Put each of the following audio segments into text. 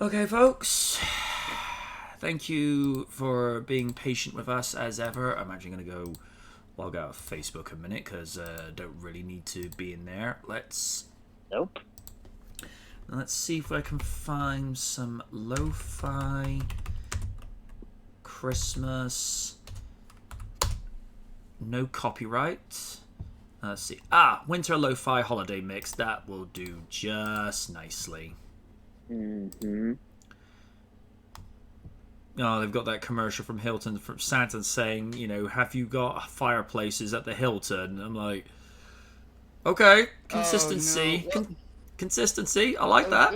Okay, folks. Thank you for being patient with us as ever. I'm actually going to go log out of Facebook a minute because I don't really need to be in there. Let's see if I can find some lo-fi Christmas. No copyright. Let's see. Winter lo-fi holiday mix. That will do just nicely. Mm-hmm. Oh, they've got that commercial from Hilton, from Santa saying, have you got fireplaces at the Hilton? I'm like, okay, consistency. Oh, no. Consistency. I like that.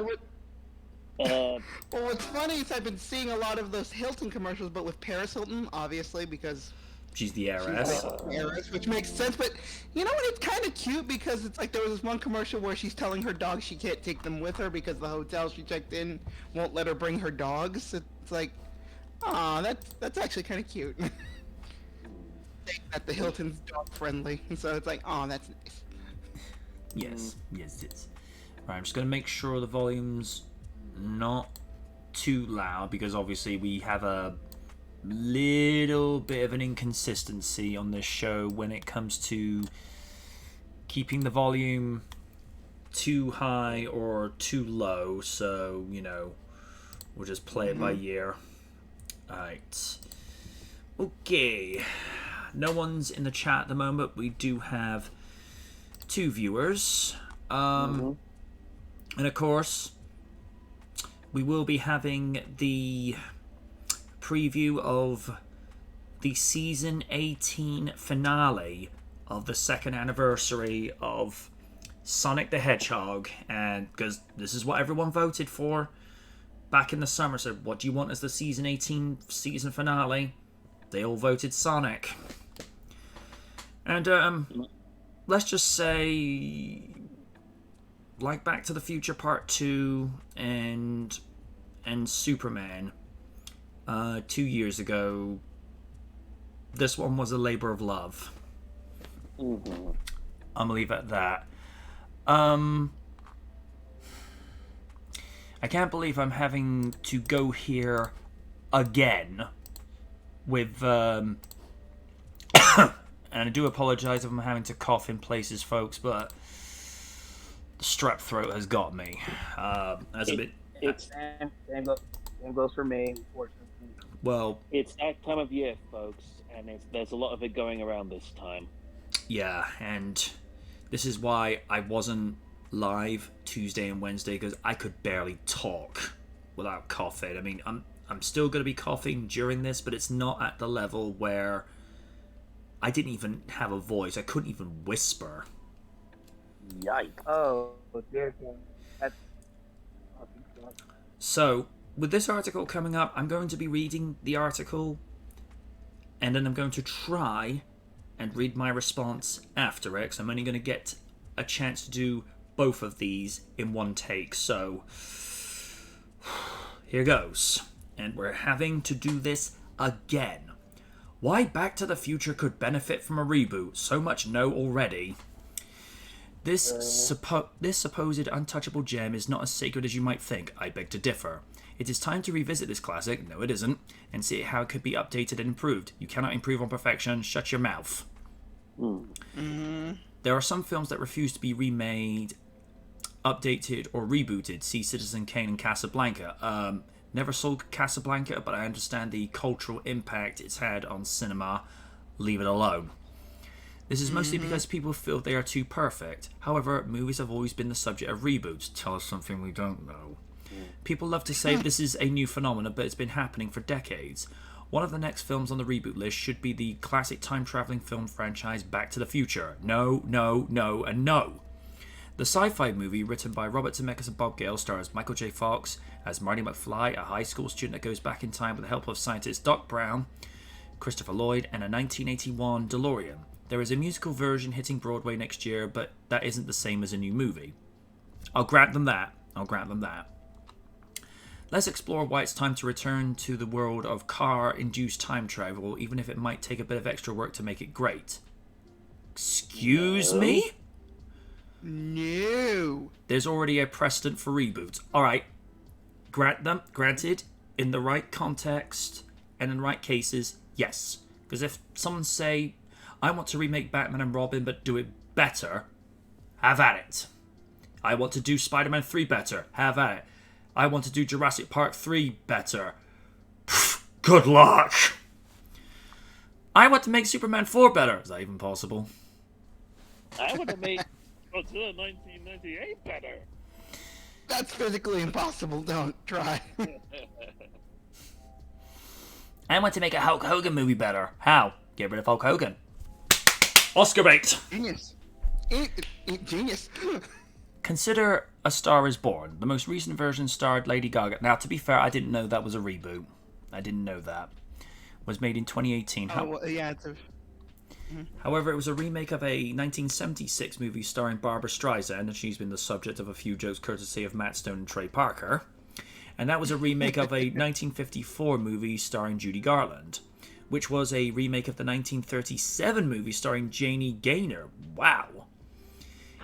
Uh, Well, what's funny is I've been seeing a lot of those Hilton commercials, but with Paris Hilton, obviously, because She's the she's heiress. the heiress, which makes sense. But you know what? It's kind of cute because it's like there was this one commercial where she's telling her dog she can't take them with her because the hotel she checked in won't let her bring her dogs. It's like, that's actually kind of cute. That the Hilton's dog friendly, and so it's like, that's nice. Yes. Right, I'm just going to make sure the volume's not too loud because obviously we have a little bit of an inconsistency on this show when it comes to keeping the volume too high or too low, so we'll just play it by ear. Alright, okay, no one's in the chat at the moment. We do have 2 viewers, and of course we will be having the preview of the season 18 finale of the second anniversary of Sonic the Hedgehog, and because this is what everyone voted for back in the summer. So what do you want as the season 18 season finale? They all voted Sonic. And let's just say, like Back to the Future Part 2 and Superman 2 years ago, this one was a labor of love. I'm gonna leave it at that. I can't believe I'm having to go here again with and I do apologize if I'm having to cough in places, folks, but the strep throat has got me. Same goes for me, unfortunately. Well, it's that time of year, folks, and there's a lot of it going around this time. Yeah, and this is why I wasn't live Tuesday and Wednesday, because I could barely talk without coughing. I mean, I'm still going to be coughing during this, but it's not at the level where I didn't even have a voice. I couldn't even whisper. Yikes. Oh, dear. That's... So, with this article coming up, I'm going to be reading the article, and then I'm going to try and read my response after it, because I'm only going to get a chance to do both of these in one take. So, here goes. And we're having to do this again. Why Back to the Future could benefit from a reboot? So much know already. This supposed untouchable gem is not as sacred as you might think. I beg to differ. It is time to revisit this classic, no it isn't, and see how it could be updated and improved. You cannot improve on perfection, shut your mouth. There are some films that refuse to be remade, updated, or rebooted. See Citizen Kane and Casablanca. Never saw Casablanca, but I understand the cultural impact it's had on cinema. Leave it alone. This is mostly because people feel they are too perfect. However, movies have always been the subject of reboots. Tell us something we don't know. People love to say this is a new phenomenon, but it's been happening for decades. One of the next films on the reboot list should be the classic time-traveling film franchise Back to the Future. No, no, no, and no. The sci-fi movie, written by Robert Zemeckis and Bob Gale, stars Michael J. Fox as Marty McFly, a high school student that goes back in time with the help of scientist Doc Brown, Christopher Lloyd, and a 1981 DeLorean. There is a musical version hitting Broadway next year, but that isn't the same as a new movie. I'll grant them that. Let's explore why it's time to return to the world of car-induced time travel, even if it might take a bit of extra work to make it great. Excuse me? No. There's already a precedent for reboots. Alright, Granted, in the right context and in the right cases, yes. Because if someone say, I want to remake Batman and Robin but do it better, have at it. I want to do Spider-Man 3 better, have at it. I want to do Jurassic Park 3 better. Pfft, good luck! I want to make Superman 4 better. Is that even possible? I want to make Godzilla 1998 better. That's physically impossible. Don't try. I want to make a Hulk Hogan movie better. How? Get rid of Hulk Hogan. Oscar bait! Genius. Genius. Consider A Star Is Born. The most recent version starred Lady Gaga. Now, to be fair, I didn't know that was a reboot. I didn't know that. Was made in 2018. Yeah, it's a... However, it was a remake of a 1976 movie starring Barbara Streisand, and she's been the subject of a few jokes courtesy of Matt Stone and Trey Parker. And that was a remake of a 1954 movie starring Judy Garland, which was a remake of the 1937 movie starring Janie Gaynor. Wow.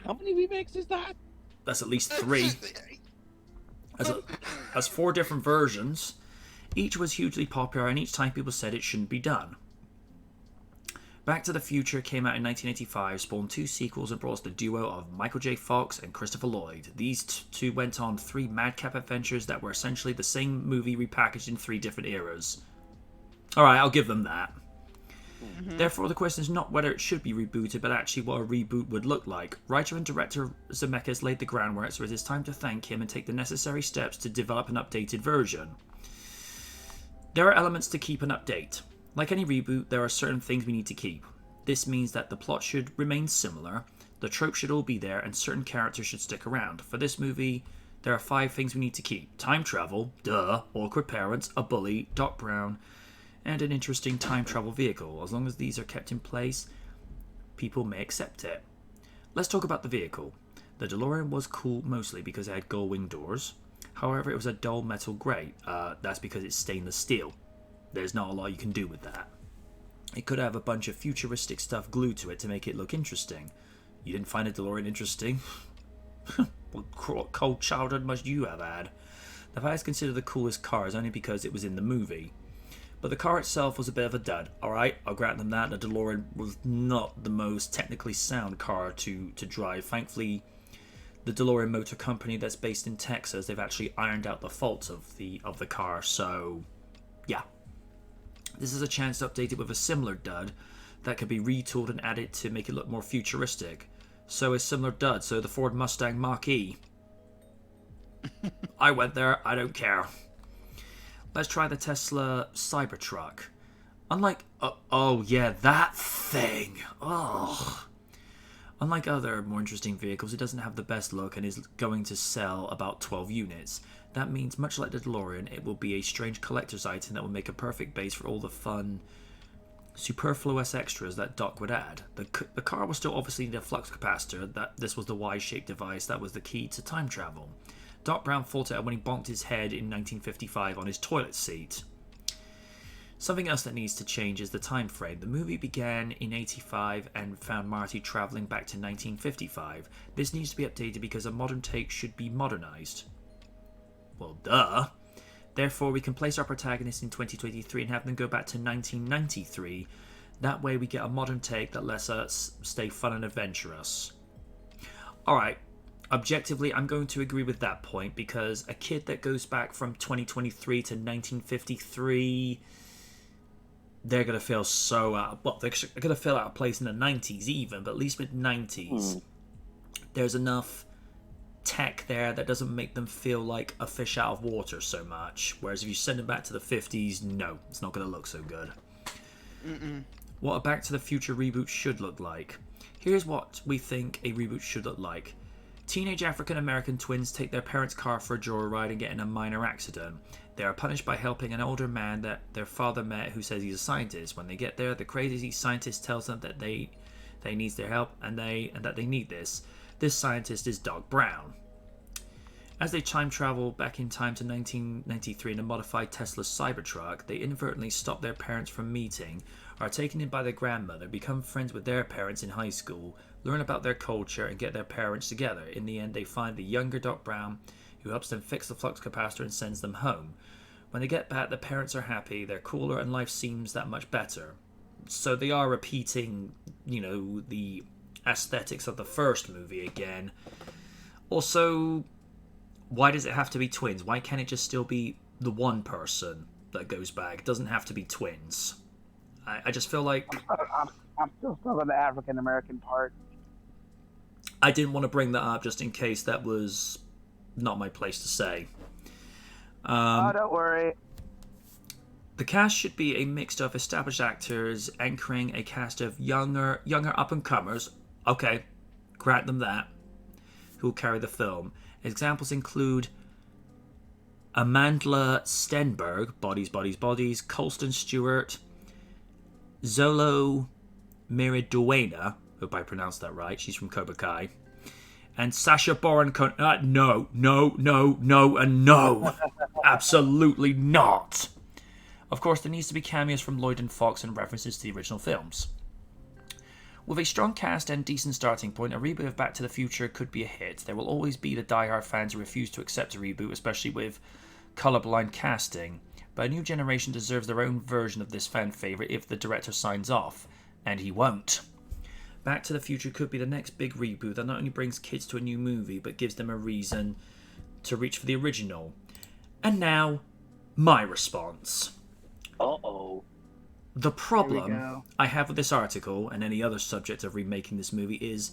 How many remakes is that? That's at least 3. That's 4 different versions. Each was hugely popular, and each time people said it shouldn't be done. Back to the Future came out in 1985, spawned 2 sequels, and brought us the duo of Michael J. Fox and Christopher Lloyd. These two went on 3 madcap adventures that were essentially the same movie repackaged in 3 different eras. Alright, I'll give them that. Mm-hmm. Therefore, the question is not whether it should be rebooted, but actually what a reboot would look like. Writer and director Zemeckis laid the groundwork, so it is time to thank him and take the necessary steps to develop an updated version. There are elements to keep and update. Like any reboot, there are certain things we need to keep. This means that the plot should remain similar, the tropes should all be there, and certain characters should stick around. For this movie, there are 5 things we need to keep. Time travel, duh, awkward parents, a bully, Doc Brown, and an interesting time travel vehicle. As long as these are kept in place, people may accept it. Let's talk about the vehicle. The DeLorean was cool mostly because it had gull-wing doors. However, it was a dull metal grey. That's because it's stainless steel. There's not a lot you can do with that. It could have a bunch of futuristic stuff glued to it to make it look interesting. You didn't find a DeLorean interesting? What cold childhood must you have had? The fact is considered the coolest car is only because it was in the movie. But the car itself was a bit of a dud. Alright, I'll grant them that. The DeLorean was not the most technically sound car to drive. Thankfully, the DeLorean Motor Company that's based in Texas, they've actually ironed out the faults of the car, so yeah. This is a chance to update it with a similar dud that could be retooled and added to make it look more futuristic. So a similar dud, so the Ford Mustang Mach-E. I went there, I don't care. Let's try the Tesla Cybertruck. Unlike... oh yeah, that thing! Ugh. Unlike other more interesting vehicles, it doesn't have the best look and is going to sell about 12 units. That means, much like the DeLorean, it will be a strange collector's item that will make a perfect base for all the fun, superfluous extras that Doc would add. The car will still obviously need a flux capacitor. This was the Y-shaped device that was the key to time travel. Doc Brown fought it when he bonked his head in 1955 on his toilet seat. Something else that needs to change is the time frame. The movie began in 85 and found Marty traveling back to 1955. This needs to be updated because a modern take should be modernized. Well, duh. Therefore, we can place our protagonists in 2023 and have them go back to 1993. That way we get a modern take that lets us stay fun and adventurous. Alright, objectively, I'm going to agree with that point because a kid that goes back from 2023 to 1953... they're going to feel so out... Well, they're going to feel out of place in the 90s even, but at least with 90s, there's enough tech there that doesn't make them feel like a fish out of water so much. Whereas if you send them back to the 50s, no, it's not going to look so good. What a Back to the Future reboot should look like. Here's what we think a reboot should look like. Teenage African-American twins take their parents' car for a joyride and get in a minor accident. They are punished by helping an older man that their father met who says he's a scientist. When they get there, the crazy scientist tells them that they need their help and that they need this. This scientist is Doc Brown. As they time travel back in time to 1993 in a modified Tesla Cybertruck, they inadvertently stop their parents from meeting, are taken in by their grandmother, become friends with their parents in high school, learn about their culture, and get their parents together. In the end, they find the younger Doc Brown who helps them fix the flux capacitor and sends them home. When they get back, the parents are happy, they're cooler, and life seems that much better. So they are repeating, the aesthetics of the first movie again. Also, why does it have to be twins? Why can't it just still be the one person that goes back? It doesn't have to be twins. I just feel like... I'm still stuck on the African American part. I didn't want to bring that up just in case that was not my place to say. Don't worry. The cast should be a mix of established actors anchoring a cast of younger up-and-comers. Okay, grant them that. Who will carry the film. Examples include Amandla Stenberg, Bodies, Bodies, Bodies, Colston Stewart, Zolo Meriduena, hope I pronounced that right, she's from Cobra Kai, and Sacha Baron Cohen. No, and no. Absolutely not. Of course, there needs to be cameos from Lloyd and Fox and references to the original films. With a strong cast and decent starting point, a reboot of Back to the Future could be a hit. There will always be the die-hard fans who refuse to accept a reboot, especially with colorblind casting. But a new generation deserves their own version of this fan favourite if the director signs off. And he won't. Back to the Future could be the next big reboot that not only brings kids to a new movie, but gives them a reason to reach for the original. And now, my response. Uh-oh. The problem I have with this article and any other subject of remaking this movie is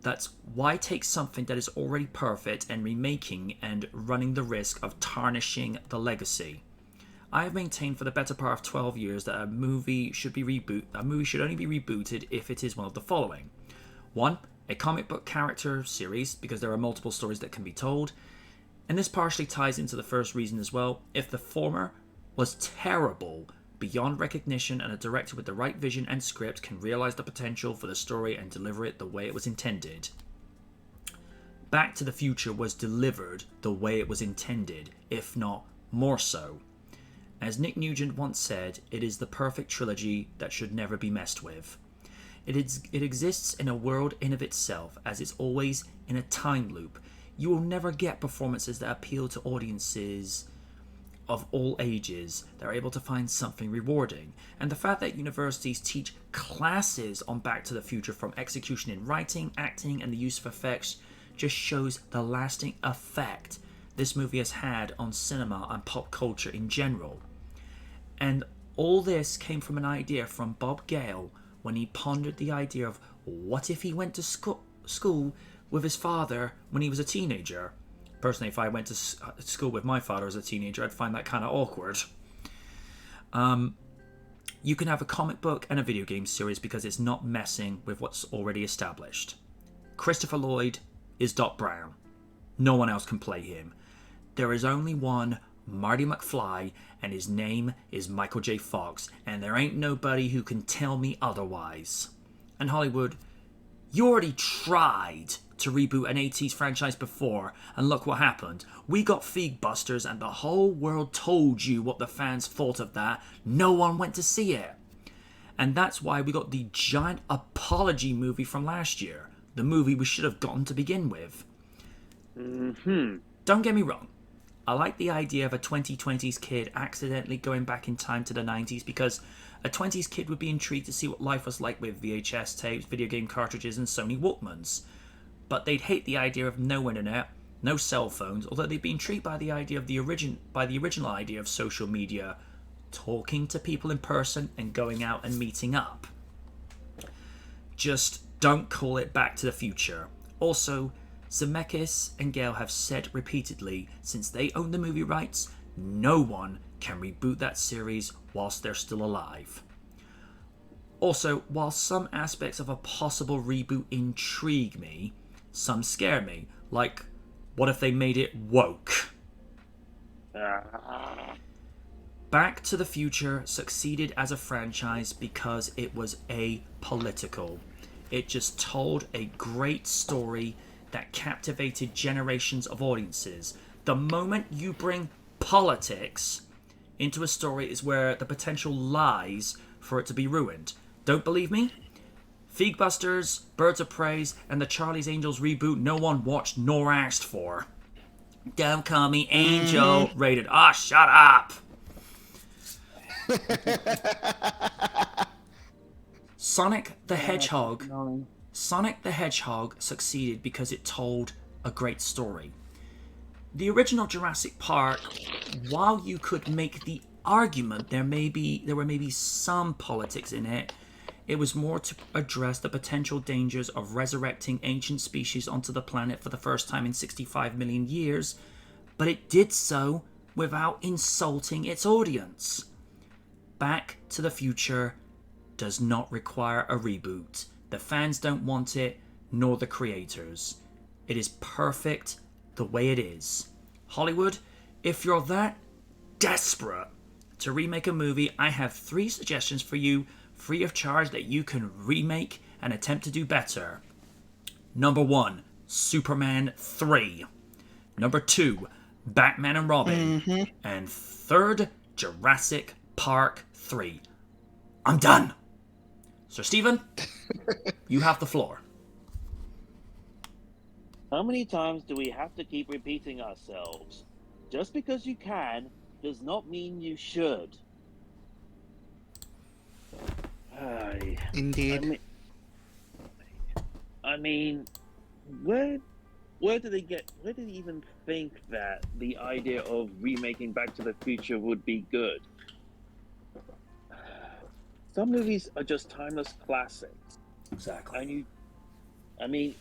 that's why take something that is already perfect and remaking and running the risk of tarnishing the legacy. I have maintained for the better part of 12 years that a movie should only be rebooted if it is one of the following. 1. A comic book character series, because there are multiple stories that can be told. And this partially ties into the first reason as well. If the former was terrible, beyond recognition, and a director with the right vision and script can realize the potential for the story and deliver it the way it was intended. Back to the Future was delivered the way it was intended, if not more so. As Nick Nugent once said, it is the perfect trilogy that should never be messed with. It exists in a world in of itself, as it's always in a time loop. You will never get performances that appeal to audiences of all ages that are able to find something rewarding. And the fact that universities teach classes on Back to the Future, from execution in writing, acting, and the use of effects, just shows the lasting effect this movie has had on cinema and pop culture in general. And all this came from an idea from Bob Gale when he pondered the idea of what if he went to school with his father when he was a teenager. Personally, if I went to school with my father as a teenager, I'd find that kind of awkward. You can have a comic book and a video game series because it's not messing with what's already established. Christopher Lloyd is Doc Brown. No one else can play him. There is only one Marty McFly, and his name is Michael J. Fox, and there ain't nobody who can tell me otherwise. And Hollywood, you already tried to reboot an 80s franchise before, and look what happened. We got Feedbusters, and the whole world told you what the fans thought of that. No one went to see it. And that's why we got the giant apology movie from last year. The movie we should have gotten to begin with. Don't get me wrong. I like the idea of a 2020s kid accidentally going back in time to the 90s, because a 20s kid would be intrigued to see what life was like with VHS tapes, video game cartridges, and Sony Walkmans. But they'd hate the idea of no internet, no cell phones, although they'd be intrigued by the idea of the original idea of social media, talking to people in person and going out and meeting up. Just don't call it Back to the Future. Also, Zemeckis and Gale have said repeatedly, since they own the movie rights, no one can reboot that series whilst they're still alive. Also, while some aspects of a possible reboot intrigue me, some scare me. Like, what if they made it woke? Back to the Future succeeded as a franchise because it was apolitical. It just told a great story that captivated generations of audiences. The moment you bring politics into a story is where the potential lies for it to be ruined. Don't believe me? Feedbusters, Birds of Prey, and the Charlie's Angels reboot no one watched nor asked for. Don't call me Angel. Rated. Ah, shut up. Sonic the Hedgehog. Sonic the Hedgehog succeeded because it told a great story. The original Jurassic Park, while you could make the argument there were maybe some politics in it, it was more to address the potential dangers of resurrecting ancient species onto the planet for the first time in 65 million years, but it did so without insulting its audience. Back to the Future does not require a reboot. The fans don't want it, nor the creators. It is perfect the way it is. Hollywood, if you're that desperate to remake a movie, I have 3 suggestions for you, free of charge, that you can remake and attempt to do better. Number 1, Superman 3. Number 2, Batman and Robin. And 3rd, Jurassic Park 3. I'm done. Sir Stephen, you have the floor. How many times do we have to keep repeating ourselves? Just because you can does not mean you should. Indeed. I mean, where did they even think that the idea of remaking Back to the Future would be good? Some movies are just timeless classics. Exactly. And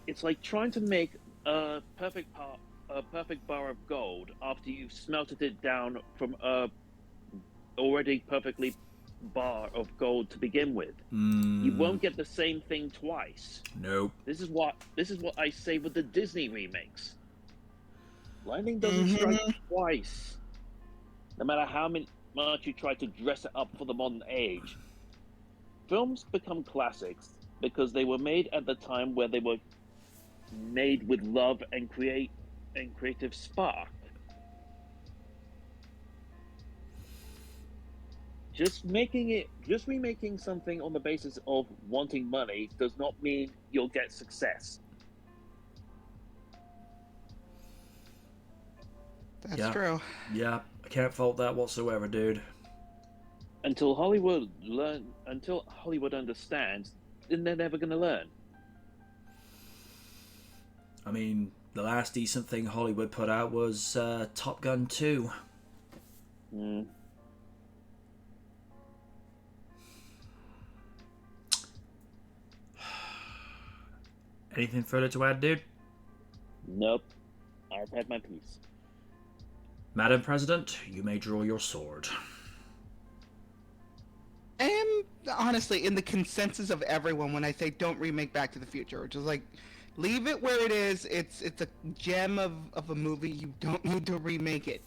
it's like trying to make a perfect bar of gold after you've smelted it down from a already perfectly bar of gold to begin with. You won't get the same thing twice. Nope. This is what I say with the Disney remakes. Lightning doesn't strike twice. No matter how much you try to dress it up for the modern age. Films become classics because they were made at the time where they were made with love and creative spark. Just remaking something on the basis of wanting money does not mean you'll get success. That's true. Yeah, I can't fault that whatsoever, dude. Until Hollywood understands, then they're never going to learn. I mean, the last decent thing Hollywood put out was Top Gun 2. Anything further to add, dude? Nope. I've had my piece. Madam President, you may draw your sword. I am honestly in the consensus of everyone when I say don't remake Back to the Future, which is like, leave it where it is. It's a gem of a movie. You don't need to remake it.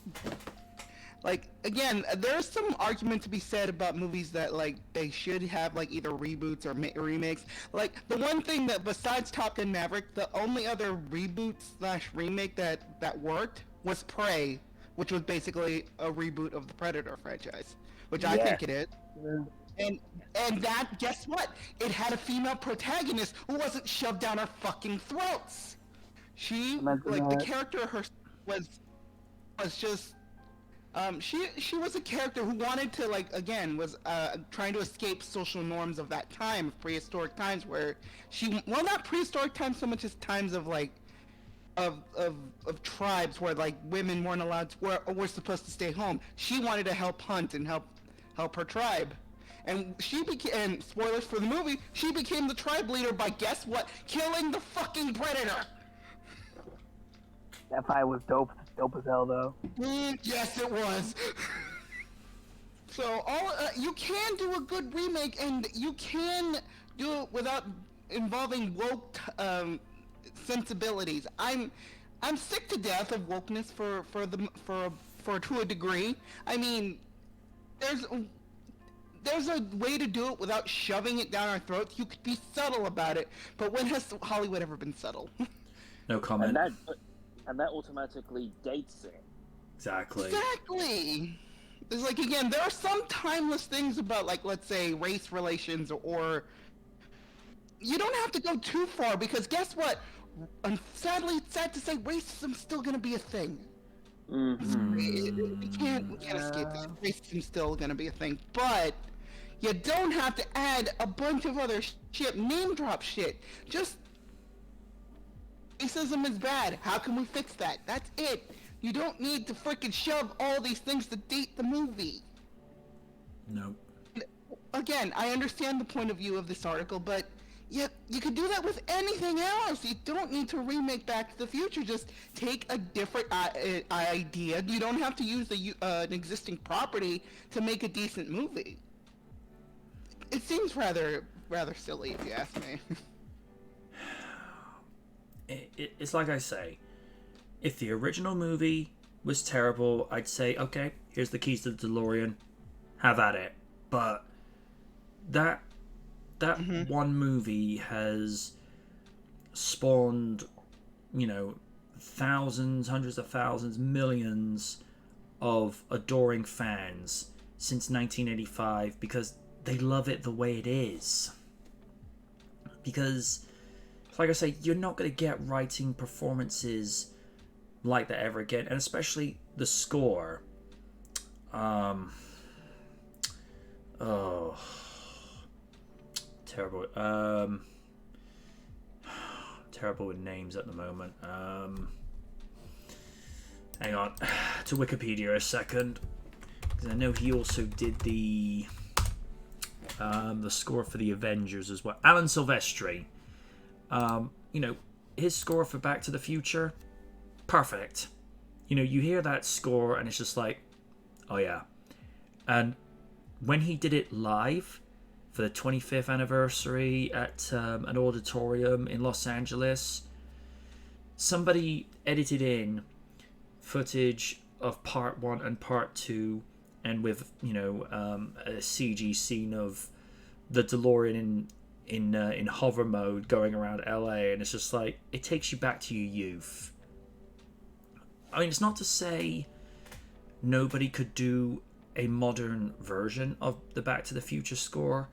Like, again, there's some argument to be said about movies that, like, they should have, like, either reboots or remakes. Like, the one thing that, besides Top Gun Maverick, the only other reboot/remake that worked was Prey, which was basically a reboot of the Predator franchise, which I think it is. Yeah. And that, guess what? It had a female protagonist who wasn't shoved down our fucking throats. She, like, the character was just... she was a character who wanted to, like, again, was trying to escape social norms of that time, prehistoric times, where well, not prehistoric times so much as times of, like, of tribes where, like, women weren't allowed to, were supposed to stay home. She wanted to help hunt and help her tribe. And she became, and spoilers for the movie, she became the tribe leader by, guess what? Killing the fucking Predator! That fight was dope as hell, though. Yes, it was. So you can do a good remake, and you can do it without involving woke sensibilities. I'm sick to death of wokeness for to a degree. I mean, there's a way to do it without shoving it down our throats. You could be subtle about it, but when has Hollywood ever been subtle? No comment. And that automatically dates it. Exactly. It's like, again, there are some timeless things about, like, let's say, race relations, or... You don't have to go too far, because guess what? sadly, it's sad to say, racism's still gonna be a thing. Mm-hmm. We can't escape that. Racism's still gonna be a thing, but you don't have to add a bunch of other shit, name drop shit. Just racism is bad. How can we fix that? That's it. You don't need to freaking shove all these things to date the movie. No. Again, I understand the point of view of this article, but you could do that with anything else. You don't need to remake Back to the Future. Just take a different idea. You don't have to use an existing property to make a decent movie. It seems rather silly, if you ask me. It's like I say, if the original movie was terrible, I'd say, okay, here's the keys to the DeLorean, have at it. But that one movie has spawned, thousands, hundreds of thousands, millions of adoring fans since 1985 because they love it the way it is. Because, like I say, you're not going to get writing performances like that ever again, and especially the score. Oh, terrible. Terrible with names at the moment. Hang on, to Wikipedia a second, because I know he also did the score for the Avengers as well. Alan Silvestri. His score for Back to the Future, perfect. You hear that score and it's just like, oh yeah. And when he did it live for the 25th anniversary at an auditorium in Los Angeles, somebody edited in footage of part 1 and part 2, and with a CG scene of the DeLorean in hover mode going around LA, and it's just like, it takes you back to your youth. I mean, it's not to say nobody could do a modern version of the Back to the Future score.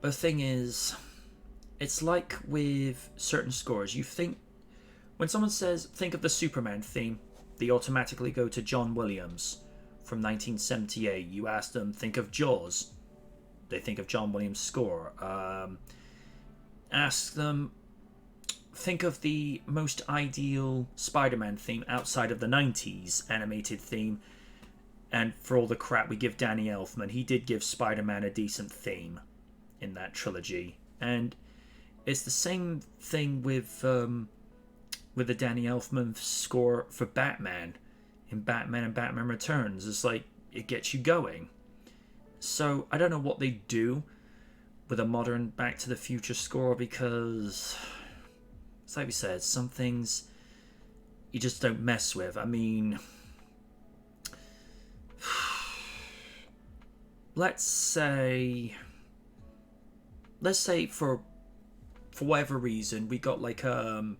But the thing is, it's like with certain scores. You think, when someone says, think of the Superman theme, they automatically go to John Williams from 1978. You ask them, think of Jaws, they think of John Williams' score. Ask them, think of the most ideal Spider-Man theme outside of the 90s animated theme. And for all the crap we give Danny Elfman, he did give Spider-Man a decent theme in that trilogy. And it's the same thing with the Danny Elfman score for Batman in Batman and Batman Returns. It's like, it gets you going. So I don't know what they do with a modern Back to the Future score, because it's like we said, some things you just don't mess with. I mean, let's say for whatever reason we got like a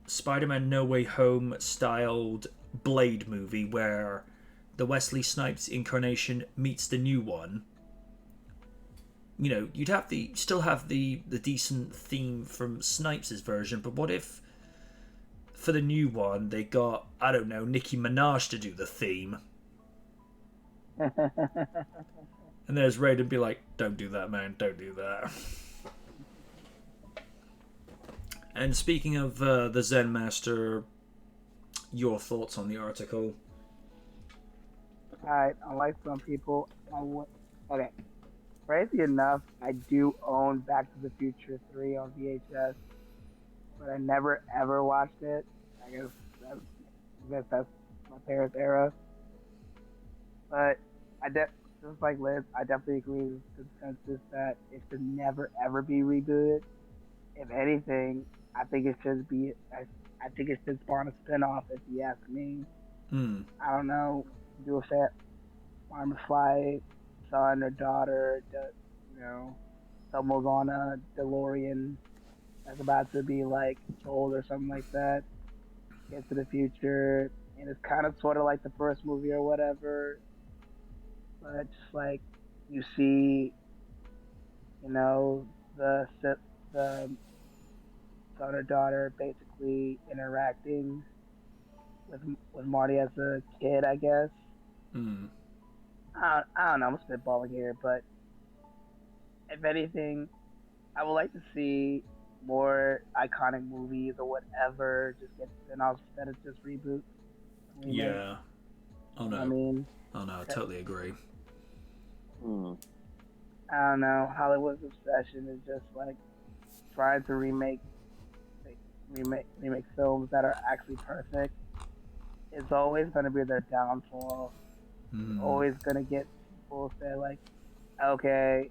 Spider-Man No Way Home styled Blade movie where the Wesley Snipes incarnation meets the new one. You'd have still have the decent theme from Snipes' version, but what if for the new one they got, I don't know, Nicki Minaj to do the theme? And there's Ray to be like, don't do that, man, don't do that. And speaking of the Zen Master, your thoughts on the article? Alright, unlike some people, okay. Crazy enough, I do own Back to the Future 3 on VHS, but I never ever watched it. I guess that's my parents' era. But just like Liz, I definitely agree with the consensus that it should never ever be rebooted. If anything, I think it should spawn a spin-off, if you ask me. I don't know, do a set Marty McFly son or daughter, someone's on a DeLorean that's about to be like sold or something like that, get to the future, and it's kind of sort of like the first movie or whatever, but just like you see, the the son or daughter basically interacting with Marty as a kid, I guess. Mm. I don't know. I'm spitballing here, but if anything, I would like to see more iconic movies or whatever just get spin-offs instead of just reboots. Remakes. Yeah. Oh no. I mean, Oh no. I totally agree. Hmm. I don't know. Hollywood's obsession is just like trying to remake films that are actually perfect. It's always going to be their downfall. Mm. Always going to get people say like, okay,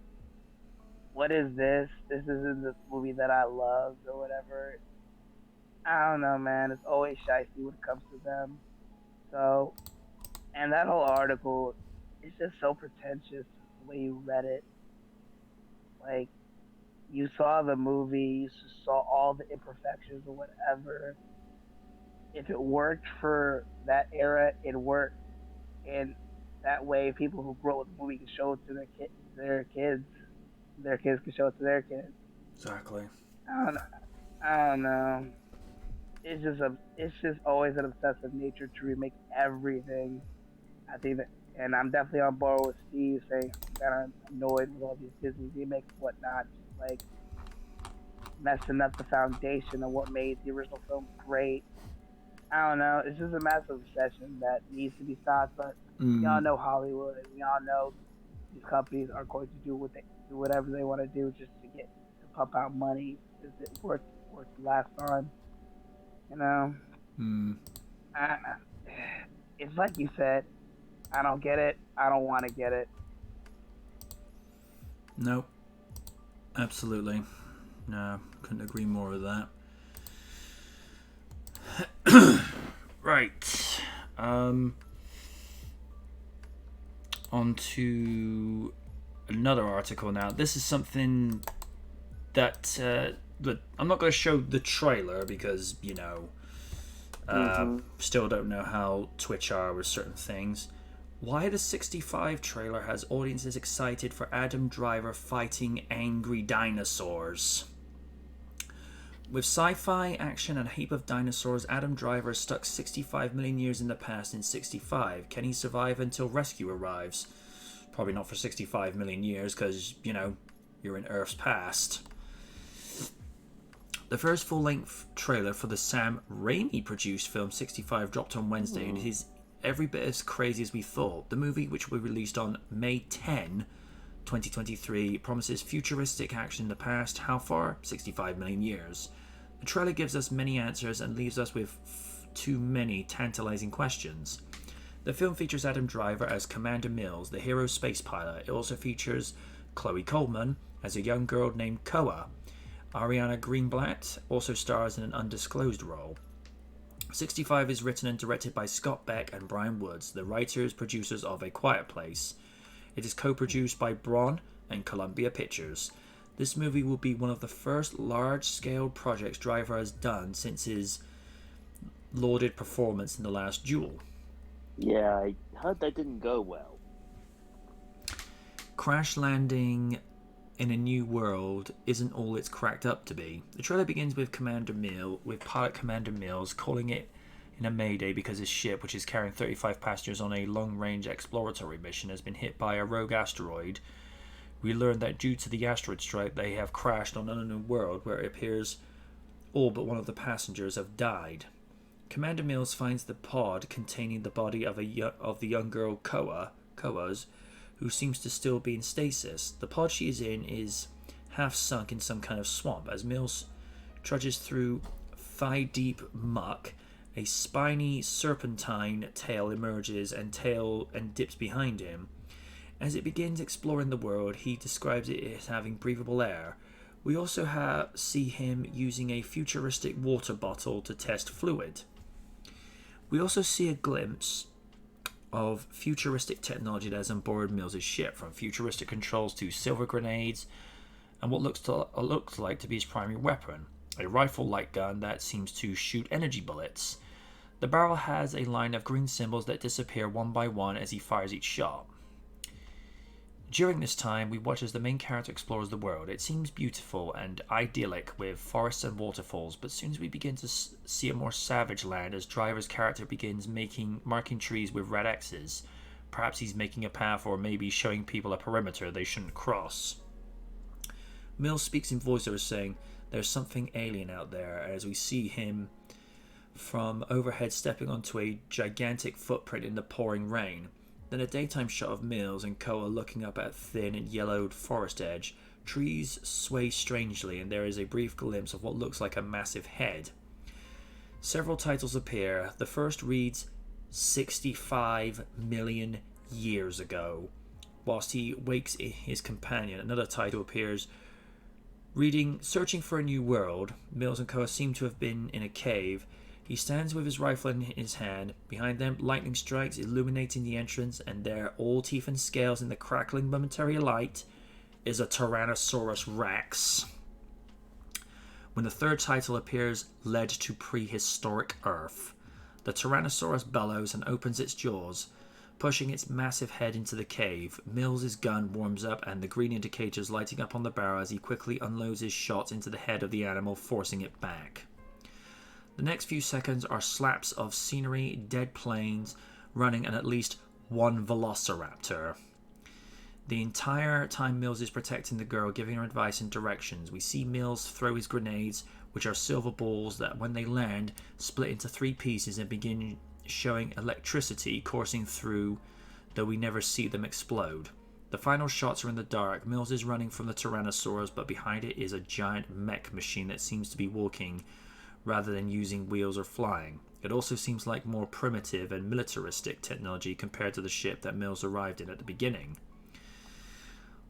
what is this? This isn't the movie that I loved or whatever. I don't know, man. It's always shicey when it comes to them. So, and that whole article, it's just so pretentious the way you read it. Like, you saw the movie, you saw all the imperfections or whatever. If it worked for that era, it worked. And that way, people who grow up with the movie can show it to their kids. Their kids can show it to their kids. Exactly. I don't know. It's just always an obsessive nature to remake everything. I think that, and I'm definitely on board with Steve saying I'm kind of annoyed with all these Disney remakes and whatnot, just like messing up the foundation of what made the original film great. I don't know. It's just a massive obsession that needs to be stopped. But we all know Hollywood. We all know these companies are going to do whatever they want to do just to pump out money. It worked last time. You know. I, it's like you said. I don't get it. I don't want to get it. Nope. Absolutely. No, couldn't agree more with that. Right. On to another article now. This is something that I'm not going to show the trailer because, you know, still don't know how Twitch are with certain things. Why the 65 trailer has audiences excited for Adam Driver fighting angry dinosaurs. With sci-fi, action, and a heap of dinosaurs, Adam Driver is stuck 65 million years in the past in 65. Can he survive until rescue arrives? Probably not for 65 million years, because, you know, you're in Earth's past. The first full-length trailer for the Sam Raimi-produced film 65 dropped on Wednesday, and it is every bit as crazy as we thought. The movie, which will be released on May 10, 2023, promises futuristic action in the past. How far? 65 million years. The trailer gives us many answers and leaves us with too many tantalizing questions. The film features Adam Driver as Commander Mills, the hero space pilot. It also features Chloe Coleman as a young girl named Koa. Ariana Greenblatt also stars in an undisclosed role. 65 is written and directed by Scott Beck and Brian Woods, the writers-producers of A Quiet Place. It is co-produced by Bron and Columbia Pictures. This movie will be one of the first large-scale projects Driver has done since his lauded performance in The Last Duel. Yeah, I heard that didn't go well. Crash landing in a new world isn't all it's cracked up to be. The trailer begins with pilot Commander Mills calling it in a mayday because his ship, which is carrying 35 passengers on a long-range exploratory mission, has been hit by a rogue asteroid. We learn that due to the asteroid strike, they have crashed on an unknown world where it appears all but one of the passengers have died. Commander Mills finds the pod containing the body of the young girl Koa's, who seems to still be in stasis. The pod she is in is half sunk in some kind of swamp. As Mills trudges through thigh-deep muck, a spiny serpentine tail emerges and dips behind him. As it begins exploring the world, he describes it as having breathable air. We also see him using a futuristic water bottle to test fluid. We also see a glimpse of futuristic technology that is on board Mills' ship, from futuristic controls to silver grenades, and what looks like to be his primary weapon, a rifle light gun that seems to shoot energy bullets. The barrel has a line of green symbols that disappear one by one as he fires each shot. During this time, we watch as the main character explores the world. It seems beautiful and idyllic with forests and waterfalls, but soon as we begin to see a more savage land as Driver's character begins marking trees with red X's. Perhaps he's making a path or maybe showing people a perimeter they shouldn't cross. Mills speaks in voiceover saying, "There's something alien out there," as we see him from overhead stepping onto a gigantic footprint in the pouring rain. Then a daytime shot of Mills and Koa looking up at thin and yellowed forest edge. Trees sway strangely, and there is a brief glimpse of what looks like a massive head. Several titles appear. The first reads 65 million years ago. Whilst he wakes his companion, another title appears reading Searching for a New World. Mills and Koa seem to have been in a cave. He stands with his rifle in his hand. Behind them, lightning strikes, illuminating the entrance, and there, all teeth and scales in the crackling momentary light, is a Tyrannosaurus Rex. When the third title appears, Led to Prehistoric Earth, the Tyrannosaurus bellows and opens its jaws, pushing its massive head into the cave. Mills' gun warms up, and the green indicators lighting up on the barrel as he quickly unloads his shots into the head of the animal, forcing it back. The next few seconds are slaps of scenery, dead planes, running, and at least one velociraptor. The entire time Mills is protecting the girl, giving her advice and directions. We see Mills throw his grenades, which are silver balls that, when they land, split into 3 pieces and begin showing electricity coursing through, though we never see them explode. The final shots are in the dark. Mills is running from the Tyrannosaurus, but behind it is a giant mech machine that seems to be walking rather than using wheels or flying. It also seems like more primitive and militaristic technology compared to the ship that Mills arrived in at the beginning.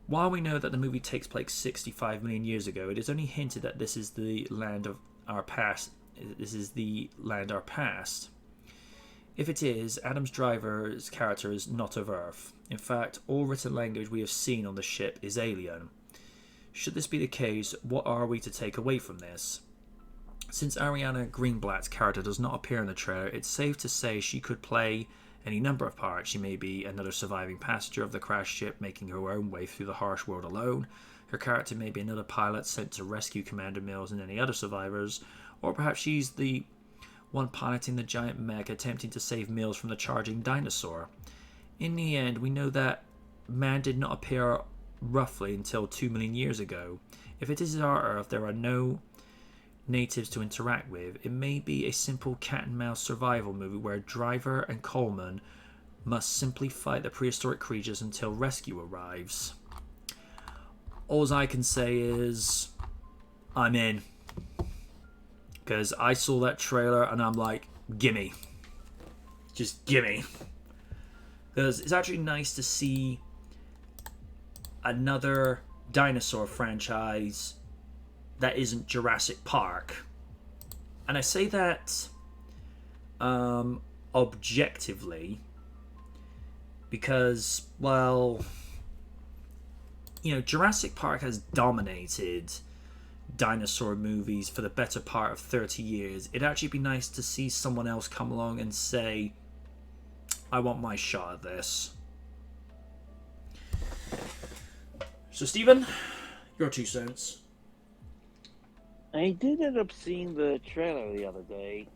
While we know that the movie takes place 65 million years ago, it is only hinted that this is the land of our past. If it is, Adam's Driver's character is not of Earth. In fact, all written language we have seen on the ship is alien. Should this be the case, what are we to take away from this? Since Ariana Greenblatt's character does not appear in the trailer, it's safe to say she could play any number of parts. She may be another surviving passenger of the crashed ship making her own way through the harsh world alone. Her character may be another pilot sent to rescue Commander Mills and any other survivors, or perhaps she's the one piloting the giant mech attempting to save Mills from the charging dinosaur. In the end, we know that man did not appear roughly until 2 million years ago. If it is our Earth, there are no natives to interact with. It may be a simple cat and mouse survival movie where Driver and Coleman must simply fight the prehistoric creatures until rescue arrives. All I can say is I'm in, because I saw that trailer and I'm like, gimme, just gimme, because it's actually nice to see another dinosaur franchise that isn't Jurassic Park. And I say that objectively because, well, you know, Jurassic Park has dominated dinosaur movies for the better part of 30 years. It'd actually be nice to see someone else come along and say, I want my shot at this. So, Stephen, your 2 cents. I did end up seeing the trailer the other day.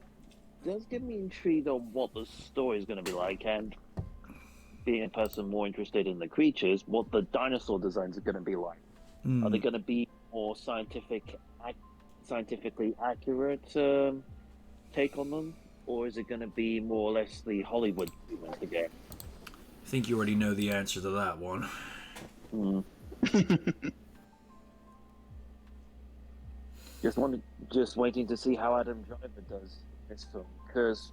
It does get me intrigued on what the story is going to be like, and being a person more interested in the creatures, what the dinosaur designs are going to be like. Are they going to be more scientifically accurate take on them, or is it going to be more or less the Hollywood treatment again? I think you already know the answer to that one. Just waiting to see how Adam Driver does this film, because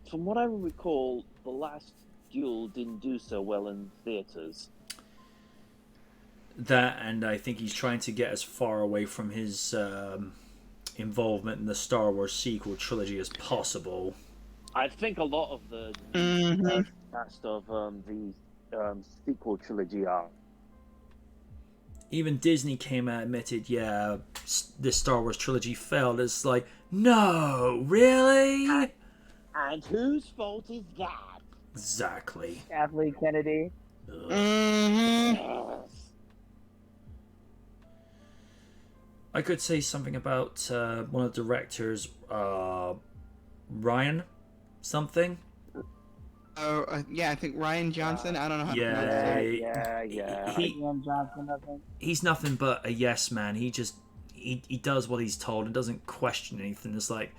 from what I recall, the last Duel didn't do so well in theaters. That, and I think he's trying to get as far away from his involvement in the Star Wars sequel trilogy as possible. I think a lot of the cast of the sequel trilogy are. Even Disney came out and admitted, yeah, this Star Wars trilogy failed. It's like, no, really? And whose fault is that? Exactly. Kathleen Kennedy. Mm-hmm. I could say something about one of the directors, Ryan something. Yeah, I think Ryan Johnson. I don't know how to pronounce Yeah, it. Yeah. Ian Johnson, I think. he's nothing but a yes man. He does what he's told and doesn't question anything. It's like,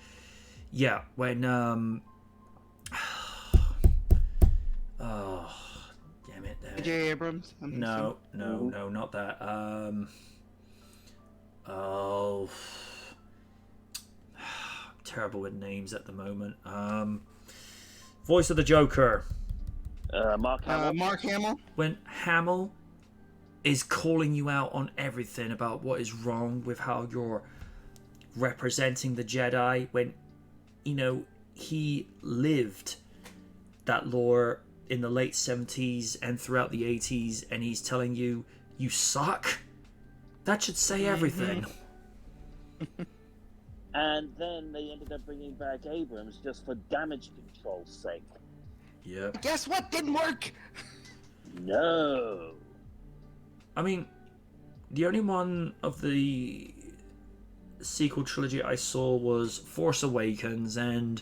yeah, when oh, damn it. J. Abrams. I'm No, not that. Oh, terrible with names at the moment. Voice of the Joker. Mark Hamill. Mark Hamill. When Hamill is calling you out on everything about what is wrong with how you're representing the Jedi, when, you know, he lived that lore in the late 70s and throughout the 80s, and he's telling you, you suck, that should say everything. And then they ended up bringing back Abrams just for damage control's sake. Yep. Guess what? Didn't work. No. I mean, the only one of the sequel trilogy I saw was Force Awakens, and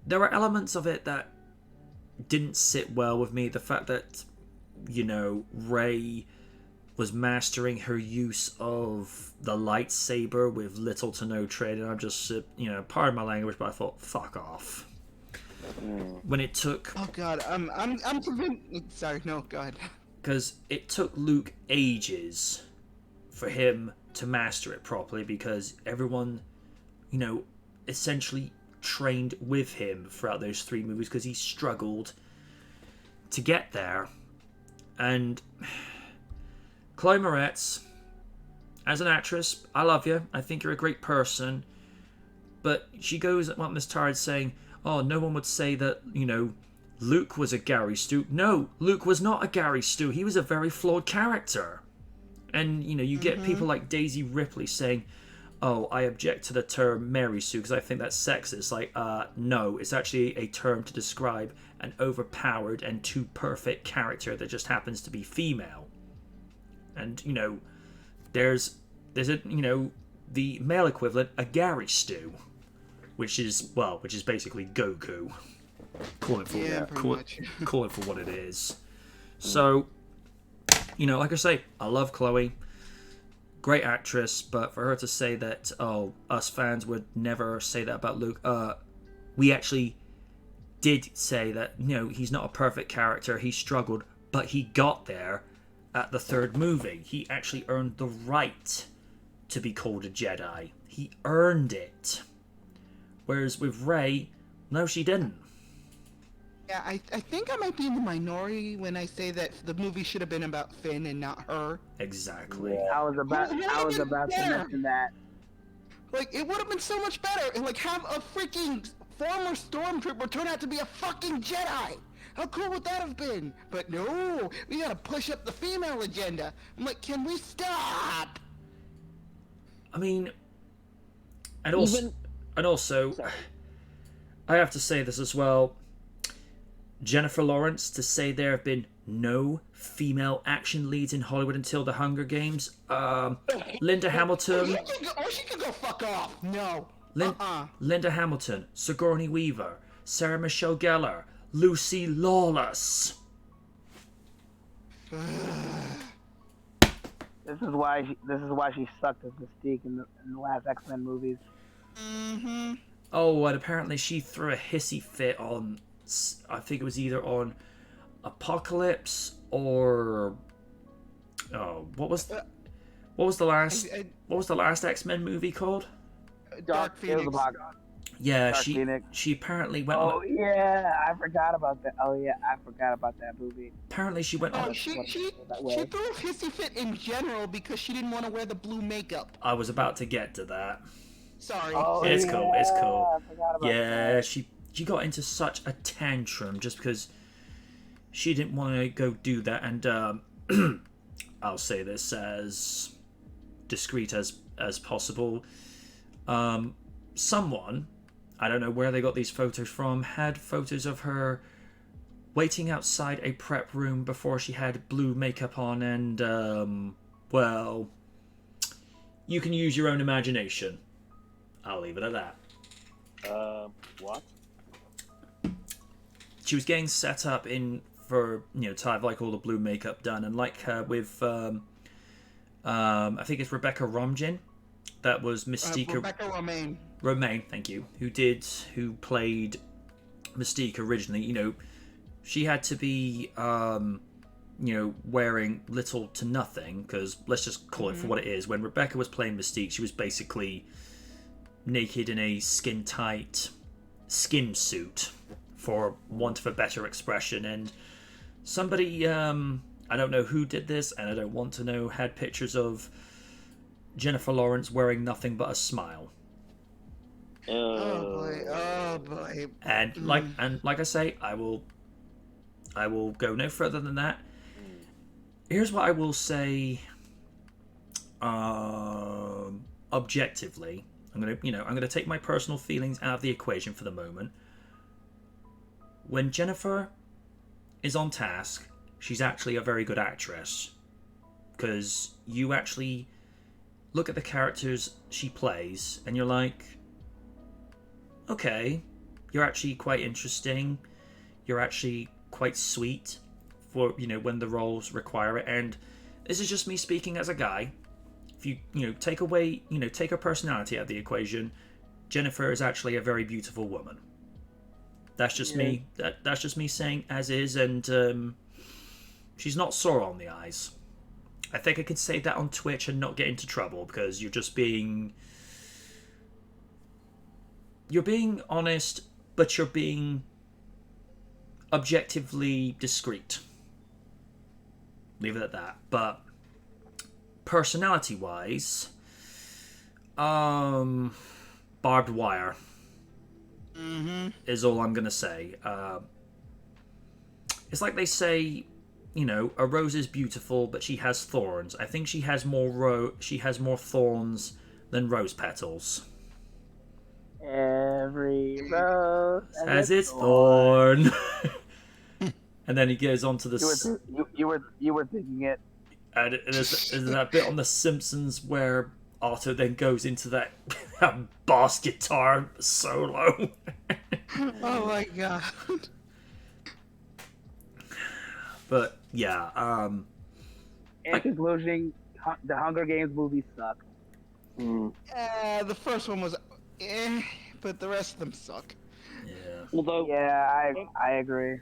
there were elements of it that didn't sit well with me. The fact that, you know, Rey was mastering her use of the lightsaber with little to no training. I'm just, you know, pardon my language, but I thought, fuck off. When it took, Oh God, I'm convinced. Sorry, no, go ahead. because it took Luke ages for him to master it properly, because everyone, you know, essentially trained with him throughout those 3 movies, because he struggled to get there. And Chloe Moretz, as an actress, I love you. I think you're a great person. But she goes at Miss Tard saying, oh, no one would say that, you know, Luke was a Gary Stu. No, Luke was not a Gary Stu. He was a very flawed character. And, you know, you get people like Daisy Ripley saying, oh, I object to the term Mary Sue because I think that's sexist. Like, no, it's actually a term to describe an overpowered and too perfect character that just happens to be female. And, you know, there's a, you know, the male equivalent, a Gary Stu, which is basically Goku. Call it for what it is. So, you know, like I say, I love Chloe. Great actress, but for her to say that, oh, us fans would never say that about Luke, we actually did say that, you know, he's not a perfect character, he struggled, but he got there at the 3rd movie. He actually earned the right to be called a Jedi. He earned it. Whereas with Rey, no, she didn't. Yeah, I think I might be in the minority when I say that the movie should have been about Finn and not her. Exactly. Yeah. I was about to mention that. Like, it would have been so much better, and like have a freaking former stormtrooper turn out to be a fucking Jedi. How cool would that have been? But no, we gotta push up the female agenda. I'm like, can we stop? I mean, and also, Sorry. I have to say this as well. Jennifer Lawrence, to say there have been no female action leads in Hollywood until The Hunger Games. Linda Hamilton. She can go fuck off. No. Linda Hamilton, Sigourney Weaver, Sarah Michelle Gellar, Lucy Lawless. This is why she sucked as Mystique in the last X-Men movies. Mm-hmm. Oh, and apparently she threw a hissy fit on, I think it was either on Apocalypse or what was the last X-Men movie called? Dark Phoenix. Yeah, Dark Phoenix. she apparently went Oh on. yeah, I forgot about that. Oh yeah, I forgot about that movie. Apparently she went on. She threw a hissy fit in general because she didn't want to wear the blue makeup. I was about to get to that. Sorry. Oh, It's yeah, cool. It's cool. I forgot about Yeah, that. she got into such a tantrum just because she didn't want to go do that, and I'll say this as discreet as possible. Someone I don't know where they got these photos from, had photos of her waiting outside a prep room before she had blue makeup on, and, well, you can use your own imagination. I'll leave it at that. What? She was getting set up for to have like all the blue makeup done, and like with I think it's Rebecca Romijn, that was Mystique. Rebecca Romaine. Romaine, thank you. Who played Mystique originally. She had to be wearing little to nothing, because let's just call it for what it is. When Rebecca was playing Mystique, she was basically naked in a skin-tight skin suit, for want of a better expression. And somebody, I don't know who did this, and I don't want to know, had pictures of Jennifer Lawrence wearing nothing but a smile. Oh boy. And like I say, I will go no further than that. Here's what I will say. Objectively, I'm gonna take my personal feelings out of the equation for the moment. When Jennifer is on task, she's actually a very good actress, because you actually look at the characters she plays and you're like, okay, you're actually quite interesting, you're actually quite sweet for when the roles require it. And this is just me speaking as a guy. If you take away take her personality out of the equation, Jennifer is actually a very beautiful woman. That's just me. That's just me saying as is, and she's not sore on the eyes. I think I could say that on Twitch and not get into trouble, because you're being honest, but you're being objectively discreet. Leave it at that. But personality-wise, barbed wire. Is all I'm gonna say. It's like they say, a rose is beautiful, but she has thorns. I think she has more thorns than rose petals. Every rose has its thorn. And then he goes on to the. You were thinking it. And there's that bit on The Simpsons where Otto then goes into that bass guitar solo. Oh my god. But yeah, in conclusion, the Hunger Games movies suck. The first one was but the rest of them suck. Yeah. I agree.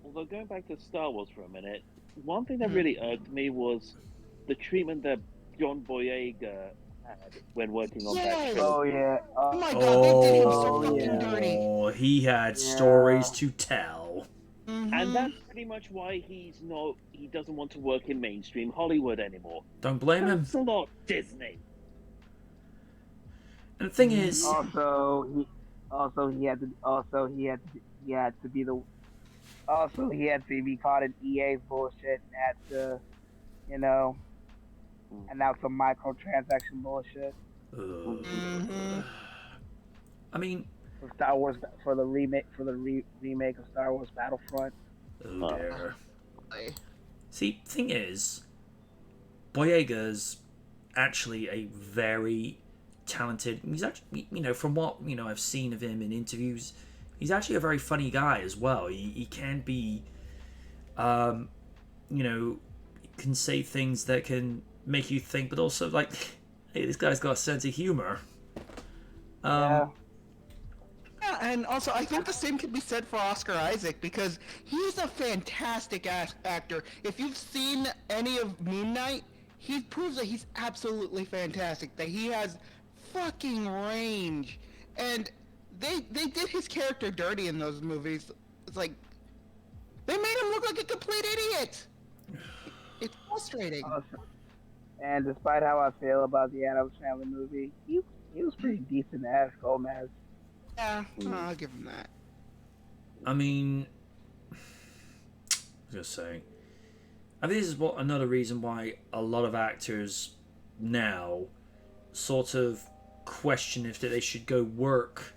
Although going back to Star Wars for a minute, one thing that really irked me was the treatment that John Boyega had when working on that trilogy. Oh yeah. Oh my god, they did him so fucking dirty. Oh, he had stories to tell. And that's pretty much why he doesn't want to work in mainstream Hollywood anymore. Don't blame him. That's a lot Disney. And the thing is, he had to be caught in EA's bullshit and had to, announce some microtransaction bullshit. I mean, for Star Wars, for the remake of Star Wars Battlefront. Oh dear. See, thing is, Boyega's actually a very talented. He's actually, from what I've seen of him in interviews, he's actually a very funny guy as well. He can be, can say things that can make you think, but also like, hey, this guy's got a sense of humor. Yeah, and also I think the same can be said for Oscar Isaac, because he's a fantastic actor. If you've seen any of Moon Knight, he proves that he's absolutely fantastic, that he has fucking range. And they did his character dirty in those movies. It's like, they made him look like a complete idiot. It's frustrating. And despite how I feel about the Addams Family movie, he was pretty decent as Gomez. Yeah, I'll give him that. I mean, I was gonna say, I think this is another reason why a lot of actors now sort of question if they should go work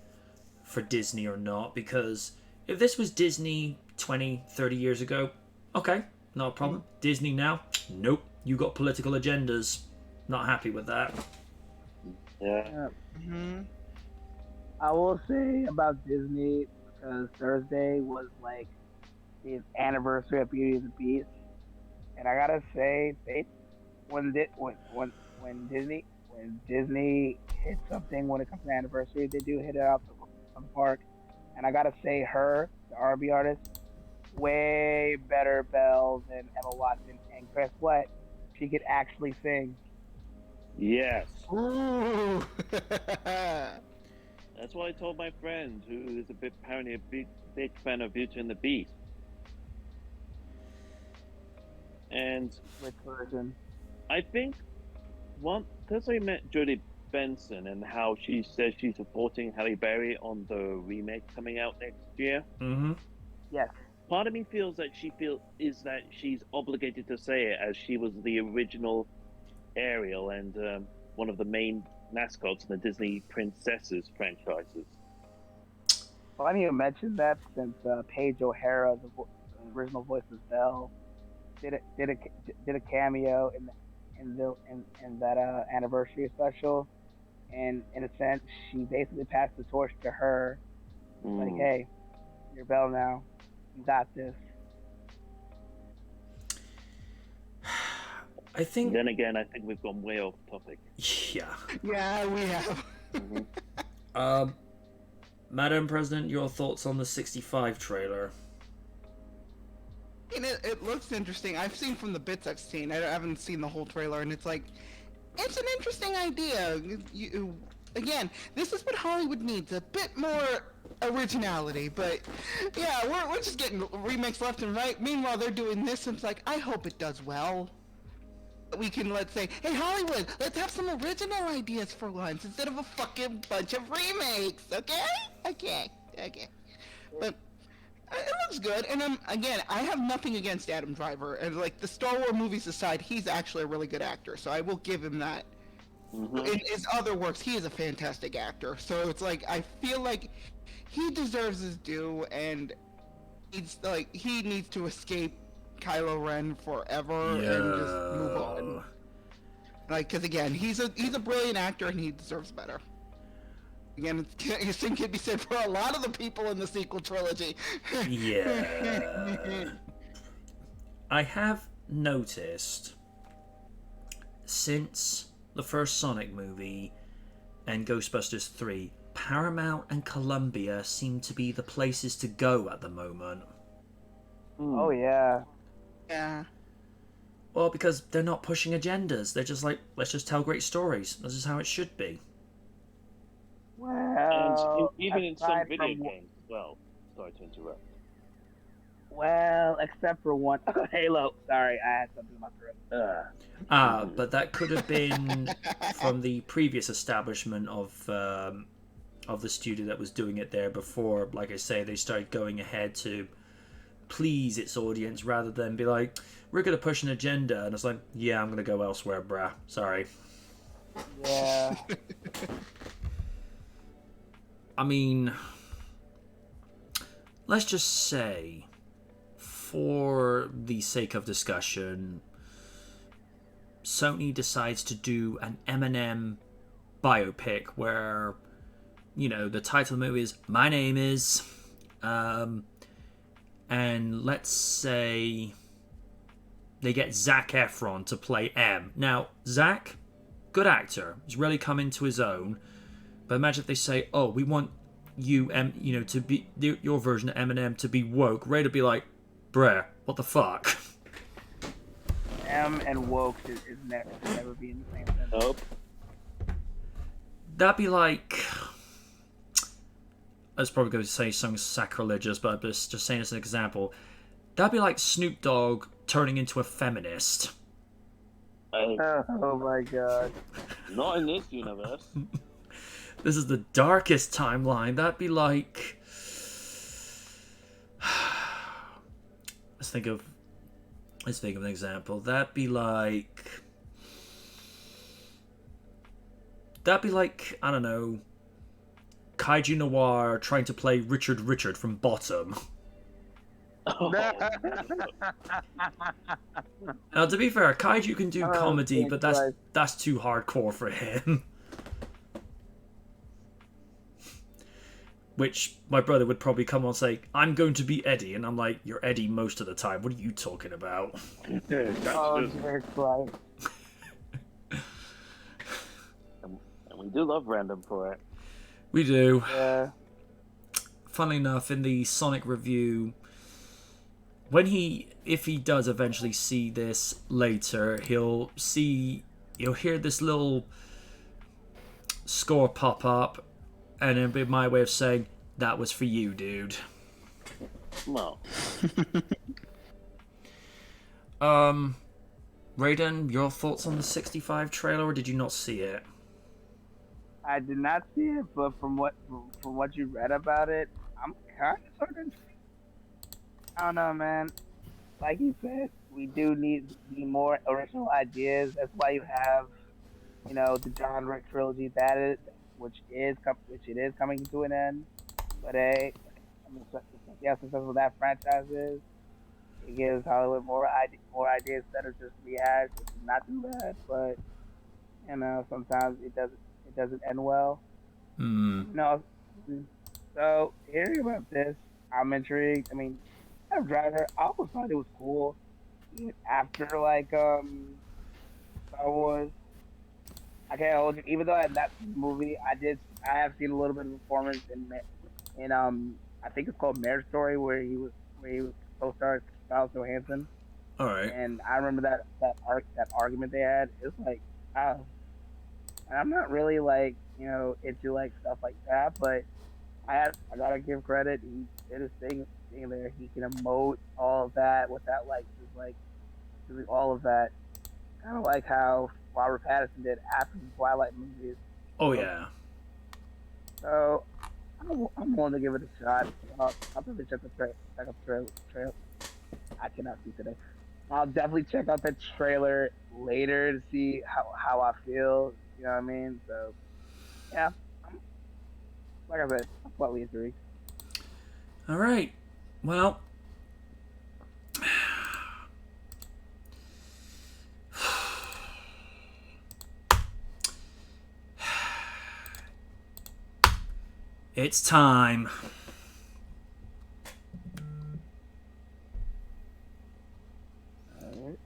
for Disney or not, because if this was Disney 20, 30 years ago, okay, not a problem. Disney now, nope, you got political agendas. Not happy with that. Yeah. Mhm. I will say about Disney because Thursday was like the anniversary of Beauty and the Beast, and I gotta say they when Disney hits something when it comes to anniversary, they do hit it out the park. And I gotta say, her, the R&B artist, way better bell than Emma Watson. And guess what? She could actually sing. Yes. Ooh. That's what I told my friend, who is apparently a big fan of Beauty and the Beast. And Which version? I think because I met Jodie Benson and how she says she's supporting Halle Berry on the remake coming out next year. Mm-hmm. Yes. Part of me feels that she's obligated to say it, as she was the original Ariel and one of the main mascots in the Disney Princesses franchises. Funny you mentioned that since Paige O'Hara, the original voice of Belle, did a cameo in that anniversary special, and in a sense, she basically passed the torch to her. Like, hey, you're Belle now. You got this. I think. Then again, I think we've gone way off topic. Yeah. Yeah, we have. Madam President, your thoughts on the 65 trailer? And it looks interesting. I've seen from the bits I've seen. I haven't seen the whole trailer, and it's like, it's an interesting idea. Again, this is what Hollywood needs, a bit more originality. But yeah, we're just getting remakes left and right. Meanwhile, they're doing this, and it's like, I hope it does well. We can, let's say, hey Hollywood, let's have some original ideas for once instead of a fucking bunch of remakes, okay? Okay. But it looks good, and again, I have nothing against Adam Driver, and like the Star Wars movies aside, he's actually a really good actor, so I will give him that. In his other works, he is a fantastic actor, so it's like, I feel like he deserves his due, and he needs to escape Kylo Ren forever and just move on. Like, because again, he's a brilliant actor and he deserves better. Again, the same can be said for a lot of the people in the sequel trilogy. Yeah. I have noticed since the first Sonic movie and Ghostbusters 3, Paramount and Columbia seem to be the places to go at the moment. Oh yeah. Yeah. Well, because they're not pushing agendas. They're just like, let's just tell great stories. This is how it should be. Well, And even in some aside video from- games as well. Sorry to interrupt. Well, except for one. Halo. Sorry, I had something in my throat. But that could have been from the previous establishment of the studio that was doing it there before. Like I say, they started going ahead to please its audience rather than be like, we're going to push an agenda. And it's like, yeah, I'm going to go elsewhere, brah. Sorry. Yeah. I mean, let's just say, for the sake of discussion, Sony decides to do an Eminem biopic where, the title of the movie is My Name Is, and let's say they get Zac Efron to play M. Now, Zac, good actor, he's really come into his own. But imagine if they say, "Oh, we want you, to be your version of Eminem to be woke." Ray to be like, "Bruh, what the fuck?" M and woke is never be in the same sentence. Nope. That'd be like, I was probably going to say something sacrilegious, but I'm just saying as an example. That'd be like Snoop Dogg turning into a feminist. Oh my god. Not in this universe. This is the darkest timeline. That'd be like, let's think of an example. That'd be like That'd be like, I don't know, Kaiju Noir trying to play Richard from Bottom. Oh, Now, to be fair, Kaiju can do Oh, comedy, thank but Christ. that's too hardcore for him. Which my brother would probably come on and say, "I'm going to be Eddie," and I'm like, "You're Eddie most of the time. What are you talking about?" that's Oh, just- dear Christ. and we do love Random for it. We do. Yeah. Funnily enough, in the Sonic review, if he does eventually see this later, he'll hear this little score pop up, and it'll be my way of saying, "That was for you, dude." Well, Raiden, your thoughts on the 65 trailer, or did you not see it? I did not see it, but from what you read about it, I'm kind of sort of. I don't know, man. Like you said, we do need more original ideas. That's why you have, the John Wick trilogy which it is coming to an end. But hey, I mean, see how successful that franchise is. It gives Hollywood more ideas that are just rehashed, which is not too bad. But sometimes it doesn't end well. No, so hearing about this, I'm intrigued. I mean, I've Driver, I always thought it was cool, even after Star Wars. I can't hold you. Even though in that movie, I have seen a little bit of performance in I think it's called Marriage Story, where he was co-starred Scarlett Johansson, All right. and I remember that argument they had. It's like, oh, and I'm not really into stuff like that, but I gotta give credit. He did his thing there. He can emote all of that without just doing all of that. Kind of like how Robert Pattinson did after the Twilight movies. Oh yeah. So I'm willing to give it a shot. I'll probably check out the trailer. I cannot see today. I'll definitely check out the trailer later to see how I feel. You know what I mean? So yeah, like I said, I'm slightly intrigued. All right. Well, it's time. Alright.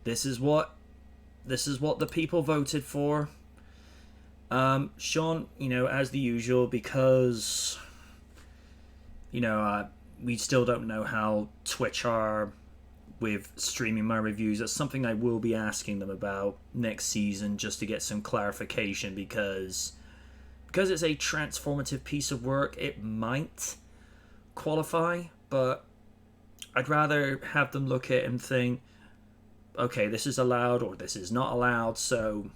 This is what the people voted for. Sean, as the usual, because we still don't know how Twitch are with streaming my reviews. That's something I will be asking them about next season, just to get some clarification, because it's a transformative piece of work, it might qualify, but I'd rather have them look at it and think, okay, this is allowed or this is not allowed. So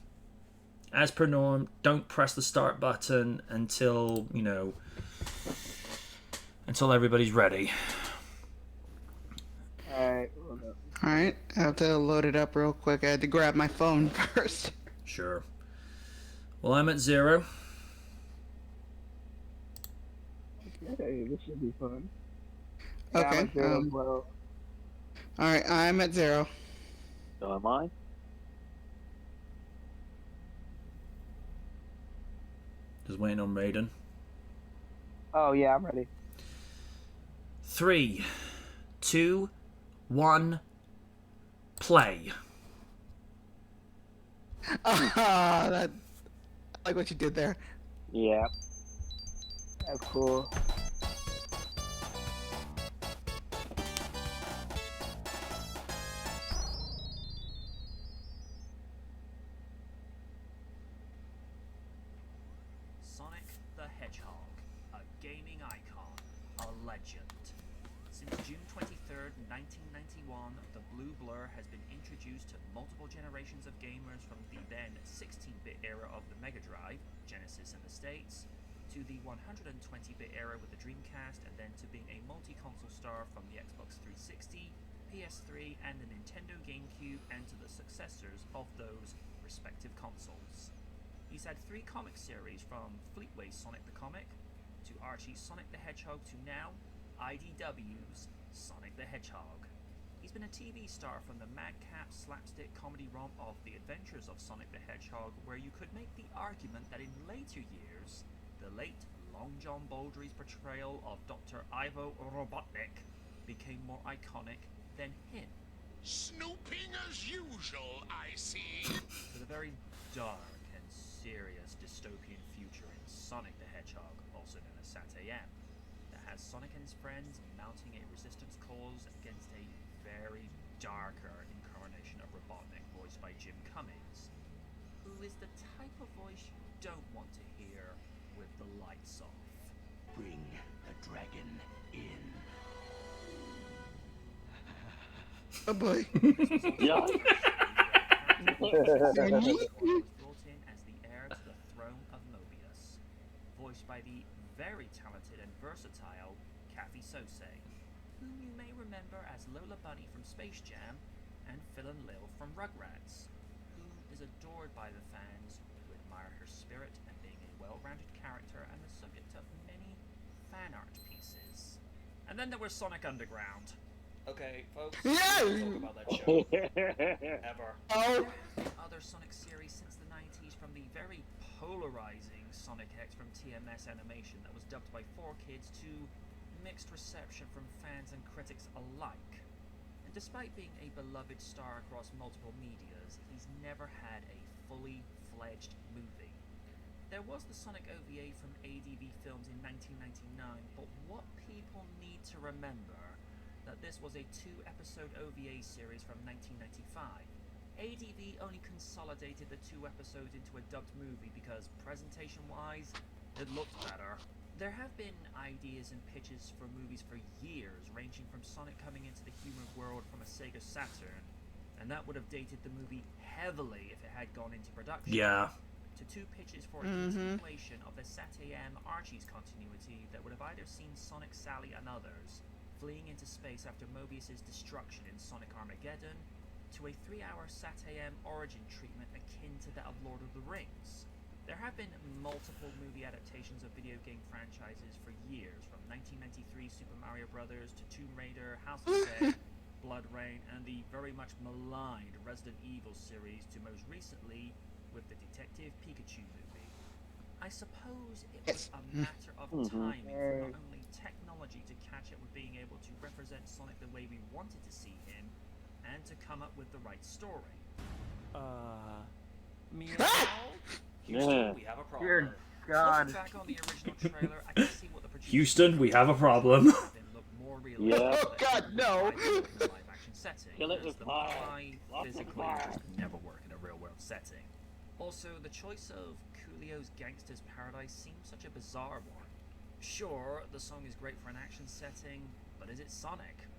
as per norm, don't press the start button until everybody's ready. Alright, hold up. Alright, I have to load it up real quick. I had to grab my phone first. Sure. Well, I'm at 0. Okay, this should be fun. Okay, I'm at zero as well. Alright, I'm at 0. So am I. Just waiting on Raiden. Oh yeah, I'm ready. 3, 2, 1, play. That, I like what you did there. Yeah. That's cool. Sonic the Hedgehog, a gaming icon, a legend. Since June 23rd, 1991, the Blue Blur has been introduced to multiple generations of gamers, from the then 16-bit era of the Mega Drive, Genesis in the States, to the 120-bit era with the Dreamcast, and then to being a multi-console star from the Xbox 360, PS3, and the Nintendo GameCube, and to the successors of those respective consoles. He's had 3 comic series from Fleetway Sonic the Comic, to Archie's Sonic the Hedgehog, to now IDW's Sonic the Hedgehog. He's been a TV star from the madcap slapstick comedy romp of The Adventures of Sonic the Hedgehog, where you could make the argument that in later years, the late Long John Baldry's portrayal of Dr. Ivo Robotnik became more iconic than him. Snooping as usual, I see. With a very dark and serious dystopian future in Sonic the Hedgehog, also known as SatAM, that has Sonic and his friends mounting a resistance cause against a very darker incarnation of Robotnik, voiced by Jim Cummings, who is the type of voice you don't want to hear with the lights off. Bring the dragon in. Oh boy. Yeah. was brought in as the heir to the throne of Mobius, voiced by the very talented and versatile Kathy Sose, whom you may remember as Lola Bunny from Space Jam and Phil and Lil from Rugrats, who is adored by the fans who admire her spirit and being a well-rounded character and the subject of many fan art pieces. And then there was Sonic Underground. Okay, folks, Yeah. let's talk about that show. Ever. Oh. Other Sonic series since the 90s, from the very polarizing Sonic X from TMS Animation that was dubbed by 4Kids to mixed reception from fans and critics alike. And despite being a beloved star across multiple medias, he's never had a fully fledged movie. There was the Sonic OVA from ADV Films in 1999, but what people need to remember that this was a 2-episode OVA series from 1995. ADV only consolidated the 2 episodes into a dubbed movie because, presentation-wise, it looked better. There have been ideas and pitches for movies for years, ranging from Sonic coming into the human world from a Sega Saturn, and that would have dated the movie heavily if it had gone into production. Yeah. To 2 pitches for a continuation of the SatAM Archie's continuity that would have either seen Sonic, Sally, and others fleeing into space after Mobius's destruction in Sonic Armageddon, to a 3-hour SatAM origin treatment akin to that of Lord of the Rings. There have been multiple movie adaptations of video game franchises for years, from 1993 Super Mario Bros. To Tomb Raider, House of Dead, Blood Rain, and the very much maligned Resident Evil series, to most recently with the Detective Pikachu movie. I suppose it was a matter of timing for not only technology to catch up with being able to represent Sonic the way we wanted to see him, and to come up with the right story. Meow? Houston, Yeah. we have a problem. Dear God. Looking back on the original trailer, I can see what the producers Houston, we have a problem. have been look more realistic Yeah. Oh, God, no. in a live-action setting, Kill it as with the fire. Mumbai Lots of physically fire. just never work in a real-world setting. Also, the choice of Coolio's Gangster's Paradise seems such a bizarre one. Sure, the song is great for an action setting, but is it Sonic?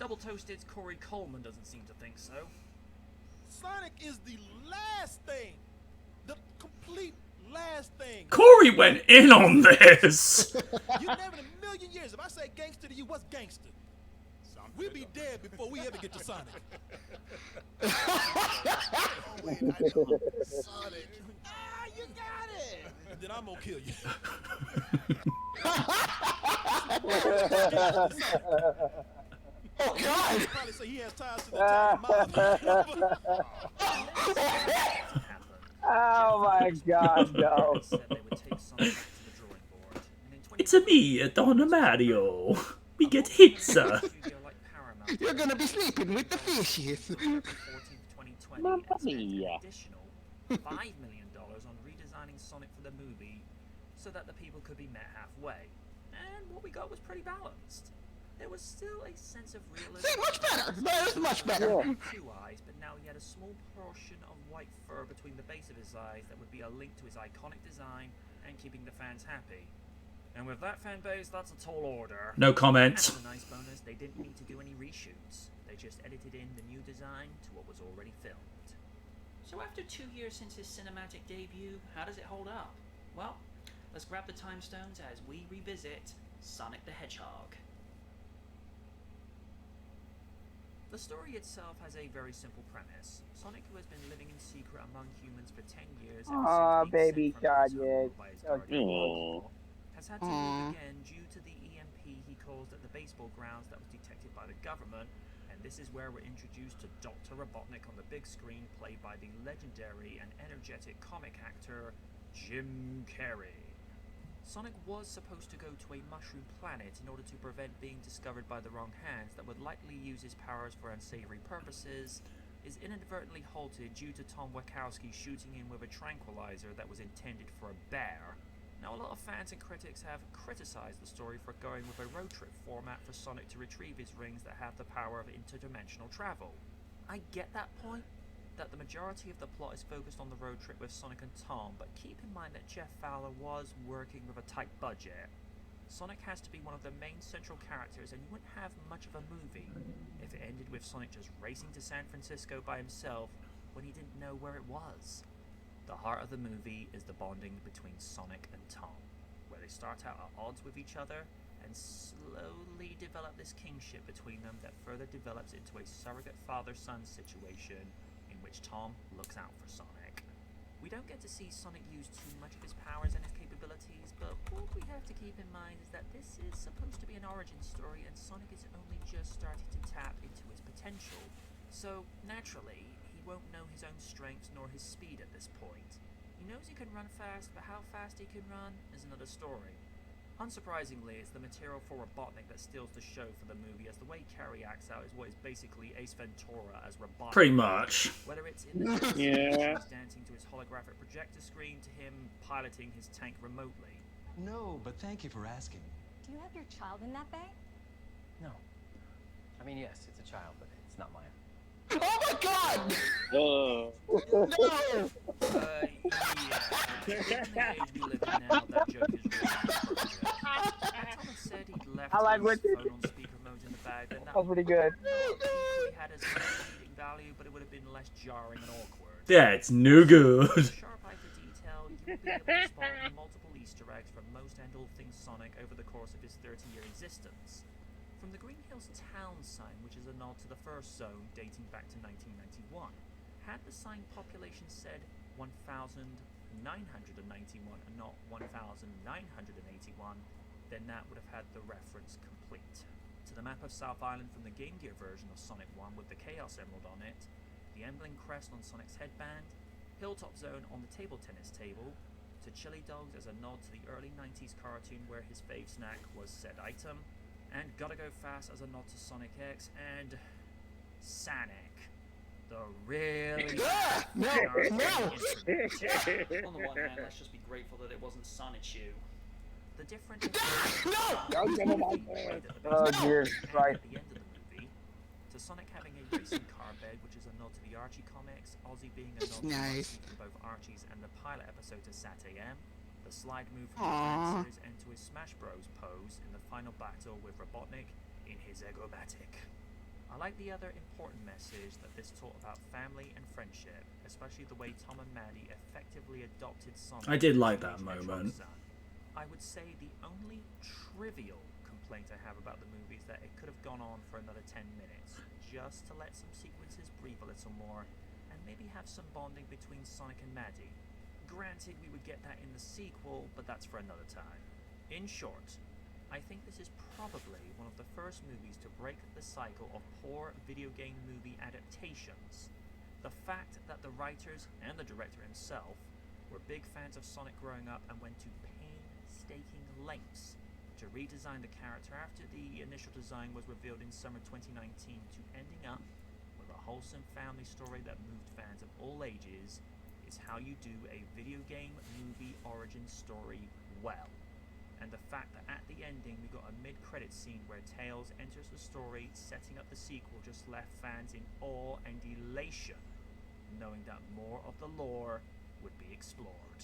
Double Toasted's Corey Coleman doesn't seem to think so. Sonic is the last thing. The complete last thing. Corey went in on this. You never in a million years, if I say gangster to you, what's gangster? We'll be dead before we ever get to Sonic. Wait, I know. Sonic. Ah, you got it. And then I'm gonna kill you. Oh God. Probably say he has ties to the Italian mob. Oh my God, no. Said they would take Sonic back to the drawing board, and in It's a me, Don Mario. We get pizza. You're gonna be sleeping with the fishes. 14th, 2020, Mamma and spent an mia. additional $5 million on redesigning Sonic for the movie so that the people could be met halfway. And what we got was pretty balanced. There was still a sense of realism. See, much better. That is much better. Two eyes, but now he had a small portion of white fur between the base of his eyes that would be a link to his iconic design and keeping the fans happy. And with that fan base, that's a tall order. No And comment. as a nice bonus, they didn't need to do any reshoots. They just edited in the new design to what was already filmed. So after 2 years since his cinematic debut, how does it hold up? Well, let's grab the time stones as we revisit Sonic the Hedgehog. The story itself has a very simple premise. Sonic, who has been living in secret among humans for 10 years Aw, ever since baby being sent from his Shaggy. homeworld by his So guardian cute. Aw. has had to leave again due to the EMP he caused at the baseball grounds that was detected by the government, and this is where we're introduced to Dr. Robotnik on the big screen, played by the legendary and energetic comic actor Jim Carrey. Sonic was supposed to go to a mushroom planet in order to prevent being discovered by the wrong hands that would likely use his powers for unsavory purposes, is inadvertently halted due to Tom Wachowski shooting him with a tranquilizer that was intended for a bear. Now, a lot of fans and critics have criticized the story for going with a road trip format for Sonic to retrieve his rings that have the power of interdimensional travel. I get that point, that the majority of the plot is focused on the road trip with Sonic and Tom, but keep in mind that Jeff Fowler was working with a tight budget. Sonic has to be one of the main central characters, and you wouldn't have much of a movie if it ended with Sonic just racing to San Francisco by himself when he didn't know where it was. The heart of the movie is the bonding between Sonic and Tom, where they start out at odds with each other and slowly develop this kingship between them that further develops into a surrogate father-son situation in which Tom looks out for Sonic. We don't get to see Sonic use too much of his powers and his capabilities, but what we have to keep in mind is that this is supposed to be an origin story and Sonic is only just starting to tap into his potential. So, naturally, he won't know his own strengths nor his speed at this point. He knows he can run fast, but how fast he can run is another story. Unsurprisingly, it's the material for Robotnik that steals the show for the movie, as the way Carrey acts out is what is basically Ace Ventura as Robotnik. Pretty much. Whether it's in the Yeah. he's dancing to his holographic projector screen to him piloting his tank remotely. No, but thank you for asking. Do you have your child in that bag? No. I mean, yes, it's a child, but it's not mine. Oh my god! Oh. No! Yeah. Given the age we live in now, that joke is really appropriate. Had Thomas said he'd left I like his what you- phone on speaker mode in the bag, then that That was pretty good. probably had as much comedic value, but it would have been less jarring and awkward. Yeah, it's no good. With a sharp eye for detail, you will be able to spot multiple Easter eggs from most and all things Sonic over the course of his 30-year existence. From the Green Hills Town sign, which is a nod to the first zone dating back to 1991, had the sign population said 1,991 and not 1,981, then that would have had the reference complete. To the map of South Island from the Game Gear version of Sonic 1 with the Chaos Emerald on it, the emblem crest on Sonic's headband, Hilltop Zone on the table tennis table, to Chili Dogs as a nod to the early 90s cartoon where his fave snack was said item, and Gotta Go Fast as a nod to Sonic X, and Sonic, the really No! No! instrument. On the one hand, let's just be grateful that it wasn't Sonichu. The difference No! Oh, dear Christ. at the end of the movie, to Sonic having a racing car bed, which is a nod to the Archie comics, Ozzy being a nod Nice. to both Archie's and the pilot episode to Sat AM, the slide move from Aww. the dancers, and to his Smash Bros pose in the final battle with Robotnik in his Egomatic. I like the other important message that this taught about family and friendship, especially the way Tom and Maddie effectively adopted Sonic. I did as like a that teenage moment. son. I would say the only trivial complaint I have about the movie is that it could have gone on for another 10 minutes, just to let some sequences breathe a little more, and maybe have some bonding between Sonic and Maddie. Granted, we would get that in the sequel, but that's for another time. In short, I think this is probably one of the first movies to break the cycle of poor video game movie adaptations. The fact that the writers and the director himself were big fans of Sonic growing up and went to painstaking lengths to redesign the character after the initial design was revealed in summer 2019 to ending up with a wholesome family story that moved fans of all ages is how you do a video game movie origin story well. And the fact that at the ending we got a mid-credit scene where Tails enters the story setting up the sequel just left fans in awe and elation, knowing that more of the lore would be explored.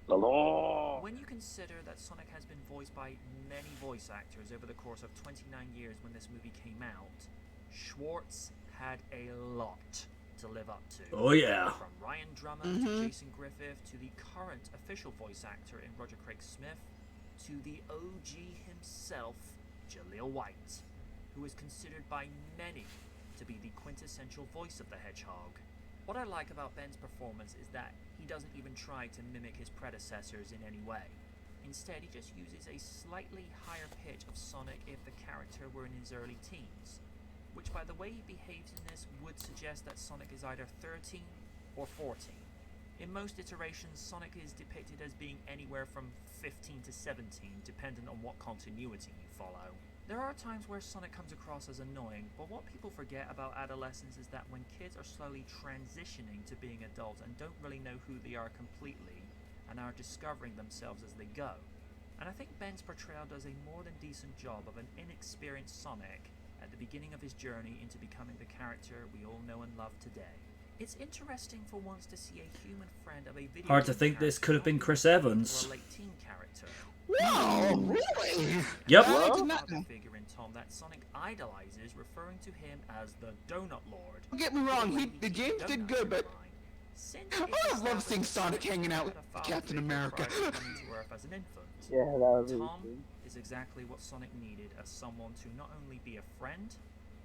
The law. When you consider that Sonic has been voiced by many voice actors over the course of 29 years when this movie came out, Schwartz had a lot to live up to. Oh yeah. From Ryan Drummer to Jason Griffith to the current official voice actor in Roger Craig Smith to the OG himself, Jaleel White, who is considered by many to be the quintessential voice of the Hedgehog. What I like about Ben's performance is that he doesn't even try to mimic his predecessors in any way. Instead, he just uses a slightly higher pitch of Sonic if the character were in his early teens, which by the way he behaves in this would suggest that Sonic is either 13 or 14. In most iterations, Sonic is depicted as being anywhere from 15 to 17, depending on what continuity you follow. There are times where Sonic comes across as annoying, but what people forget about adolescence is that when kids are slowly transitioning to being adults and don't really know who they are completely, and are discovering themselves as they go. And I think Ben's portrayal does a more than decent job of an inexperienced Sonic at the beginning of his journey into becoming the character we all know and love today. It's interesting for once to see a human friend of a video Hard to game think this character could have been not Chris be Evans. or a late teen character. Wow, really? Yep. I did not know. Figure in Tom that Sonic idolizes, referring to him as the Donut Lord. Don't get me wrong, the games did good, but I love seeing Sonic hanging out with Captain America. Yeah, that was really Tom cool. is exactly what Sonic needed as someone to not only be a friend,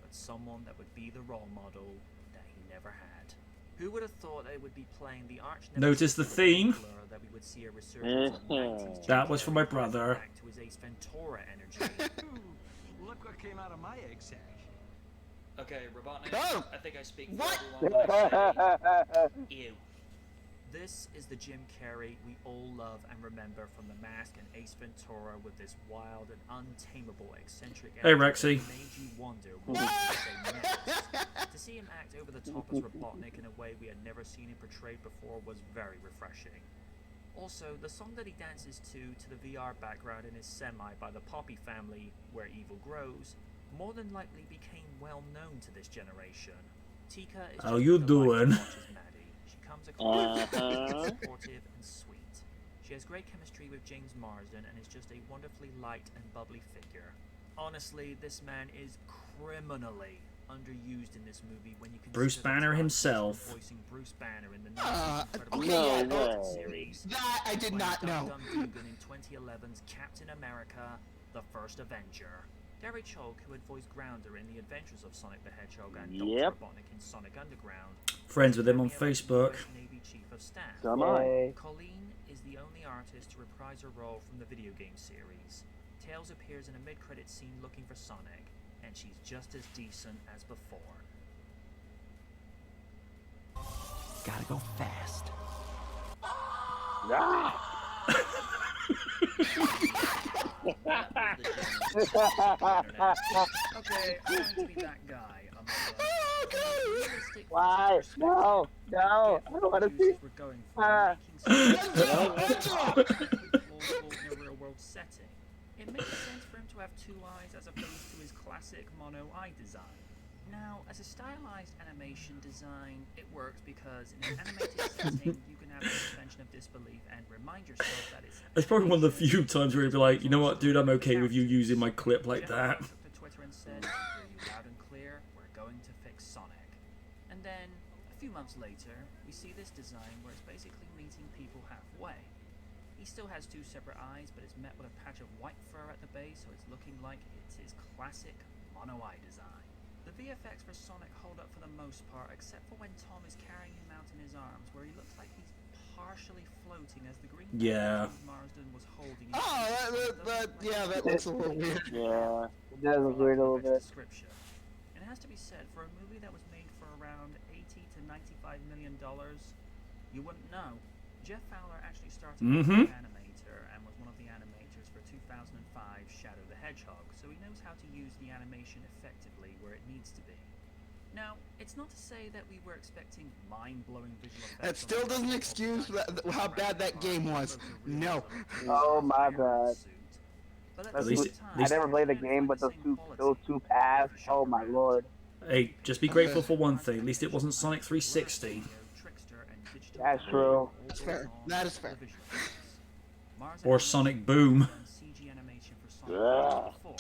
but someone that would be the role model that he never had. Who would have thought they would be playing the arch Notice the theme? that we would see a resurgence of 90s That was for my brother. back to his Ace Ventura energy. Ooh, look what came out of my egg sack. Okay, Robotnik, Oh! I think I speak for What? everyone when I say, ew. This is the Jim Carrey we all love and remember from The Mask and Ace Ventura, with this wild and untamable, eccentric Hey, attitude Rexy. that made you wonder what he would say next. To see him act over the top as Robotnik in a way we had never seen him portrayed before was very refreshing. Also, the song that he dances to the VR background in his semi by the Poppy family, Where Evil Grows, more than likely became well known to this generation. Tika is How just you a delight to doing? watch as Maddie. She comes across as supportive and sweet. She has great chemistry with James Marsden and is just a wonderfully light and bubbly figure. Honestly, this man is criminally underused in this movie when you consider Bruce the Banner time himself. he's been voicing Bruce Banner in the Okay, No yeah, way. series. That I did not know. Dum Dum Dugan in 2011's Captain America: The First Avenger. Gary Chalk, who had voiced Grounder in The Adventures of Sonic the Hedgehog and Yep. Dr. Robotnik in Sonic Underground. Friends with him on Cameo as the Facebook. US Navy Chief of Staff. Come on. Yay. Colleen is the only artist to reprise her role from the video game series. Tails appears in a mid-credit scene looking for Sonic, and she's just as decent as before. Gotta go fast. Ah! Okay, I'm going to be that guy. Why? No, no, I don't want to see. We're going Ah. for making plausible in a real-world setting. It makes sense for him to have two eyes as opposed to his classic mono eye design. Now, as a stylized animation design, it works because in an animated setting, you can have a suspension of disbelief and remind yourself that It's probably one of the few times where he'd be like, you know what, dude, I'm okay with you using my clip like that. Took to Twitter and said, "I hear you loud and clear, we're going to fix Sonic." And then, a few months later, we see this design where it's basically meeting people halfway. He still has two separate eyes, but it's met with a patch of white fur at the base, so it's looking like it's his classic mono eye design. The VFX for Sonic hold up for the most part, except for when Tom is carrying him out in his arms, where he looks like he's partially floating as the green Yeah. James Marsden was holding him. That looks a little weird. Yeah. It does look weird a little bit. Description. And it has to be said, for a movie that was made for around $80 to $95 million, you wouldn't know. Jeff Fowler actually started as an animator and was one of the animators for 2005's Shadow the Hedgehog, so he knows how to use the animation effectively where it needs to be. Now, it's not to say that we were expecting mind-blowing visual effects. That still doesn't excuse how bad that game was. No. Oh my god. At least- I never played the game, but those two paths. Oh my lord. Hey, just be grateful for one thing. At least it wasn't Sonic 360. That's true. That's fair. That is fair. Or Sonic Boom. CG animation for Ugh. Sonic 4.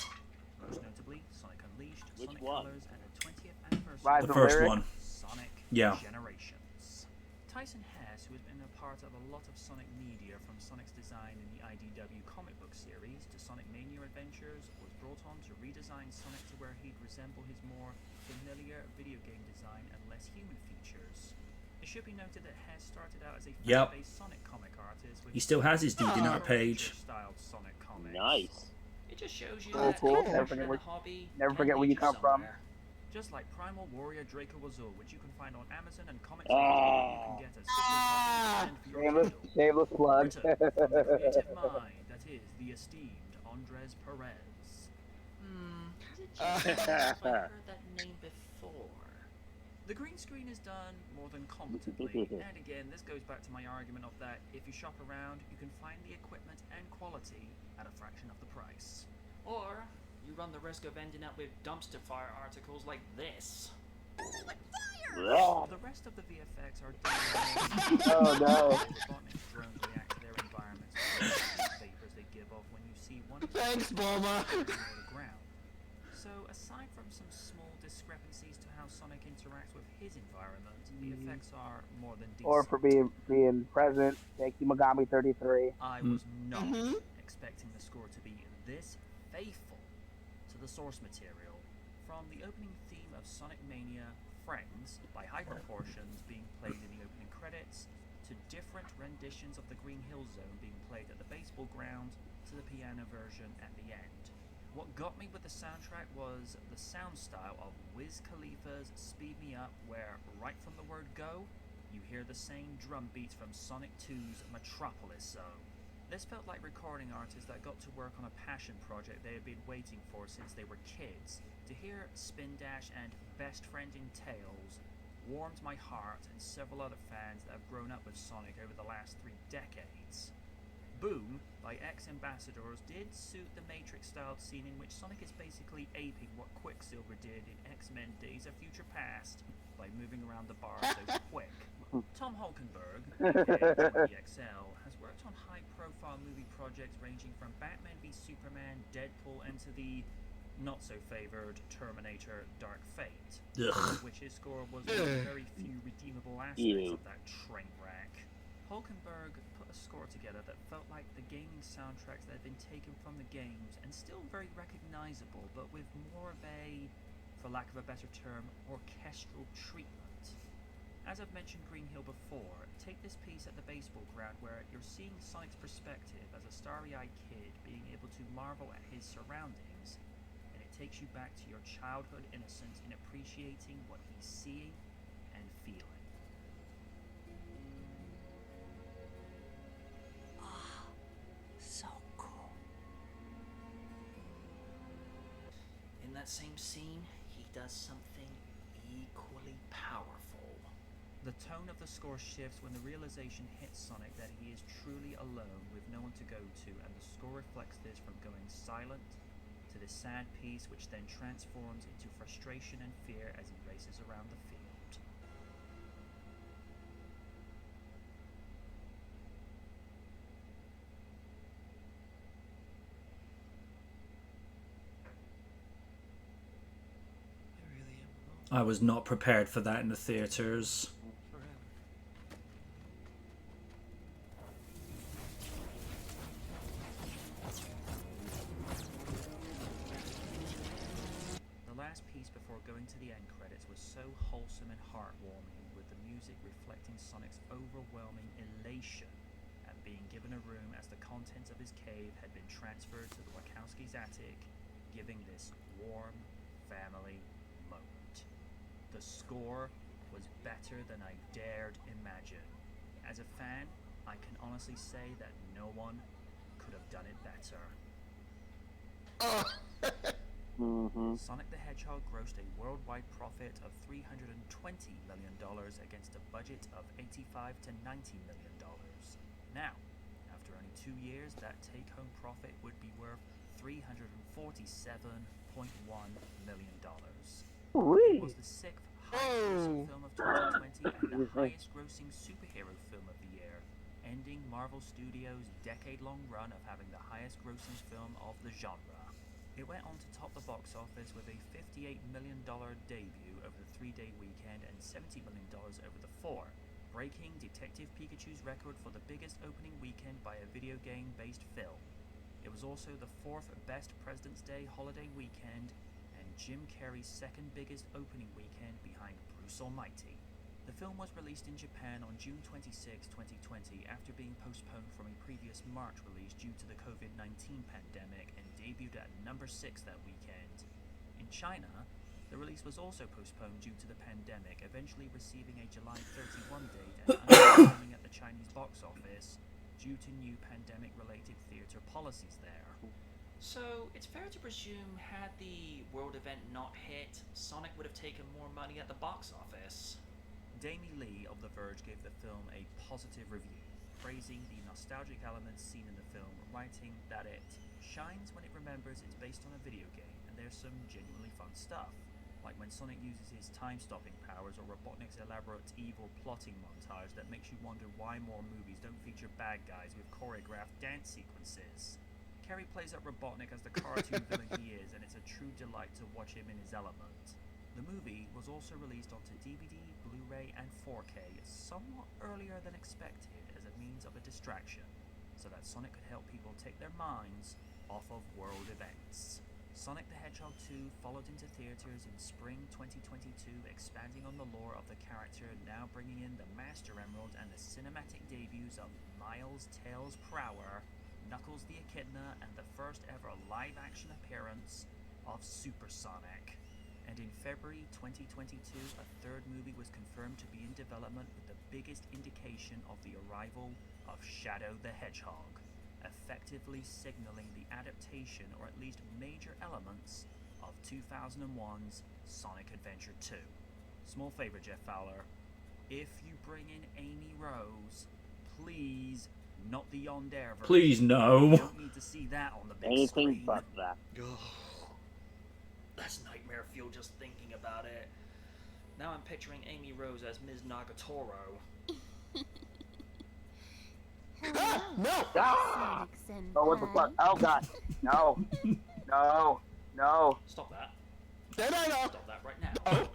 Most notably, Sonic Unleashed, Which Sonic one? Colors, and the 20th anniversary Rise The of first Lyric? one. Sonic Yeah. Generations. Tyson Hess, who has been a part of a lot of Sonic media, from Sonic's design in the IDW comic book series to Sonic Mania Adventures, was brought on to redesign Sonic to where he'd resemble his more familiar video game design and less human features. It should be noted that Hess started out as a fan-based Sonic comic artist. He still has his DeviantArt page. Styled Sonic comics. Nice. It just shows you Oh, that cool. passion Never forget and where- hobby never can forget where lead you come from. somewhere. Just like Primal Warrior Draco Wazoo, which you can find on Amazon and Comics Ah. you can get as and for your Shameless, Kindle. shameless plug. Written from the creative mind that is the esteemed Andres Perez. I've heard that name before. The green screen is done more than competently, and again, this goes back to my argument of that if you shop around, you can find the equipment and quality at a fraction of the price. Or you run the risk of ending up with dumpster fire articles like this. The rest of the VFX are done. Oh, no. Robotic drones react to their environments, the vapors they give off when you see one. Thanks, Bulma. On the ground. So, aside from some small discrepancies to how Sonic interacts with his environment, the effects are more than decent. Or for being present, thank you, Megami 33. I was not expecting the score to be this faithful to the source material. From the opening theme of Sonic Mania, Friends, by Hyperportions being played in the opening credits, to different renditions of the Green Hill Zone being played at the baseball ground, to the piano version at the end. What got me with the soundtrack was the sound style of Wiz Khalifa's Speed Me Up, where, right from the word go, you hear the same drum beats from Sonic 2's Metropolis Zone. This felt like recording artists that got to work on a passion project they had been waiting for since they were kids. To hear Spin Dash and Best Friend in Tails warmed my heart and several other fans that have grown up with Sonic over the last 3 decades. Boom, by X-Ambassadors, did suit the Matrix-styled scene in which Sonic is basically aping what Quicksilver did in X-Men Days of Future Past by moving around the bar so quick. Tom Holkenberg, aka EXL, has worked on high-profile movie projects ranging from Batman v Superman, Deadpool, and to the not-so-favoured Terminator Dark Fate, which his score was one of the very few redeemable aspects of that train wreck. Hulkenberg put a score together that felt like the gaming soundtracks that had been taken from the games and still very recognizable, but with more of a, for lack of a better term, orchestral treatment. As I've mentioned Green Hill before, take this piece at the baseball ground where you're seeing Sonic's perspective as a starry-eyed kid being able to marvel at his surroundings, and it takes you back to your childhood innocence in appreciating what he's seeing and feeling. So cool. In that same scene, he does something equally powerful. The tone of the score shifts when the realization hits Sonic that he is truly alone with no one to go to, and the score reflects this from going silent to this sad piece, which then transforms into frustration and fear as he races around the field. I was not prepared for that in the theaters. The last piece before going to the end credits was so wholesome and heartwarming, with the music reflecting Sonic's overwhelming elation at being given a room as the contents of his cave had been transferred to the Wachowski's attic, giving this warm family moment. The score was better than I dared imagine. As a fan, I can honestly say that no one could have done it better. Sonic the Hedgehog grossed a worldwide profit of $320 million against a budget of $85 to $90 million. Now, after only 2 years, that take-home profit would be worth $347.1 million. It was the 6th highest-grossing film of 2020 and the highest-grossing superhero film of the year, ending Marvel Studios' decade-long run of having the highest-grossing film of the genre. It went on to top the box office with a $58 million debut over the 3-day weekend and $70 million over the 4, breaking Detective Pikachu's record for the biggest opening weekend by a video game-based film. It was also the 4th best President's Day holiday weekend, and Jim Carrey's second biggest opening weekend behind Bruce Almighty. The film was released in Japan on June 26, 2020, after being postponed from a previous March release due to the COVID-19 pandemic, and debuted at number 6 that weekend. In China, the release was also postponed due to the pandemic, eventually receiving a July 31 date and underperforming at the Chinese box office due to new pandemic-related theater policies there. So, it's fair to presume had the world event not hit, Sonic would have taken more money at the box office. Damie Lee of The Verge gave the film a positive review, praising the nostalgic elements seen in the film, writing that it shines when it remembers it's based on a video game, and there's some genuinely fun stuff, like when Sonic uses his time-stopping powers, or Robotnik's elaborate evil plotting montage that makes you wonder why more movies don't feature bad guys with choreographed dance sequences. Carrey plays up Robotnik as the cartoon villain he is, and it's a true delight to watch him in his element. The movie was also released onto DVD, Blu-ray, and 4K somewhat earlier than expected as a means of a distraction, so that Sonic could help people take their minds off of world events. Sonic the Hedgehog 2 followed into theaters in spring 2022, expanding on the lore of the character, now bringing in the Master Emerald and the cinematic debuts of Miles Tails Prower, Knuckles the Echidna, and the first ever live-action appearance of Super Sonic. And in February 2022, a third movie was confirmed to be in development, with the biggest indication of the arrival of Shadow the Hedgehog, effectively signaling the adaptation, or at least major elements, of 2001's Sonic Adventure 2. Small favor, Jeff Fowler. If you bring in Amy Rose, please, not the Yondair version. Please, no. You don't need to see that on the big Anything screen. but that. That's nightmare fuel just thinking about it. Now I'm picturing Amy Rose as Ms. Nagatoro. No! Ah! Oh, what the fuck? Oh, God. No. No. No. Stop that. Then I know. Stop that right now.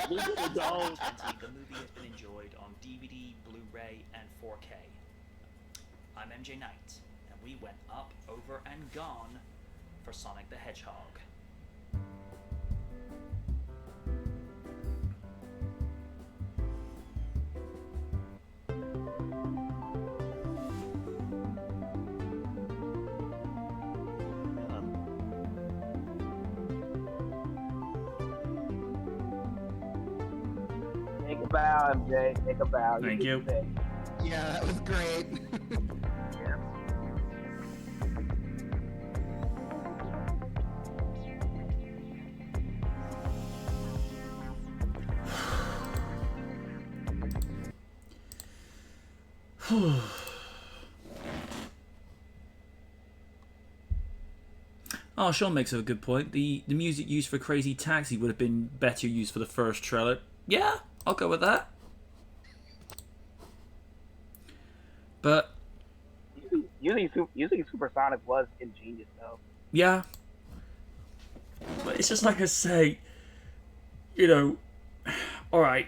Leave it alone. The movie has been enjoyed on DVD, Blu-ray, and 4K. I'm MJ Knight, and we went up, over, and gone for Sonic the Hedgehog. Take a bow, MJ. Take a bow. Thank you. Yeah, that was great. Yeah. Oh, Sean makes a good point. The music used for Crazy Taxi would have been better used for the first trailer. Yeah, I'll go with that. But Using Supersonic was ingenious, though. yeah, but it's just like I say, you know, alright,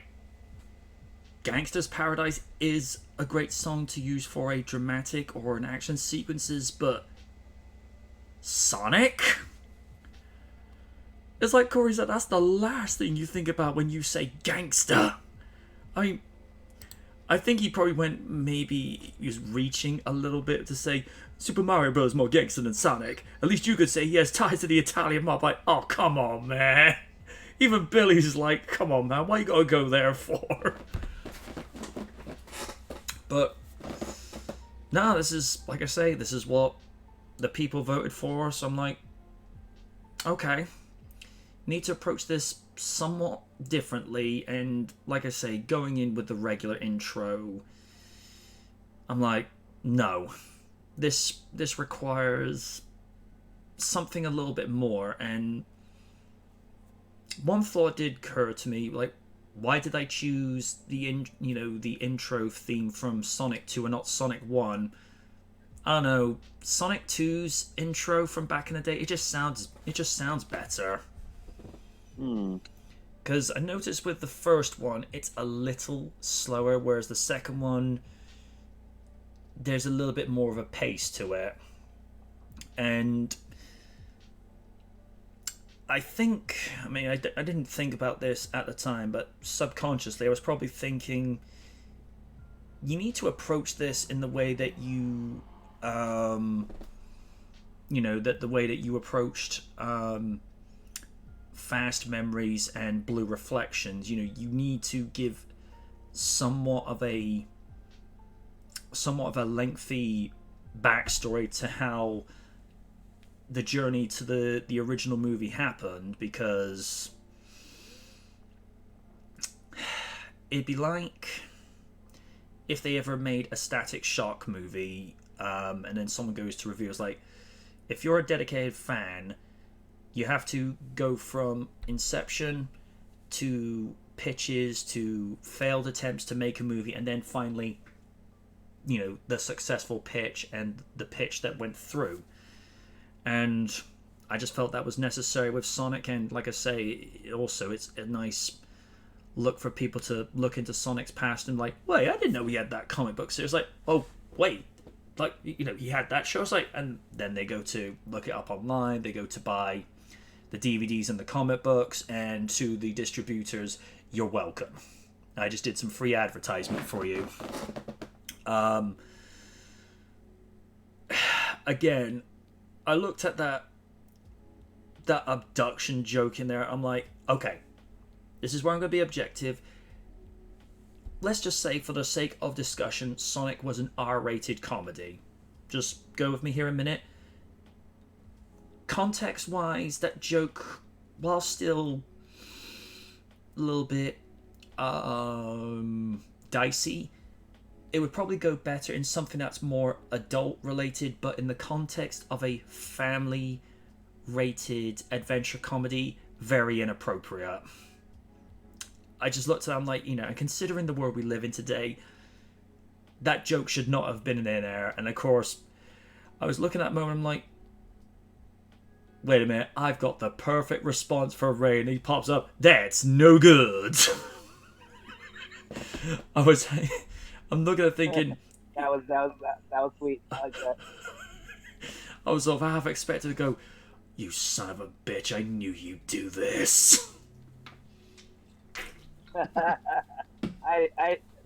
Gangsta's Paradise is a great song to use for a dramatic or an action sequences, but Sonic? It's like Corey said, that's the last thing you think about when you say gangsta. I think he probably went, maybe he was reaching a little bit to say Super Mario Bros. More gangster than Sonic. At least you could say he has ties to the Italian mob. Like, oh, come on, man. Even Billy's like, come on, man, what you gotta go there for? But, no, this is, like I say, this is what the people voted for, so I'm like, okay. Need to approach this somewhat differently, and like I say, going in with the regular intro, I'm like, no. This requires something a little bit more, and one thought did occur to me, like, why did I choose the intro theme from Sonic 2 and not Sonic 1? I don't know, Sonic 2's intro from back in the day, it just sounds better. Because I noticed with the first one, it's a little slower, whereas the second one, there's a little bit more of a pace to it. And I think, I mean, I didn't think about this at the time, but subconsciously I was probably thinking, you need to approach this in the way that you, you know, that the way that you approached Fast Memories and Blue Reflections. You know, you need to give somewhat of a lengthy backstory to how the journey to the original movie happened, because it'd be like if they ever made a Static Shock movie, and then someone goes to review, it's like, if you're a dedicated fan, you have to go from inception to pitches to failed attempts to make a movie, and then finally, you know, the successful pitch and the pitch that went through. And I just felt that was necessary with Sonic, and like I say, also it's a nice look for people to look into Sonic's past and like, wait, I didn't know he had that comic book series. Like, oh wait, like, you know, he had that show. It's like, and then they go to look it up online, they go to buy the DVDs and the comic books, and to the distributors, you're welcome. I just did some free advertisement for you. Again, I looked at that abduction joke in there. I'm like, okay, this is where I'm going to be objective. Let's just say, for the sake of discussion, Sonic was an R-rated comedy. Just go with me here a minute. Context-wise, that joke, while still a little bit dicey, it would probably go better in something that's more adult-related, but in the context of a family-rated adventure comedy, very inappropriate. I just looked at it, I'm like, you know, considering the world we live in today, that joke should not have been in there. And of course, I was looking at that moment, I'm like, wait a minute, I've got the perfect response for Ray, and he pops up, that's no good. I'm looking at thinking, that was sweet. I like that. I was sort of half expected to go, you son of a bitch, I knew you'd do this.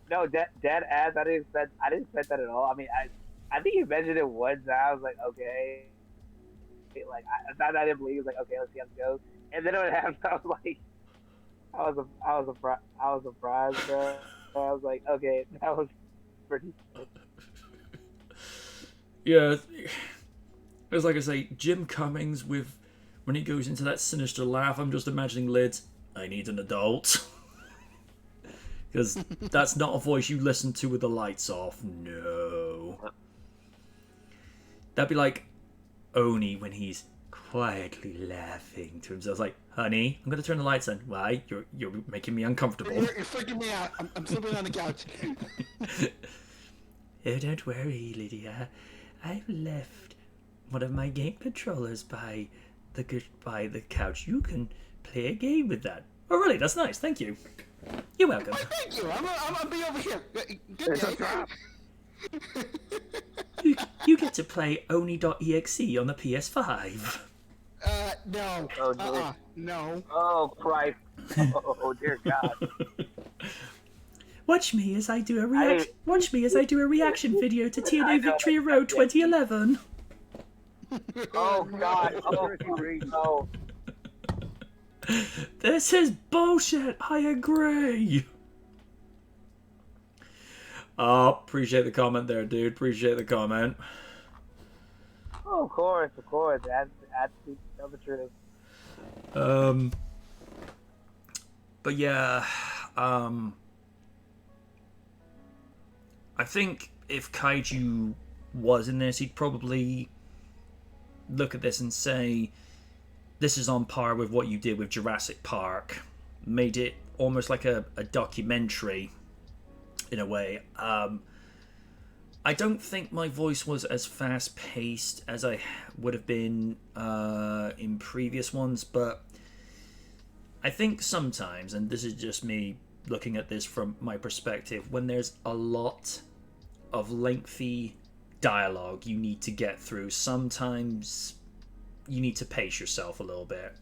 No, dead ass. I didn't expect that at all. I mean, I think you mentioned it once, and I was like, okay. Like, I didn't believe. It was like, okay, let's see how it goes. And then when it happened, I was like, I was surprised, bro. I was like, okay, that was pretty cool. Yeah, it was like I say, Jim Cummings when he goes into that sinister laugh, I'm just imagining Lids, I need an adult. Because that's not a voice you listen to with the lights off. No. That'd be like Oni when he's quietly laughing to himself, like, honey, I'm gonna turn the lights on. Why? You're making me uncomfortable. You're freaking me out. I'm sleeping on the couch. Oh, don't worry, Lydia. I've left one of my game controllers by the couch. You can play a game with that. Oh, really? That's nice. Thank you. You're welcome. Why, thank you. I'm gonna be over here. Good day. You get to play Oni.exe on the PS5. No. Oh, no. Oh, Christ. Oh, dear God. Watch me as I do a reaction. Watch me as I do a reaction video to TNA Victory Road 2011. Oh God. Oh, no. This is bullshit. I agree. Oh, appreciate the comment there, dude. Appreciate the comment. Oh, of course. That's the truth. But yeah, I think if Kaiju was in this, he'd probably look at this and say, this is on par with what you did with Jurassic Park. Made it almost like a documentary, in a way. I don't think my voice was as fast-paced as I would have been in previous ones, but I think sometimes, and this is just me looking at this from my perspective, when there's a lot of lengthy dialogue you need to get through, sometimes you need to pace yourself a little bit.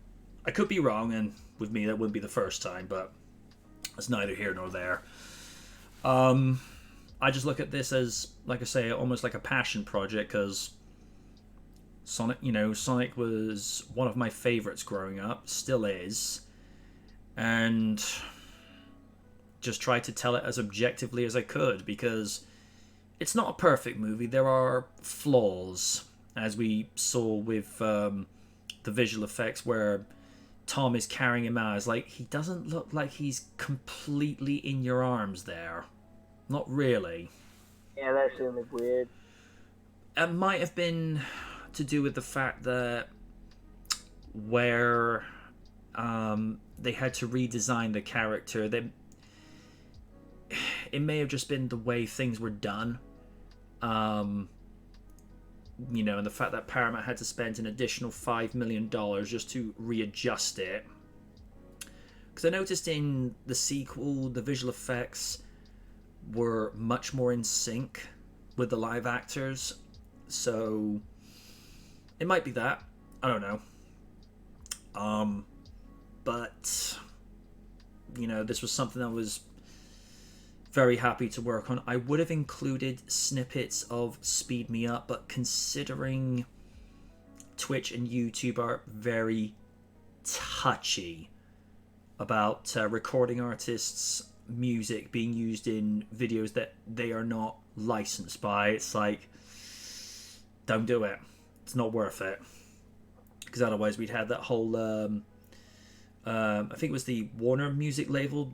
I could be wrong, and with me that wouldn't be the first time, but it's neither here nor there. I just look at this as, like I say, almost like a passion project, because Sonic, Sonic was one of my favorites growing up, still is, and just tried to tell it as objectively as I could, because it's not a perfect movie. There are flaws, as we saw with the visual effects, where Tom is carrying him out. It's like, he doesn't look like he's completely in your arms there. Not really. Yeah, that shit looked weird. It might have been to do with the fact that where they had to redesign the character, it may have just been the way things were done. And the fact that Paramount had to spend an additional $5 million just to readjust it. Because I noticed in the sequel, the visual effects were much more in sync with the live actors. So it might be that. I don't know. But this was something I was very happy to work on. I would have included snippets of Speed Me Up, but considering Twitch and YouTube are very touchy about recording artists' music being used in videos that they are not licensed by, it's like, don't do it. It's not worth it. Because otherwise we'd have that whole I think it was the Warner Music label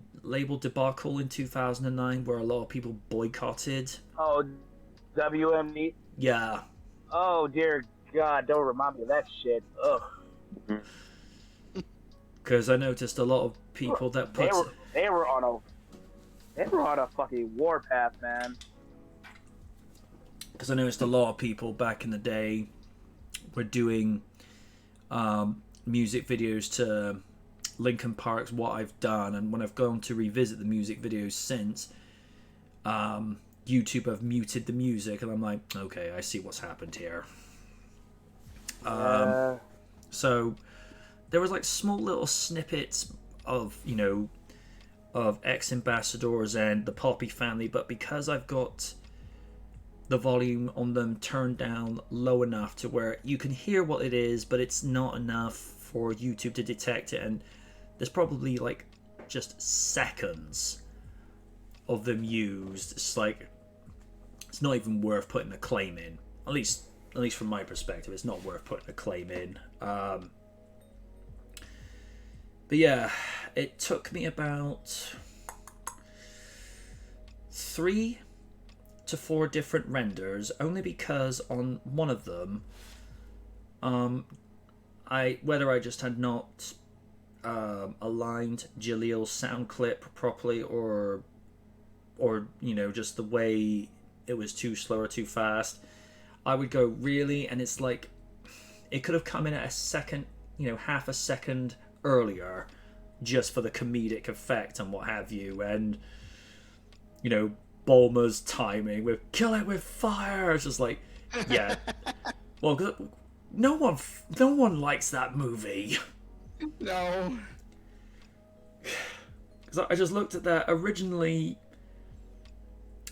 debacle in 2009, where a lot of people boycotted. Oh, WME? Yeah. Oh, dear God, don't remind me of that shit. Ugh. Because I noticed a lot of people that put... They were on a fucking warpath, man. Because I noticed a lot of people back in the day were doing music videos to Linkin Park's What I've Done, and when I've gone to revisit the music videos since, YouTube have muted the music, and I'm like, okay, I see what's happened here. So there was like small little snippets of of ex-ambassadors and the Poppy family, but because I've got the volume on them turned down low enough to where you can hear what it is, but it's not enough for YouTube to detect it, and there's probably like just seconds of them used. It's like, it's not even worth putting a claim in. At least from my perspective, it's not worth putting a claim in. But yeah, it took me about 3 to 4 different renders, only because on one of them, whether I just had not aligned Jalil's sound clip properly, or just the way it was too slow or too fast, I would go really, and it's like it could have come in at a second, half a second earlier, just for the comedic effect and what have you, and Bulma's timing with "kill it with fire." It's just like, yeah, well, no one likes that movie. No. Because I just looked at that. Originally,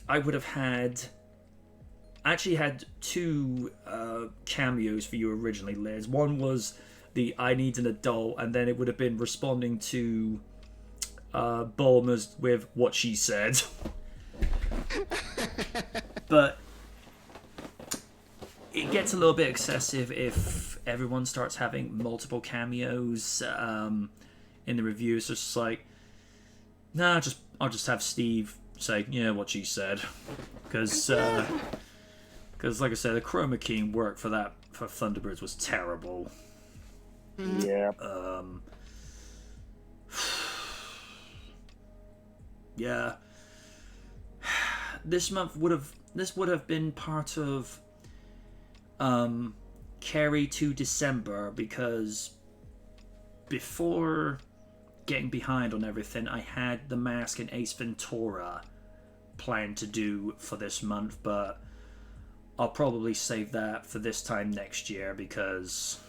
I would have actually had 2 cameos for you originally, Liz. One was the "I need an adult," and then it would have been responding to Bulma's with "what she said." But it gets a little bit excessive if everyone starts having multiple cameos in the reviews. So it's just like, nah, I'll just have Steve say, yeah, what she said, because like I said, the chroma keying work for Thunderbirds was terrible. Yeah. Yeah. This would have been part of Carry to December, because before getting behind on everything. I had The Mask and Ace Ventura planned to do for this month, but I'll probably save that for this time next year because,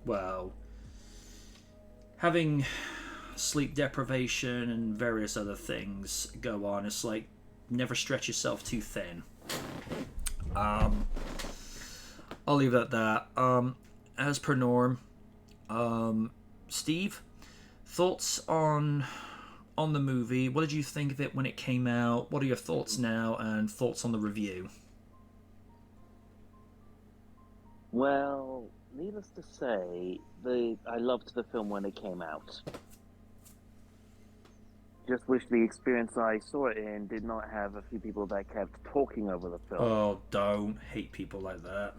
well, having sleep deprivation and various other things go on, it's like never stretch yourself too thin. I'll leave it at that. As per norm, Steve, thoughts on the movie? What did you think of it when it came out? What are your thoughts now, and thoughts on the review? Well, needless to say, I loved the film when it came out. Just wish the experience I saw it in did not have a few people that kept talking over the film. Oh, don't hate people like that.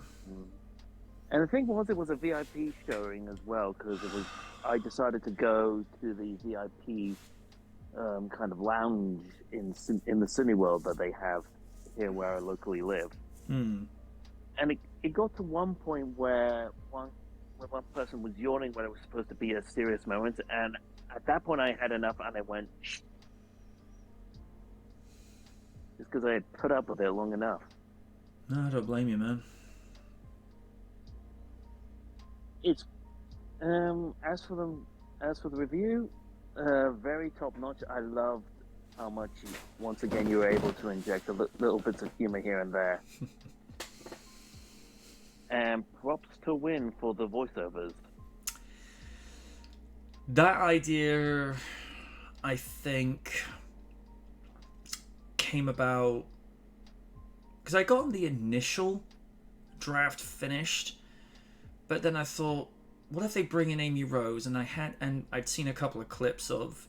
And the thing was, it was a VIP showing as well, because I decided to go to the VIP kind of lounge in the Cineworld that they have here where I locally live. Hmm. And it got to one point where one person was yawning when it was supposed to be a serious moment, and at that point I had enough and I went, shh. Just because I had put up with it long enough. No, I don't blame you, man. It's as for the review, very top notch. I loved how much once again you were able to inject little bits of humor here and there. And props to Win for the voiceovers. That idea, I think, came about because I got the initial draft finished, but then I thought, what if they bring in Amy Rose? And I'd seen a couple of clips of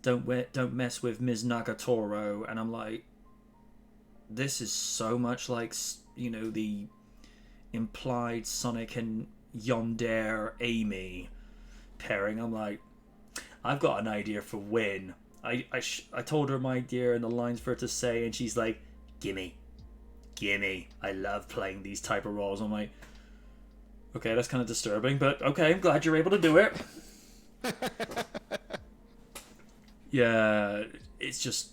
Don't Mess with Ms. Nagatoro, and I'm like, this is so much like, you know, the implied Sonic and Yandere Amy pairing. I'm like, I've got an idea for Win. I told her my idea and the lines for her to say, and she's like, gimme. I love playing these type of roles. I'm like, okay, that's kind of disturbing, but okay, I'm glad you're able to do it. Yeah, it's just,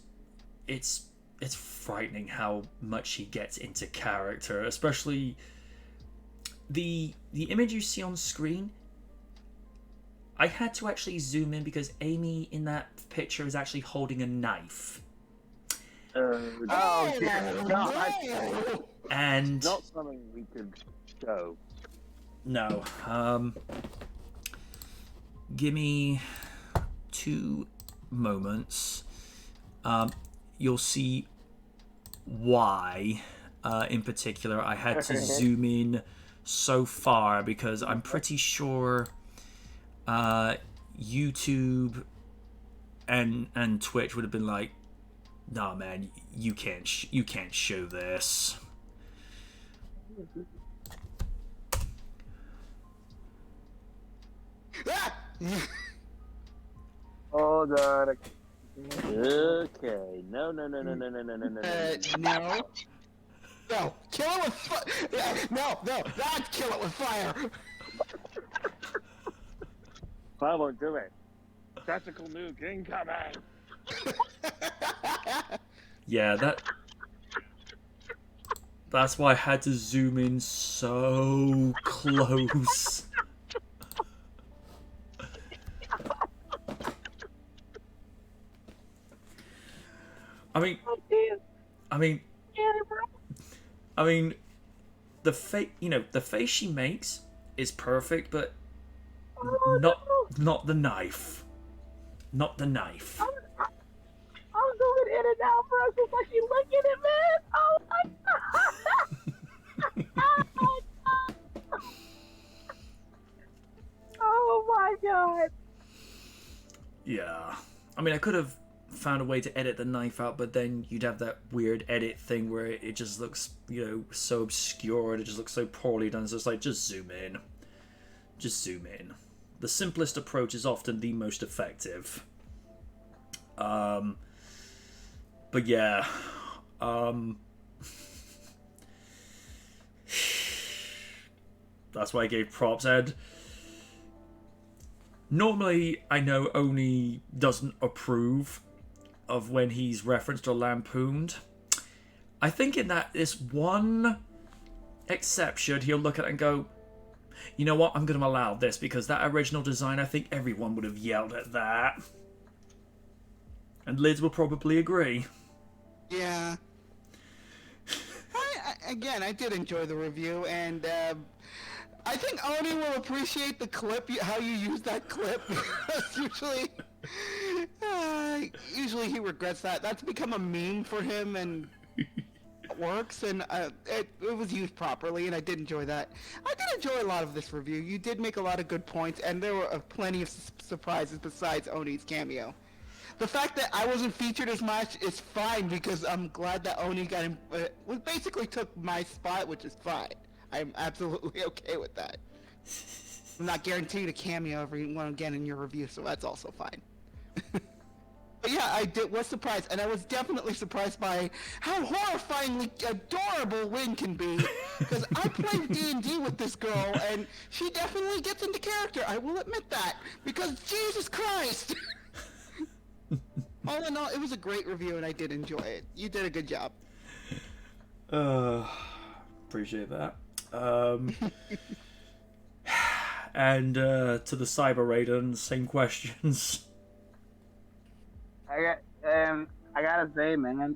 it's frightening how much she gets into character, especially the image you see on screen. I had to actually zoom in because Amy in that picture is actually holding a knife. Oh dear God. And not something we could show. No. Give me 2 moments. You'll see why, in particular, I had to zoom in so far because I'm pretty sure YouTube and Twitch would have been like, "Nah, man, you can't show this." Hold on. Okay. No. No. No. Kill it with fire. No. Not kill it with fire. I won't do it. Tactical nuke incoming. Yeah, that's why I had to zoom in so close. I mean, the face she makes is perfect, but not the knife. Not the knife. I'm zooming in and out, bro. It's just like you looking at man. Oh my god. Oh my god. Yeah. I mean, I could have found a way to edit the knife out, but then you'd have that weird edit thing where it just looks, so obscure and it just looks so poorly done. So it's like, just zoom in. Just zoom in. The simplest approach is often the most effective. But yeah. That's why I gave props, Ed. Normally, I know Oni doesn't approve of when he's referenced or lampooned. I think in this one exception, he'll look at it and go, you know what, I'm going to allow this because that original design, I think everyone would have yelled at that. And Liz will probably agree. Yeah. I did enjoy the review, and I think Oni will appreciate the clip, how you use that clip. Usually he regrets that. That's become a meme for him, and it works, and it was used properly, and I did enjoy that. I did enjoy a lot of this review. You did make a lot of good points, and there were plenty of surprises besides Oni's cameo. The fact that I wasn't featured as much is fine, because I'm glad that Oni got him, basically took my spot, which is fine. I'm absolutely okay with that. I'm not guaranteed a cameo every one again in your review, so that's also fine. But yeah, I was surprised, and I was definitely surprised by how horrifyingly adorable Wynn can be. Because I played D&D with this girl, and she definitely gets into character. I will admit that, because Jesus Christ! All in all, it was a great review, and I did enjoy it. You did a good job. Appreciate that. And to the Cyber Raiden, same questions. I gotta say, man,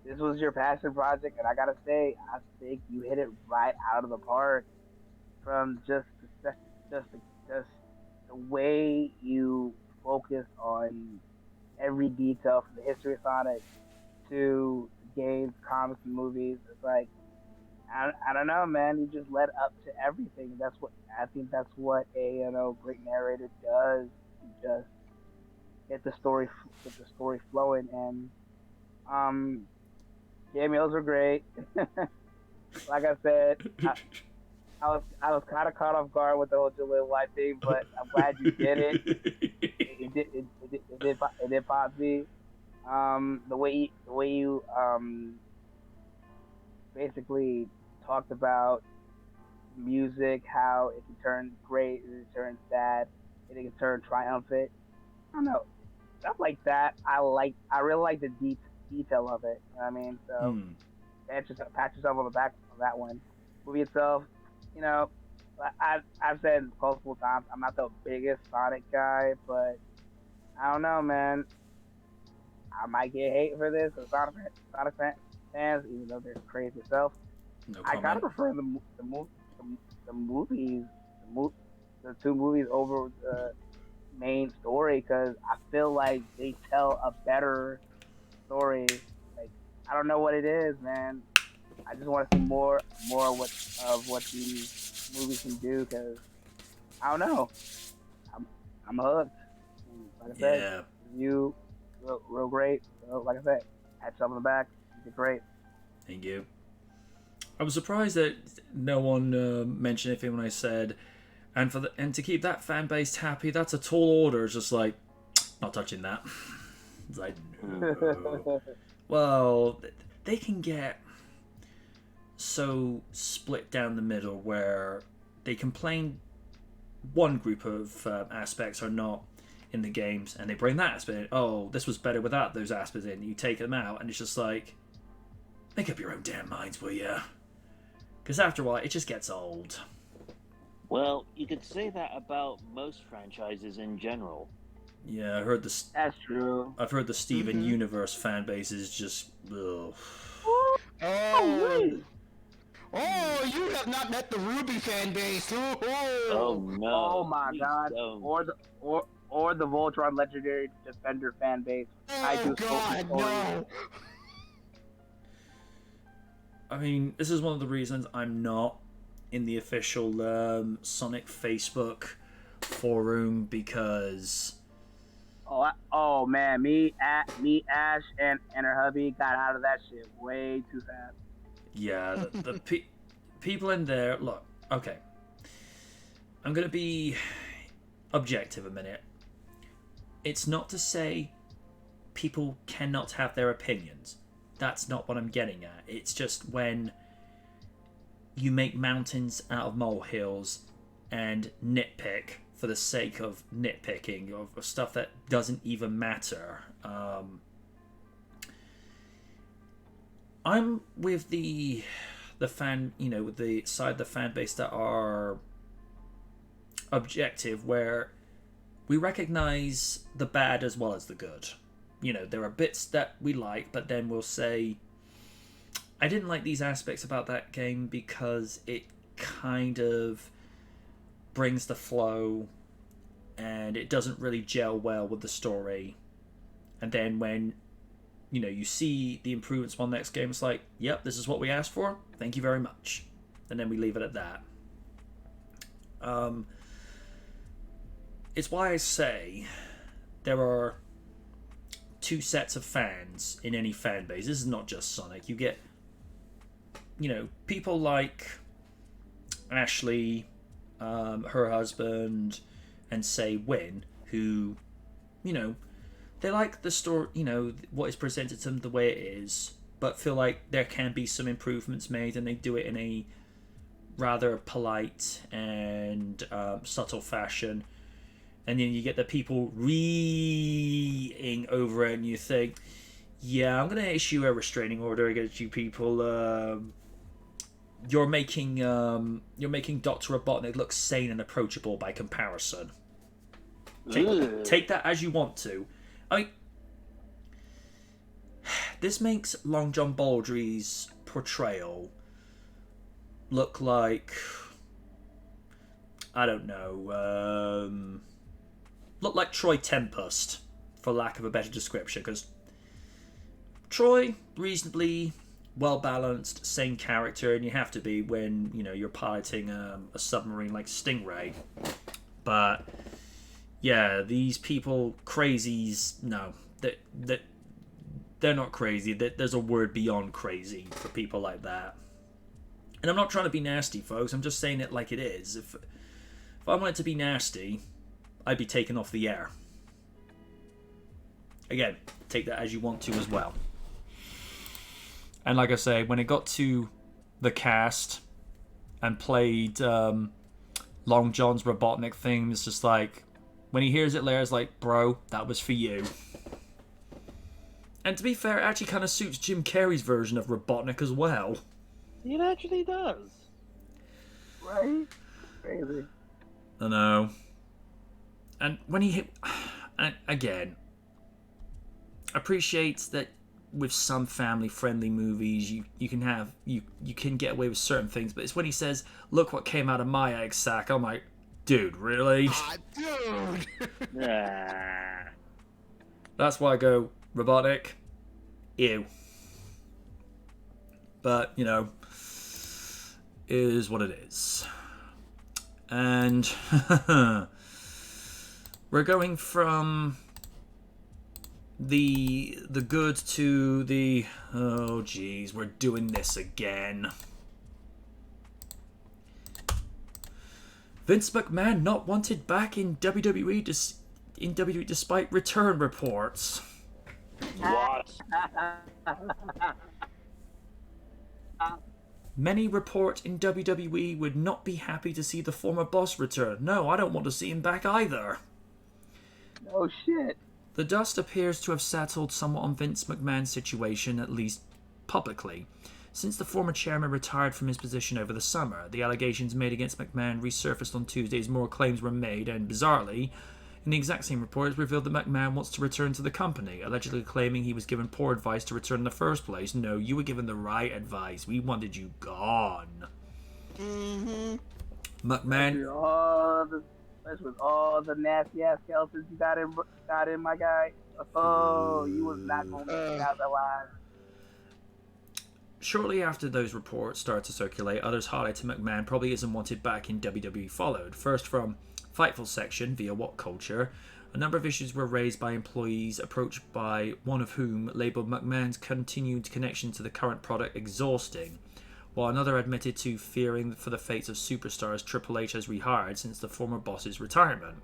this was your passion project, and I gotta say, I think you hit it right out of the park. From just the way you focus on every detail from the history of Sonic to games, comics, and movies. It's like, I don't know, man. You just led up to everything. I think that's what a great narrator does. You just get the story flowing, and cameos are great. Like I said, I was kind of caught off guard with the whole Jaleel White thing, but I'm glad you did it. It did pop me. The way you basically talked about music, how it can turn great, it can turn sad, it can turn triumphant. I don't know, stuff like that. I really like the detail of it. You know what I mean? So pat yourself on the back on that one. Movie itself, I've said multiple times, I'm not the biggest Sonic guy, but I don't know, man. I might get hate for this, or Sonic fans, even though they're crazy yourself. No I kind of prefer the movies, the two movies over the main story, because I feel like they tell a better story. Like, I don't know what it is, man. I just want to see more of what these movies can do, because I don't know. I'm hooked. Like I said, you real great. So, like I said, pat yourself on the back. You did great. Thank you. I was surprised that no one mentioned anything when I said, and to keep that fan base happy, that's a tall order. It's just like, not touching that. It's like, no. Well, they can get so split down the middle where they complain one group of aspects are not in the games, and they bring that aspect in. Oh, this was better without those aspects in. You take them out, and it's just like, make up your own damn minds, will ya? Because after a while, it just gets old. Well, you could say that about most franchises in general. Yeah, I heard this. That's true. I've heard the Steven Universe fan base is just. Ugh. Oh, you have not met the Ruby fan base. Oh no! Oh my God! Don't. Or the Voltron Legendary Defender fan base. Oh God, no! I mean, this is one of the reasons I'm not in the official Sonic Facebook forum, because. Oh man, me, Ash, and her hubby got out of that shit way too fast. Yeah, the people in there. Look, okay. I'm gonna be objective a minute. It's not to say people cannot have their opinions. That's not what I'm getting at. It's just when you make mountains out of molehills and nitpick for the sake of nitpicking, of stuff that doesn't even matter. I'm with the fan, with the side of the fan base that are objective, where we recognize the bad as well as the good. There are bits that we like, but then we'll say, I didn't like these aspects about that game because it kind of brings the flow and it doesn't really gel well with the story. And then when you see the improvements on the next game, it's like, yep, this is what we asked for, thank you very much, and then we leave it at that. It's why I say there are two sets of fans in any fan base. This is not just Sonic. You get people like Ashley, her husband, and say Win, who they like the story, what is presented to them the way it is, but feel like there can be some improvements made, and they do it in a rather polite and subtle fashion. And then you get the people reeing over it, and you think, yeah, I'm going to issue a restraining order against you people. You're making Dr. Robotnik look sane and approachable by comparison. Take that as you want to. This makes Long John Baldry's portrayal look like, I don't know, look like Troy Tempest, for lack of a better description, because Troy, reasonably well-balanced, sane character, and you have to be when, you're piloting a submarine like Stingray. But, yeah, these people, crazies, no, they're not crazy. There's a word beyond crazy for people like that. And I'm not trying to be nasty, folks, I'm just saying it like it is. If I wanted to be nasty, I'd be taken off the air. Again, take that as you want to as well. And like I say, when it got to the cast and played Long John's Robotnik theme, it's just like, when he hears it later, it's like, bro, that was for you. And to be fair, it actually kind of suits Jim Carrey's version of Robotnik as well. It actually does. Right? Crazy. I know. And when he hit, and again, appreciates that with some family-friendly movies, you can get away with certain things, but it's when he says, "Look what came out of my egg sack." I'm like, dude, really? Dude. Nah. That's why I go Robotnik. Ew. But is what it is. And we're going from the good to the, oh geez, we're doing this again. Vince McMahon not wanted back in WWE despite return reports. What? Many report in WWE would not be happy to see the former boss return. No, I don't want to see him back either. Oh shit. The dust appears to have settled somewhat on Vince McMahon's situation, at least publicly. Since the former chairman retired from his position over the summer, the allegations made against McMahon resurfaced on Tuesday as more claims were made, and bizarrely, in the exact same report, it revealed that McMahon wants to return to the company, allegedly claiming he was given poor advice to return in the first place. No, you were given the right advice. We wanted you gone. Mm-hmm. McMahon... Especially with all the nasty ass skeletons you got in, my guy. Oh, you was not going to make it out alive. Shortly after those reports started to circulate, others highlighted McMahon probably isn't wanted back in WWE followed. First from Fightful section via What Culture, a number of issues were raised by employees, approached by one of whom labelled McMahon's continued connection to the current product exhausting, while another admitted to fearing for the fates of superstars Triple H has rehired since the former boss's retirement.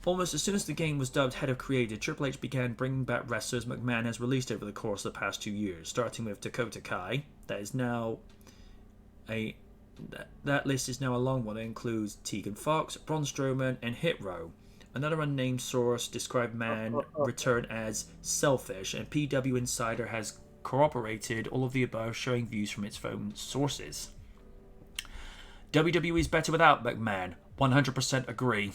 Almost as soon as the game was dubbed Head of Creative, Triple H began bringing back wrestlers McMahon has released over the course of the past 2 years, starting with Dakota Kai, that is now a That list is now a long one. It includes Tegan Fox, Braun Strowman, and Hit Row. Another unnamed source described Man return as selfish, and PW Insider has corroborated all of the above, showing views from its own sources. WWE is better without McMahon. 100% agree.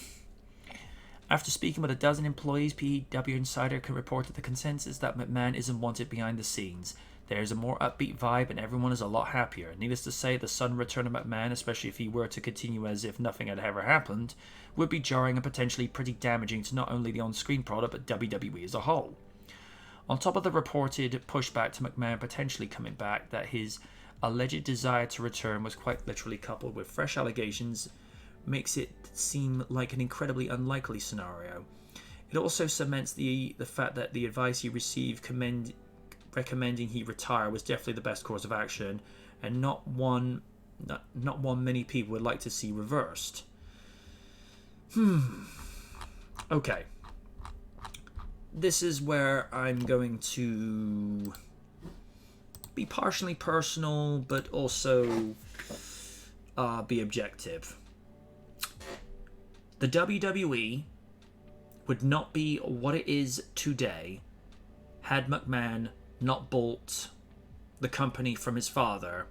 After speaking with a dozen employees, PW Insider can report that the consensus that McMahon isn't wanted behind the scenes. There is a more upbeat vibe and everyone is a lot happier. Needless to say, the sudden return of McMahon, especially if he were to continue as if nothing had ever happened, would be jarring and potentially pretty damaging to not only the on-screen product but WWE as a whole. On top of the reported pushback to McMahon potentially coming back, that his alleged desire to return was quite literally coupled with fresh allegations makes it seem like an incredibly unlikely scenario. It also cements the fact that the advice he received recommending he retire was definitely the best course of action, and not one many people would like to see reversed. Okay. This is where I'm going to be partially personal, but also be objective. The WWE would not be what it is today had McMahon not bought the company from his father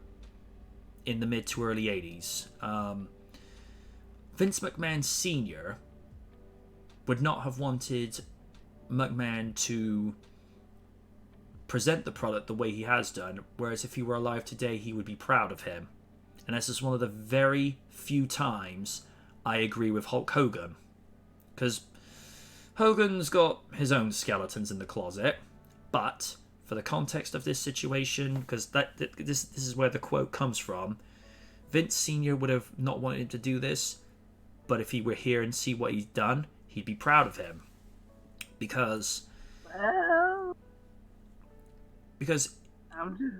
in the mid to early 80s. Vince McMahon Sr. would not have wanted McMahon to present the product the way he has done, whereas if he were alive today, he would be proud of him. And this is one of the very few times I agree with Hulk Hogan, because Hogan's got his own skeletons in the closet, but for the context of this situation, because this is where the quote comes from, Vince Sr. would have not wanted him to do this, but if he were here and see what he's done, he'd be proud of him. Because I'm just...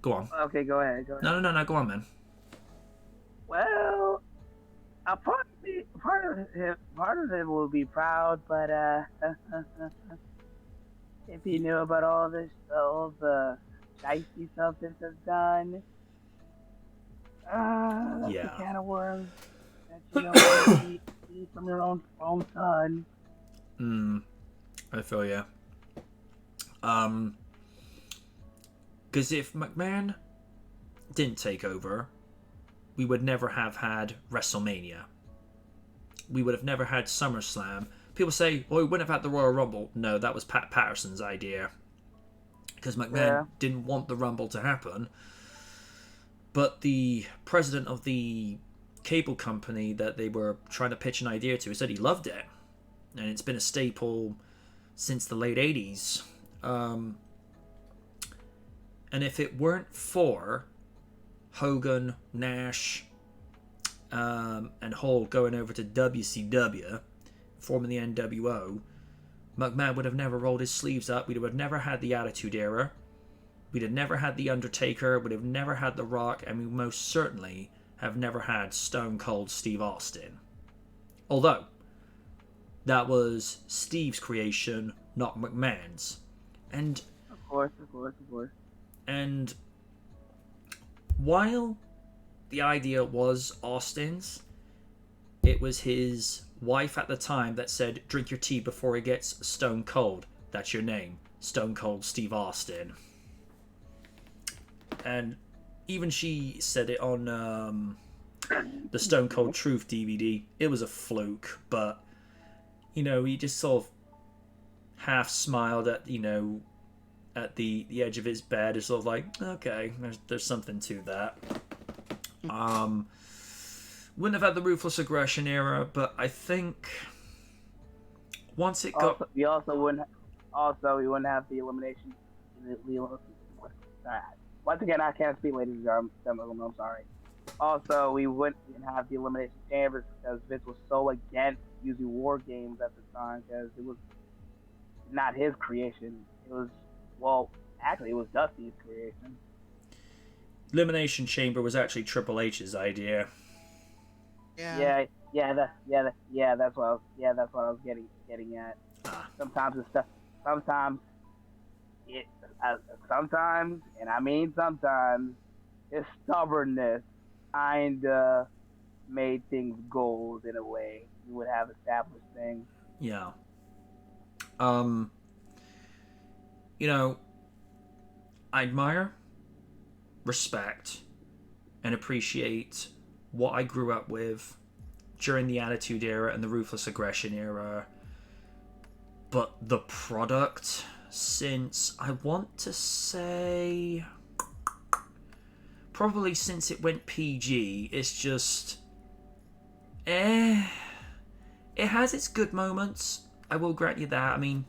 Go on. Okay, go ahead. No, go on, man. Well, a part of him will be proud, but if he knew about all the dicey stuff this has done, that's a can of worms that you don't want to eat from your own son. I feel ya. Because if McMahon didn't take over, we would never have had WrestleMania. We would have never had SummerSlam. People say, we wouldn't have had the Royal Rumble. No, that was Pat Patterson's idea. Because McMahon didn't want the Rumble to happen. But the president of the cable company that they were trying to pitch an idea to said he loved it. And it's been a staple since the late 80s. And if it weren't for Hogan, Nash, and Hall going over to WCW, forming the NWO, McMahon would have never rolled his sleeves up. We would have never had the Attitude Era. We'd have never had The Undertaker. We'd have never had The Rock. And we most certainly have never had Stone Cold Steve Austin. Although, that was Steve's creation, not McMahon's. And Of course. And while the idea was Austin's, it was his wife at the time that said, drink your tea before it gets stone cold. That's your name. Stone Cold Steve Austin. And even she said it on the Stone Cold Truth DVD. It was a fluke, but, he just sort of half smiled at, at the edge of his bed. It's sort of like, okay, there's something to that. Wouldn't have had the Ruthless Aggression era, but I think once it got... We wouldn't have the elimination... Once again, I can't speak, ladies and gentlemen, I'm sorry. Also, we wouldn't have the Elimination Chambers because Vince was so against using war games at the time, because it was not his creation. It was, it was Dusty's creation. Elimination Chamber was actually Triple H's idea. Yeah, that's what I was getting at. Sometimes it's stuff. Sometimes, and I mean sometimes, his stubbornness kinda made things gold in a way. You would have established things. Yeah. You know, I admire, respect, and appreciate what I grew up with during the Attitude Era and the Ruthless Aggression Era. But the product since, I want to say, probably since it went PG, it's just, it has its good moments. I will grant you that. I mean,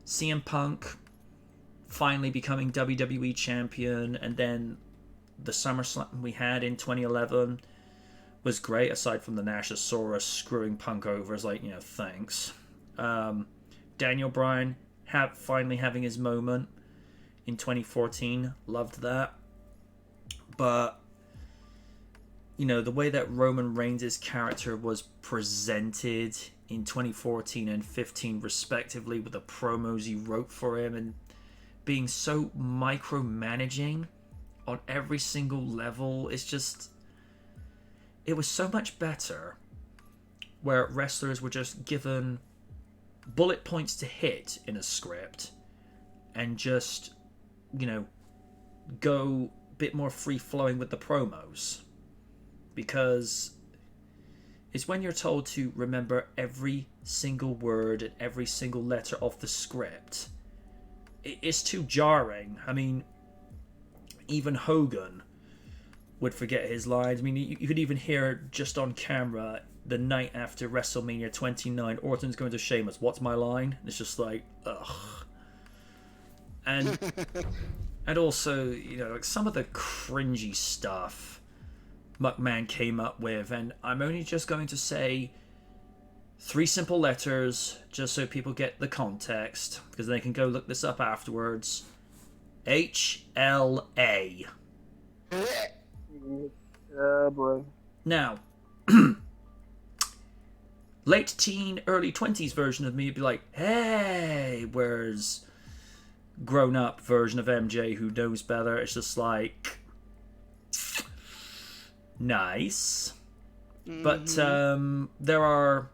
CM Punk finally becoming WWE champion, and then the SummerSlam we had in 2011 was great, aside from the Nashosaurus screwing Punk over. It's like, thanks. Daniel Bryan finally having his moment in 2014. Loved that. But, the way that Roman Reigns' character was presented in 2014 and 15 respectively, with the promos he wrote for him, and being so micromanaging on every single level, it was so much better where wrestlers were just given bullet points to hit in a script and just, go a bit more free-flowing with the promos. Because it's when you're told to remember every single word and every single letter of the script, it's too jarring. I mean, even Hogan would forget his lines. I mean, you could even hear just on camera the night after WrestleMania 29, Orton's going to Sheamus, "What's my line?" And it's just like, ugh. And also, like some of the cringy stuff McMahon came up with, and I'm only just going to say 3 simple letters just so people get the context, because they can go look this up afterwards. HLA. Oh boy. Now, late teen, early 20s version of me would be like, hey, whereas grown-up version of MJ who knows better, it's just like, nice. But there are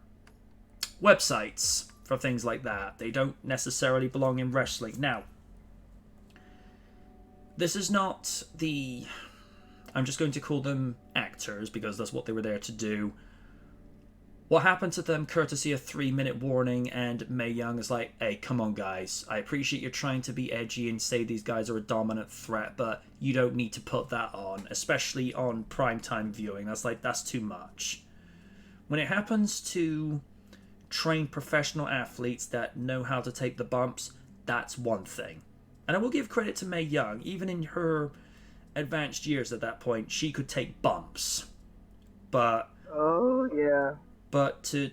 websites for things like that. They don't necessarily belong in wrestling. Now, this is not the... I'm just going to call them actors because that's what they were there to do. What happened to them, courtesy of 3-minute warning, and Mae Young is like, hey, come on, guys. I appreciate you're trying to be edgy and say these guys are a dominant threat, but you don't need to put that on, especially on primetime viewing. That's too much. When it happens to trained professional athletes that know how to take the bumps, that's one thing. And I will give credit to Mae Young. Even in her advanced years at that point, she could take bumps. But... oh, yeah. But to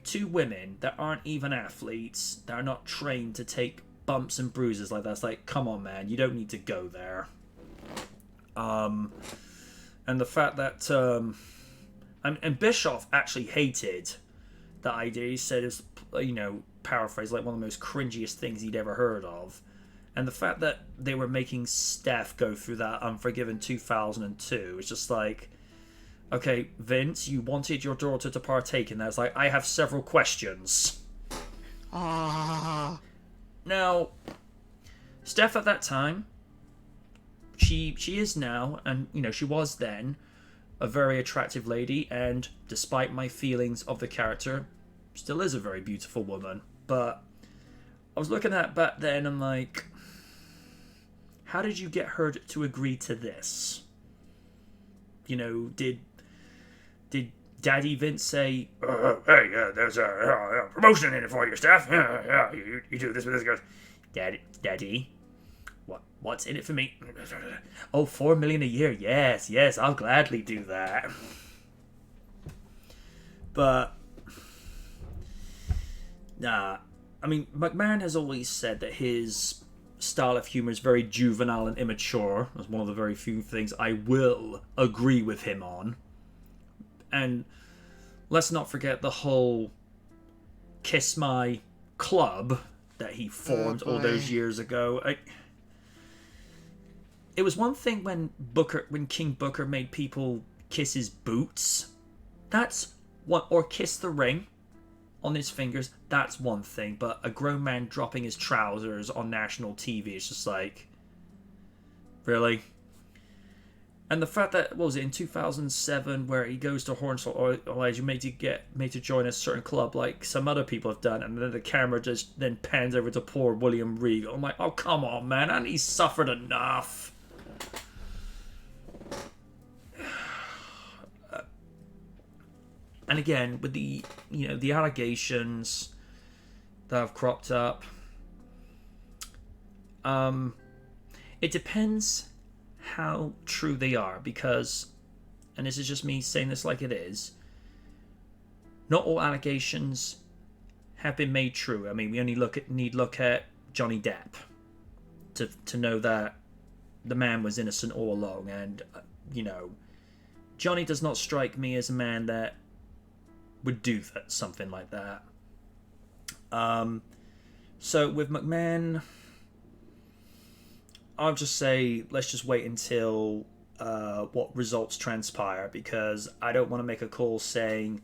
2 women that aren't even athletes, that are not trained to take bumps and bruises like that, it's like, come on, man, you don't need to go there. And the fact that... and Bischoff actually hated the idea. He said it was, paraphrase, like one of the most cringiest things he'd ever heard of. And the fact that they were making Steph go through that Unforgiven 2002, it's just like... okay, Vince, you wanted your daughter to partake in that. It's like, I have several questions. Ah. Now, Steph at that time, she is now, and, she was then, a very attractive lady, and despite my feelings of the character, still is a very beautiful woman. But I was looking at back then, and like, how did you get her to agree to this? Did Daddy Vince say, hey, there's a promotion in it for you, Steph. You do this with this. Goes, Daddy, what's in it for me? Oh, $4 million a year. Yes, I'll gladly do that. But, I mean, McMahon has always said that his style of humor is very juvenile and immature. That's one of the very few things I will agree with him on. And let's not forget the whole Kiss My Club that he formed all those years ago. it was one thing when King Booker made people kiss his boots. That's one, or kiss the ring on his fingers. That's one thing. But a grown man dropping his trousers on national TV is just like, really? And the fact that, what was it, in 2007, where he goes to Hornswoggle, or you made to join a certain club, like some other people have done, and then the camera just then pans over to poor William Regal. I'm like, oh, come on, man, and he's suffered enough. And again, with the allegations that have cropped up, it depends how true they are, because, and this is just me saying this like it is, not all allegations have been made true. I mean, we only need look at Johnny Depp to know that the man was innocent all along, and Johnny does not strike me as a man that would do something like that. So with McMahon, I'll just say, let's just wait until what results transpire, because I don't want to make a call saying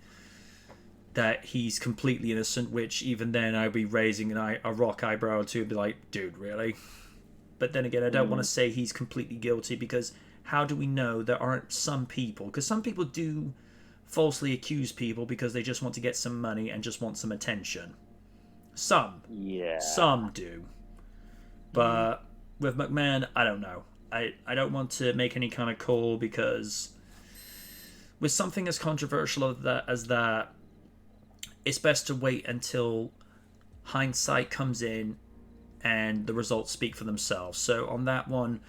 that he's completely innocent, which even then I'd be raising a rock eyebrow to be like, dude, really? But then again, I don't want to say he's completely guilty, because how do we know there aren't some people? Because some people do falsely accuse people because they just want to get some money and just want some attention. Some do. But with McMahon, I don't know. I don't want to make any kind of call, because with something as controversial as that, it's best to wait until hindsight comes in and the results speak for themselves. So on that one,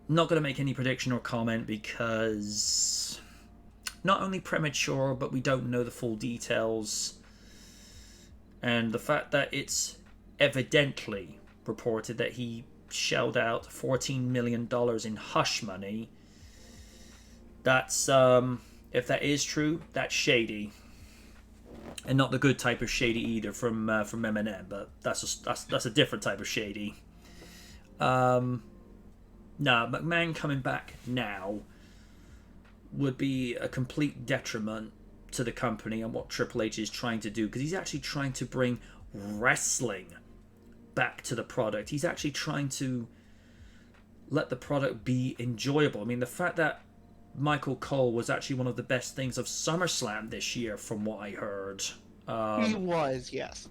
not going to make any prediction or comment, because not only premature, but we don't know the full details. And the fact that it's evidently reported that he shelled out $14 million in hush money, that's, if that is true, that's shady. And not the good type of shady either from Eminem, but that's a different type of shady. No, McMahon coming back now would be a complete detriment to the company and what Triple H is trying to do, because he's actually trying to bring wrestling back to the product. He's actually trying to let the product be enjoyable. I mean, the fact that Michael Cole was actually one of the best things of SummerSlam this year, from what I heard. He was, yes.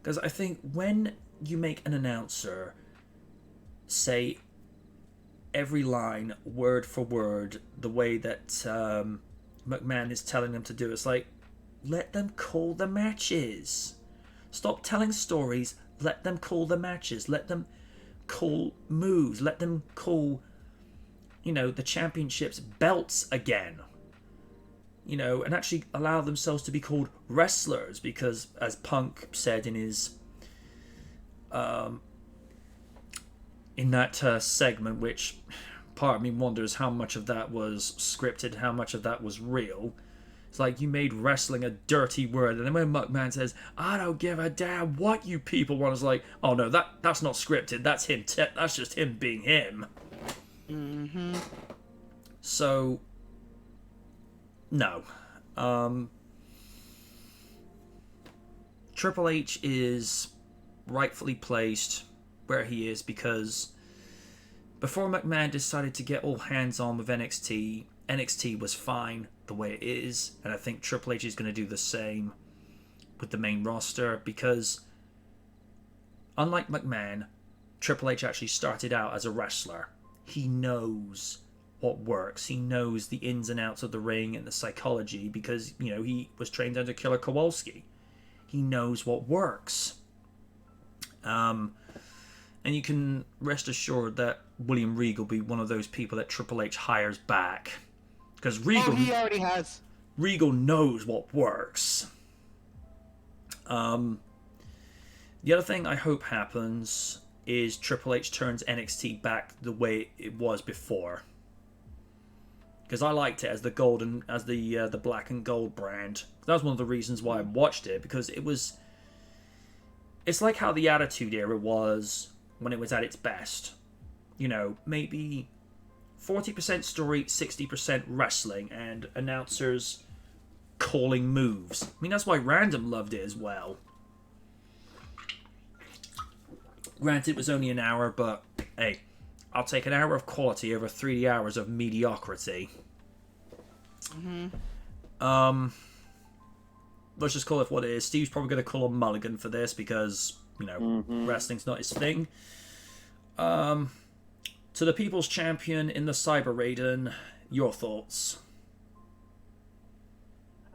Because I think when you make an announcer say every line word for word the way that McMahon is telling them to do, it's like, let them call the matches. Stop telling stories. Let them call the matches. Let them call moves. Let them call, the championships belts again. And actually allow themselves to be called wrestlers, because, as Punk said in his in that segment, which part of me wonders how much of that was scripted, how much of that was real. It's like, you made wrestling a dirty word, and then when McMahon says, I don't give a damn what you people want, it's like, oh no, that's not scripted, that's him, that's just him being him. Mm-hmm. So, no. Triple H is rightfully placed where he is, because before McMahon decided to get all hands on with NXT, NXT was fine the way it is, and I think Triple H is going to do the same with the main roster, because unlike McMahon, Triple H actually started out as a wrestler. He knows what works. He knows the ins and outs of the ring and the psychology, because, he was trained under Killer Kowalski. He knows what works. And you can rest assured that William Regal will be one of those people that Triple H hires back. Because Regal, he already has. Regal knows what works. The other thing I hope happens is Triple H turns NXT back the way it was before. Because I liked it as the black and gold brand. That was one of the reasons why I watched it, because it's like how the Attitude Era was when it was at its best. maybe 40% story, 60% wrestling, and announcers calling moves. I mean, that's why Random loved it as well. Granted, it was only an hour, but hey, I'll take an hour of quality over 3 hours of mediocrity. Let's just call it what it is. Steve's probably going to call him Mulligan for this because, wrestling's not his thing. To the People's Champion in the Cyber Raiden, your thoughts?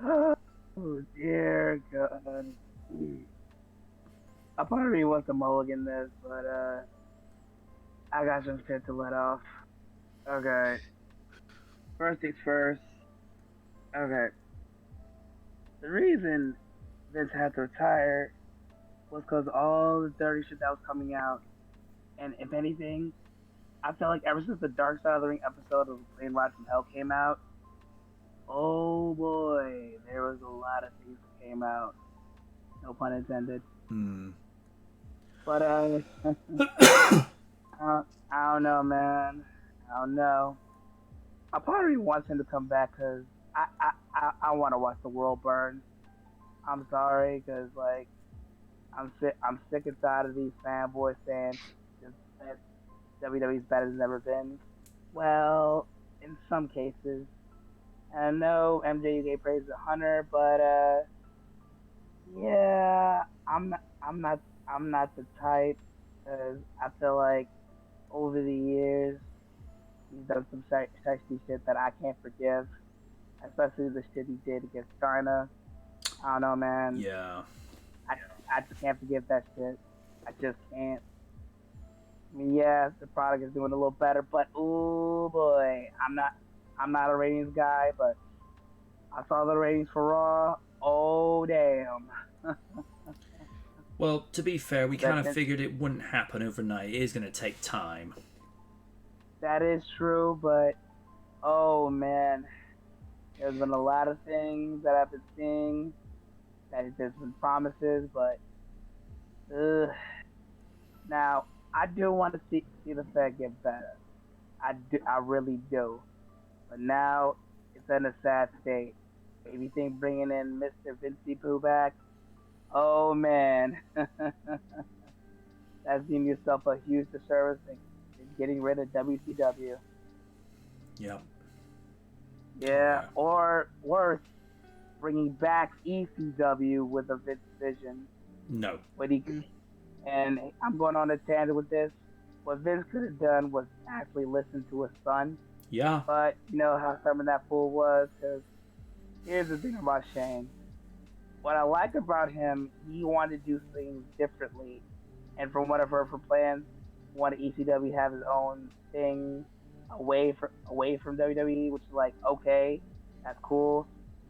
Oh, dear God. A part of me wants to mulligan this, but, I got some shit to let off. Okay. First things first. Okay. The reason Vince had to retire was because all the dirty shit that was coming out. And if anything, I feel like ever since the Dark Side of the Ring episode of Plane Ride from Hell came out, oh boy, there was a lot of things that came out. No pun intended. But, I don't know, man. I don't know. A part of me wants him to come back because I want to watch the world burn. I'm sorry, because, like, I'm sick and tired of these fanboys saying that WWE's better than ever been. Well, in some cases. And I know MJ gave praise to Hunter, but yeah, I'm not the type, because I feel like over the years he's done some sexy shit that I can't forgive, especially the shit he did against China. I don't know, man. Yeah. I just can't forgive that shit. I just can't. I mean, yeah, the product is doing a little better, but oh boy, I'm not a ratings guy, but I saw the ratings for Raw. Oh damn. Well, to be fair, we kind of figured it wouldn't happen overnight. It is going to take time. That is true, but oh man, there's been a lot of things that I've been seeing that there's been promises, but now I do want to see the Fed get better. I really do. But now it's in a sad state. If you think bringing in Mr. Vinci Pooh back, oh man, that's doing yourself a huge disservice and getting rid of WCW. Yep. Yeah, or worse, bringing back ECW with a Vince vision. No. And I'm going on a tangent with this. What Vince could have done was actually listen to his son. Yeah. But you know how stubborn that fool was? Because here's the thing about Shane. What I like about him, he wanted to do things differently. And from what I've heard from plans, he wanted ECW to have his own thing away from WWE, which is like, okay, that's cool.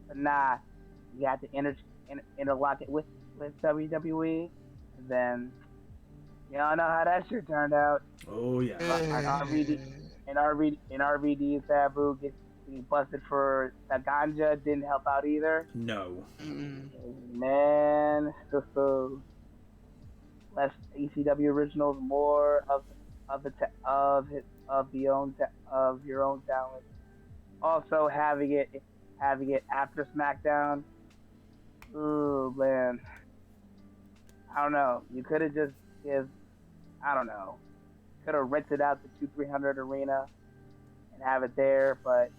But nah, you have to interlock it with WWE. And then, you don't know how that shit turned out. Oh, yeah. And RVD and Sabu getting busted for the ganja didn't help out either. No. Man, less ECW originals, more of your own talent. Also having it after SmackDown. Oh man, I don't know. You could have just could have rented out the 2-300 arena and have it there, but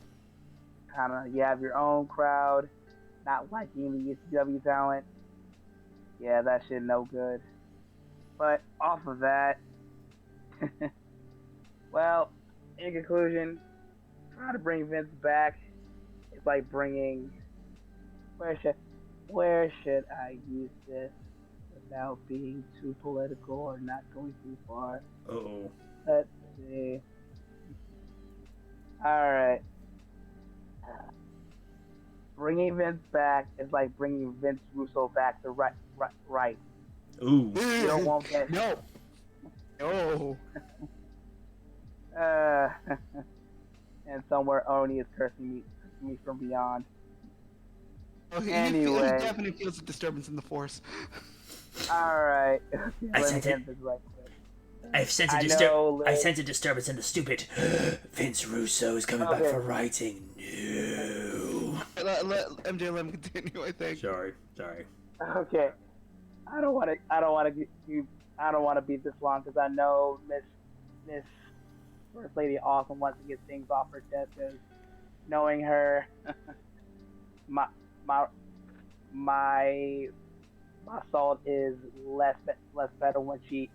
kind of you have your own crowd, not liking the ECW talent. Yeah, that shit no good. But off of that, well, in conclusion, trying to bring Vince back is like bringing where should I use this without being too political or not going too far? Uh-oh. Let's see. Alright. Bringing Vince back is like bringing Vince Russo back to right. Ooh. You don't want that. No. No. And somewhere Oni is cursing me from beyond. Oh, he definitely feels a disturbance in the force. Alright. I Let me said end this right quick. I've sensed I know, I sense a disturbance in the stupid. Vince Russo is coming back Okay. for writing. No. Let MJ let him continue. I think. Sorry. Okay, I don't want to beat this long because I know Miss First Lady Awesome wants to get things off her chest. Because knowing her, my salt is less better when she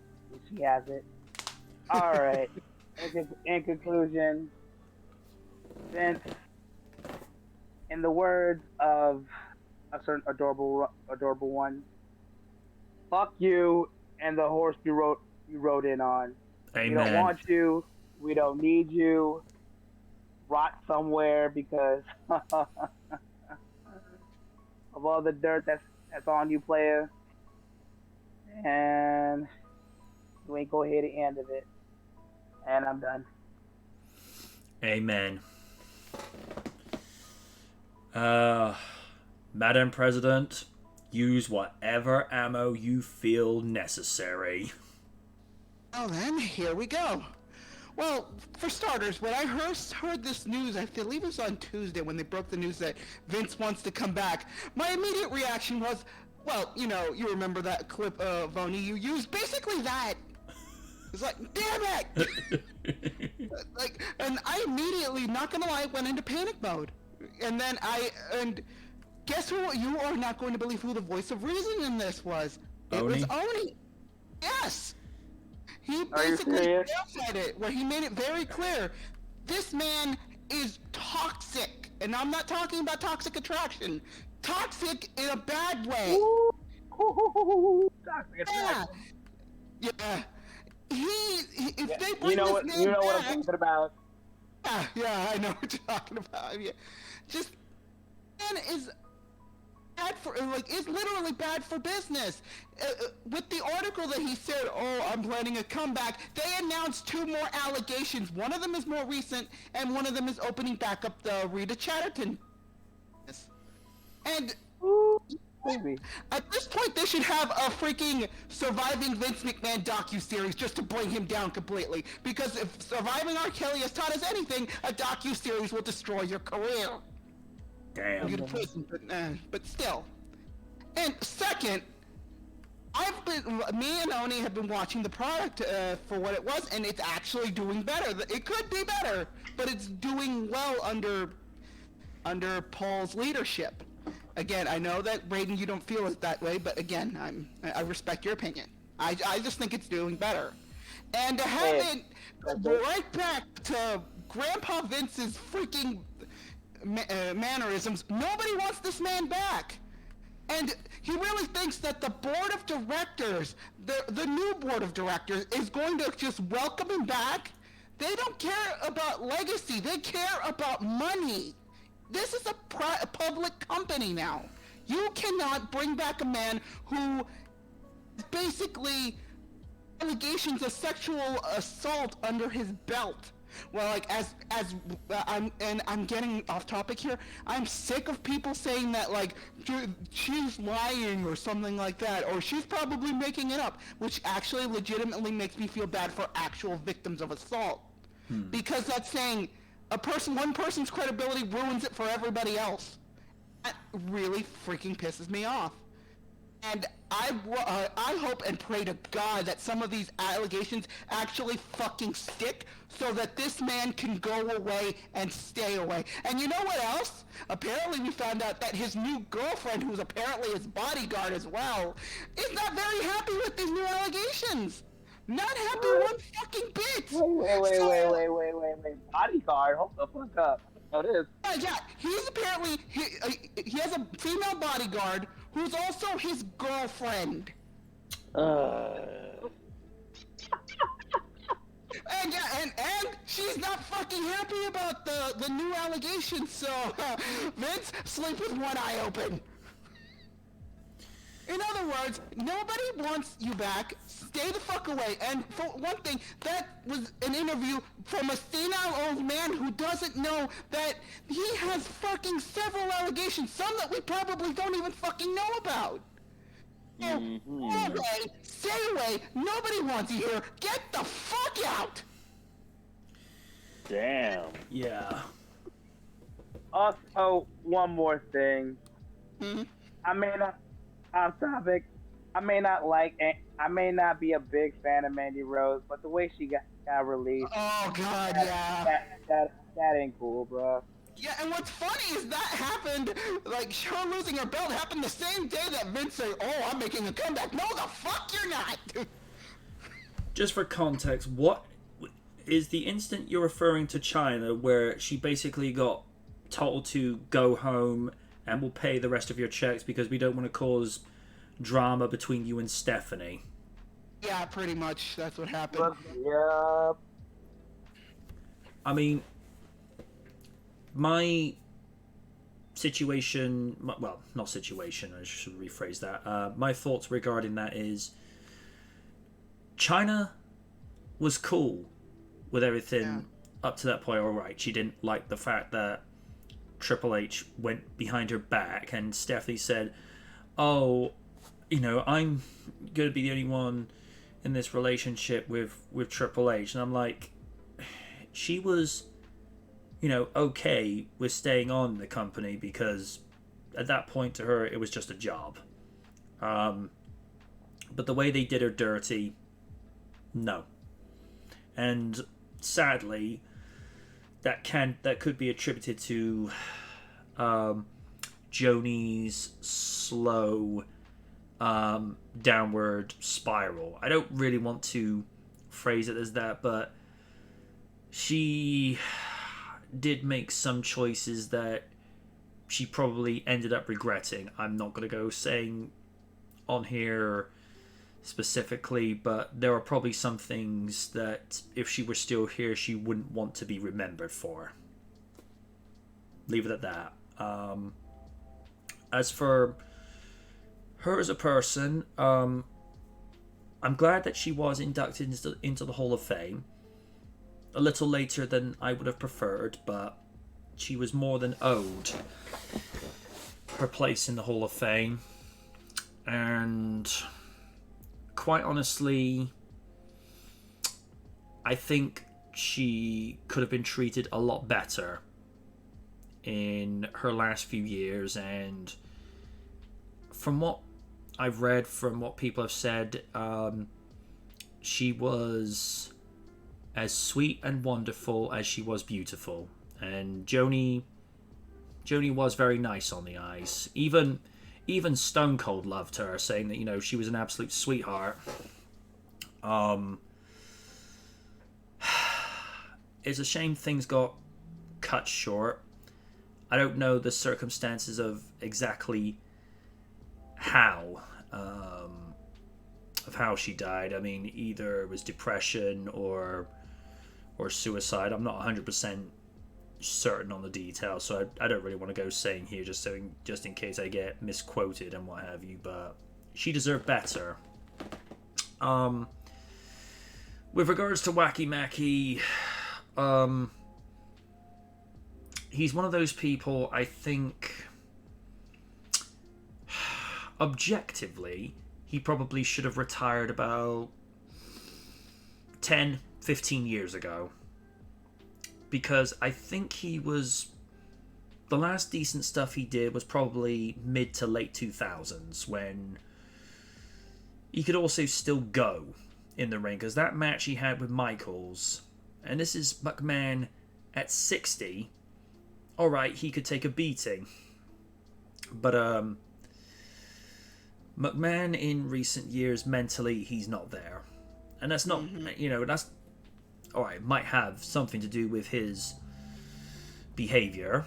has it. All right. In conclusion, Vince, in the words of a certain adorable one, fuck you and the horse you rode in on. Amen. We don't want you. We don't need you. Rot somewhere because of all the dirt that's on you, player. And you ain't gonna hear the end of it. And I'm done. Amen. Madam President, use whatever ammo you feel necessary. Oh, then here we go. Well, for starters, when I heard this news, I believe it was on Tuesday when they broke the news that Vince wants to come back, my immediate reaction was, well, you know, you remember that clip, Voni, you used basically that. It's like, damn it! And I immediately, not gonna lie, went into panic mode. And guess who? You are not going to believe who the voice of reason in this was. It was Oni. Yes! He basically clarified it, where he made it very clear. This man is toxic. And I'm not talking about toxic attraction. Toxic in a bad way. Toxic attraction. Yeah. If they bring you know this man what I'm back, talking about. Yeah, I know what you're talking about. Yeah. Just, man is bad for, is literally bad for business. With the article that he said, oh, I'm planning a comeback, they announced 2 more allegations. One of them is more recent, and one of them is opening back up the Rita Chatterton. And at this point, they should have a freaking Surviving Vince McMahon docu-series just to bring him down completely. Because if Surviving R. Kelly has taught us anything, a docu-series will destroy your career. Damn. You to prison, but still. And second, me and Oni have been watching the product for what it was, and it's actually doing better. It could be better, but it's doing well under Paul's leadership. Again, I know that Raiden, you don't feel it that way, but again, I respect your opinion. I just think it's doing better. And to have it right back to Grandpa Vince's freaking mannerisms, nobody wants this man back. And he really thinks that the board of directors, the new board of directors, is going to just welcome him back. They don't care about legacy. They care about money. This is a public company now. You cannot bring back a man who basically allegations of sexual assault under his belt. Well, like I'm getting off topic here. I'm sick of people saying that like she's lying or something like that, or she's probably making it up, which actually legitimately makes me feel bad for actual victims of assault, because that's saying one person's credibility ruins it for everybody else. That really freaking pisses me off. And I hope and pray to God that some of these allegations actually fucking stick so that this man can go away and stay away. And you know what else? Apparently we found out that his new girlfriend, who's apparently his bodyguard as well, is not very happy with these new allegations. Not happy one fucking bit. Wait. Bodyguard? Hold the fuck up. Oh, it is. Yeah, he's apparently, he has a female bodyguard who's also his girlfriend. And she's not fucking happy about the new allegations, so Vince, sleep with one eye open. In other words, nobody wants you back. Stay the fuck away. And for one thing, that was an interview from a senile old man who doesn't know that he has fucking several allegations, some that we probably don't even fucking know about. away, stay away. Nobody wants you here. Get the fuck out. Damn. Yeah. Also, one more thing. Mhm. I may not, off topic, I may not be a big fan of Mandy Rose, but the way she got released, Oh god, yeah. that ain't cool, bro. Yeah, and what's funny is that happened, like, her losing her belt happened the same day that Vince said, oh, I'm making a comeback. No, the fuck you're not! Just for context, what is the instant you're referring to China where she basically got told to go home and we'll pay the rest of your checks because we don't want to cause drama between you and Stephanie? Yeah, pretty much. That's what happened. Yep. I mean, my situation, well, not situation, I should rephrase that. My thoughts regarding that is China was cool with everything up to that point. All right, she didn't like the fact that Triple H went behind her back and Stephanie said, oh, you know, I'm going to be the only one in this relationship with Triple H. And I'm like, she was, you know, okay with staying on the company because at that point to her, it was just a job. But the way they did her dirty, no. And sadly, that could be attributed to Joni's slow downward spiral. I don't really want to phrase it as that, but she did make some choices that she probably ended up regretting. I'm not going to go saying on here specifically, but there are probably some things that if she were still here, she wouldn't want to be remembered for. Leave it at that. As for her as a person, I'm glad that she was inducted into the Hall of Fame. A little later than I would have preferred, but she was more than owed her place in the Hall of Fame. And quite honestly, I think she could have been treated a lot better in her last few years. And from what I've read, from what people have said, she was as sweet and wonderful as she was beautiful. And Joni was very nice on the ice. Even Stone Cold loved her, saying that, you know, she was an absolute sweetheart. It's a shame things got cut short. I don't know the circumstances of exactly how she died. I mean, either it was depression or suicide. I'm not 100% certain on the details, so I don't really want to go saying here just in case I get misquoted and what have you, but she deserved better. With regards to Wacky Mackey, he's one of those people, I think, objectively, he probably should have retired about 10, 15 years ago. Because I think the last decent stuff he did was probably mid to late 2000s, when he could also still go in the ring. Because that match he had with Michaels, and this is McMahon at 60, alright, he could take a beating. But McMahon in recent years, mentally, he's not there. And that's not, you know, that's, alright, might have something to do with his behavior.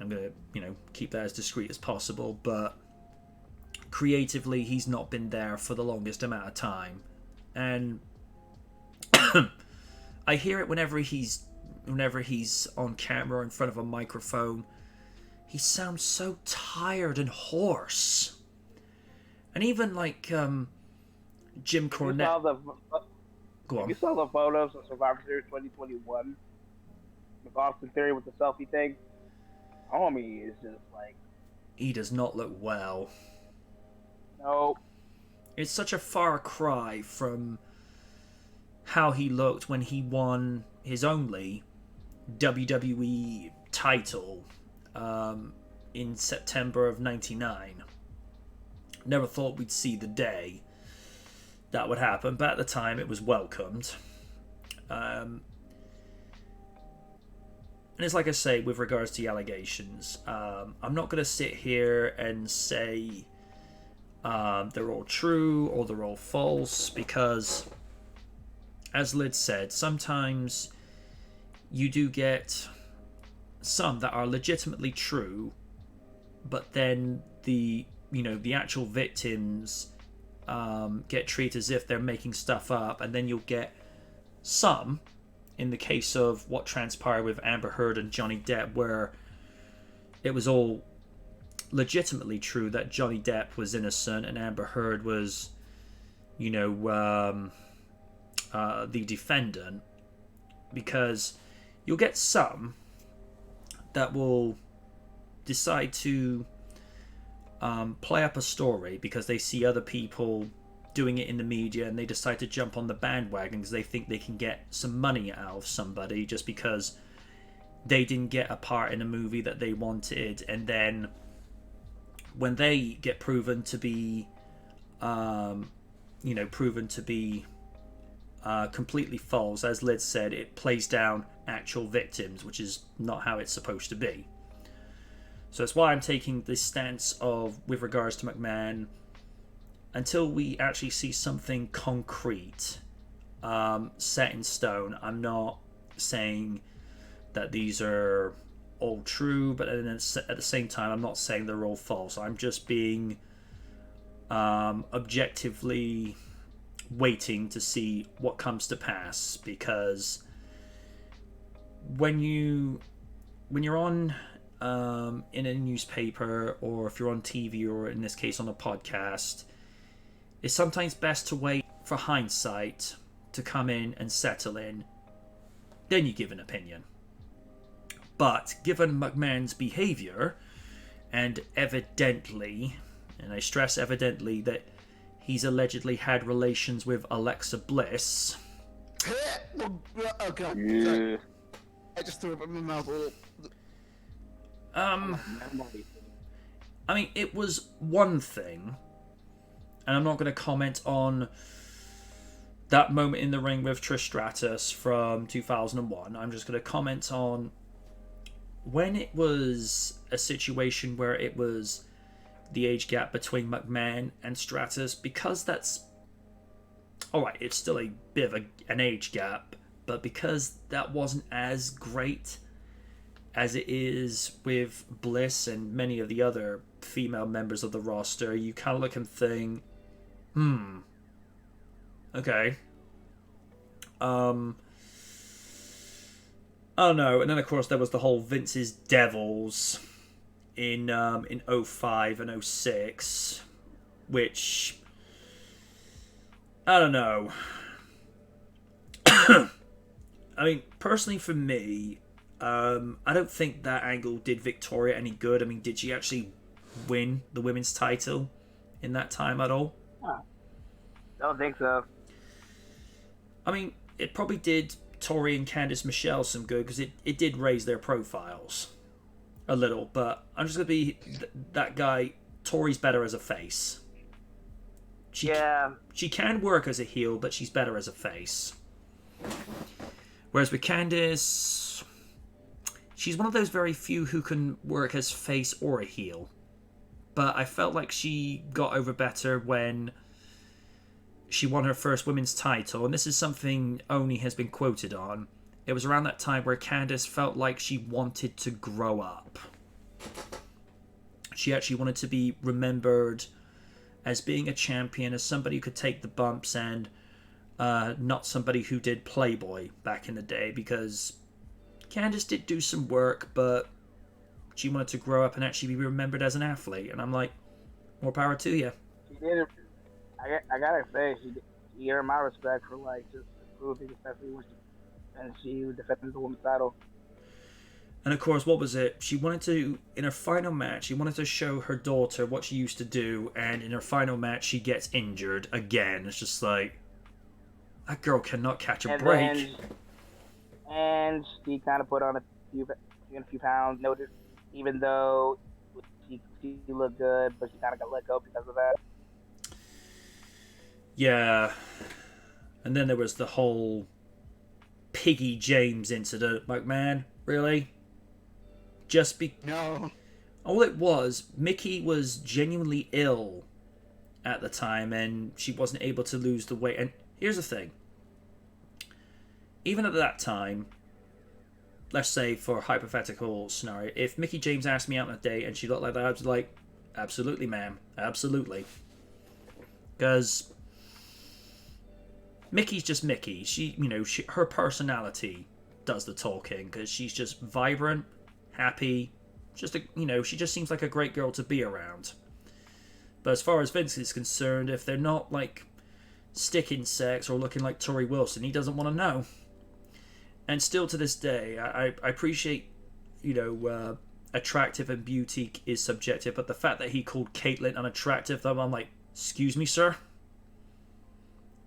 I'm going to, you know, keep that as discreet as possible, but creatively, he's not been there for the longest amount of time. And I hear it whenever he's on camera in front of a microphone. He sounds so tired and hoarse. And even like Jim Cornette. Go on. You saw the photos of Survivor Series 2021 with Austin Theory with the selfie thing. Homie is just like, he does not look well. No. it's such a far cry from how he looked when he won his only WWE title in September of '99. Never thought we'd see the day that would happen, but at the time it was welcomed. And it's like I say, with regards to the allegations, I'm not going to sit here and say they're all true or they're all false, because, as Lid said, sometimes you do get some that are legitimately true, but then the actual victims get treated as if they're making stuff up, and then you'll get some, in the case of what transpired with Amber Heard and Johnny Depp, where it was all legitimately true that Johnny Depp was innocent and Amber Heard was, the defendant. Because you'll get some that will decide to play up a story because they see other people doing it in the media, and they decide to jump on the bandwagon because they think they can get some money out of somebody just because they didn't get a part in a movie that they wanted. And then when they get proven to be completely false, as Liz said, it plays down actual victims, which is not how it's supposed to be. So that's why I'm taking this stance of, with regards to McMahon, until we actually see something concrete set in stone, I'm not saying that these are all true, but at the same time, I'm not saying they're all false. I'm just being objectively waiting to see what comes to pass, because when you're on in a newspaper, or if you're on TV, or in this case on a podcast, it's sometimes best to wait for hindsight to come in and settle in, then you give an opinion. But given McMahon's behavior, and evidently, and I stress evidently, that he's allegedly had relations with Alexa Bliss. Oh god. Yeah. Sorry. I just threw it in my mouth a little. I mean, it was one thing, and I'm not going to comment on that moment in the ring with Trish Stratus from 2001. I'm just going to comment on when it was a situation where it was the age gap between McMahon and Stratus, because that's alright, it's still a bit of an age gap, but because that wasn't as great as it is with Bliss and many of the other female members of the roster, you kind of look and think, okay. I don't know. And then, of course, there was the whole Vince's Devils in 05 and 06, which, I don't know. I mean, personally for me, I don't think that angle did Victoria any good. I mean, did she actually win the women's title in that time at all? Don't think so. I mean, it probably did Tori and Candice Michelle some good, because it did raise their profiles a little, but I'm just going to be that guy. Tori's better as a face. She can work as a heel, but she's better as a face. Whereas with Candice, she's one of those very few who can work as face or a heel. But I felt like she got over better when she won her first women's title, and this is something Oni has been quoted on. It was around that time where Candice felt like she wanted to grow up. She actually wanted to be remembered as being a champion, as somebody who could take the bumps, and not somebody who did Playboy back in the day, because Candice did do some work, but she wanted to grow up and actually be remembered as an athlete, and I'm like, more power to you. She did it. I gotta say, she earned my respect for just improving, especially when she defended the women's title. And of course, what was it? She wanted to, in her final match, she wanted to show her daughter what she used to do, and in her final match, she gets injured again. It's just like, that girl cannot catch a break. And she kind of put on a few pounds, noticed, even though she looked good, but she kind of got let go because of that. Yeah. And then there was the whole Piggy James incident. Like, man, really? No. All it was, Mickey was genuinely ill at the time, and she wasn't able to lose the weight. And here's the thing. Even at that time, let's say for a hypothetical scenario, if Mickey James asked me out on a date and she looked like that, I was like, absolutely, ma'am. Absolutely. Because Mickey's just Mickey. Her personality does the talking, because she's just vibrant, happy, she just seems like a great girl to be around. But as far as Vince is concerned, if they're not like stick insects or looking like Tori Wilson, he doesn't want to know. And still to this day, I appreciate, attractive and beauty is subjective, but the fact that he called Caitlyn unattractive, though, I'm like, excuse me, sir?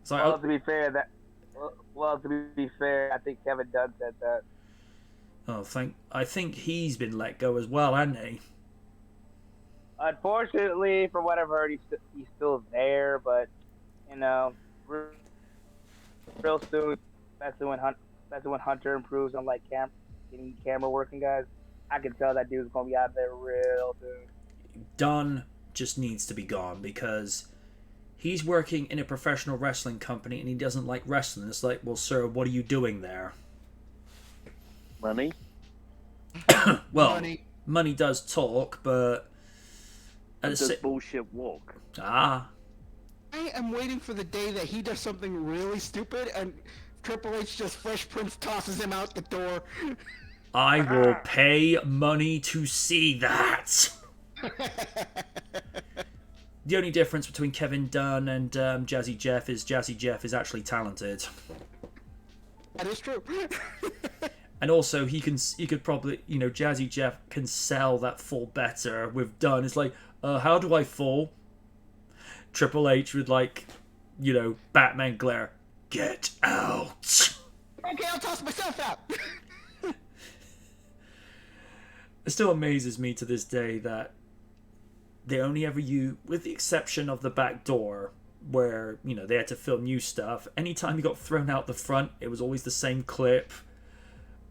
So to be fair, I think Kevin Dunn said that. I think he's been let go as well, hasn't he? Unfortunately, from what I've heard, he's still there, but real soon, especially when Hunter improves on getting camera working, guys, I can tell that dude's gonna be out there real soon. Dunn just needs to be gone, because he's working in a professional wrestling company and he doesn't like wrestling. It's like, well, sir, what are you doing there? Money? Well, money does talk, but... Does bullshit walk? Ah. I am waiting for the day that he does something really stupid and Triple H just Fresh Prince tosses him out the door. I will pay money to see that. The only difference between Kevin Dunn and Jazzy Jeff is actually talented. That is true. And also, he could probably, Jazzy Jeff can sell that fall better with Dunn. It's like, how do I fall? Triple H with Batman glare. Get out. Okay, I'll toss myself out. It still amazes me to this day that they only ever use, with the exception of the back door, where, they had to film new stuff. Anytime he got thrown out the front, it was always the same clip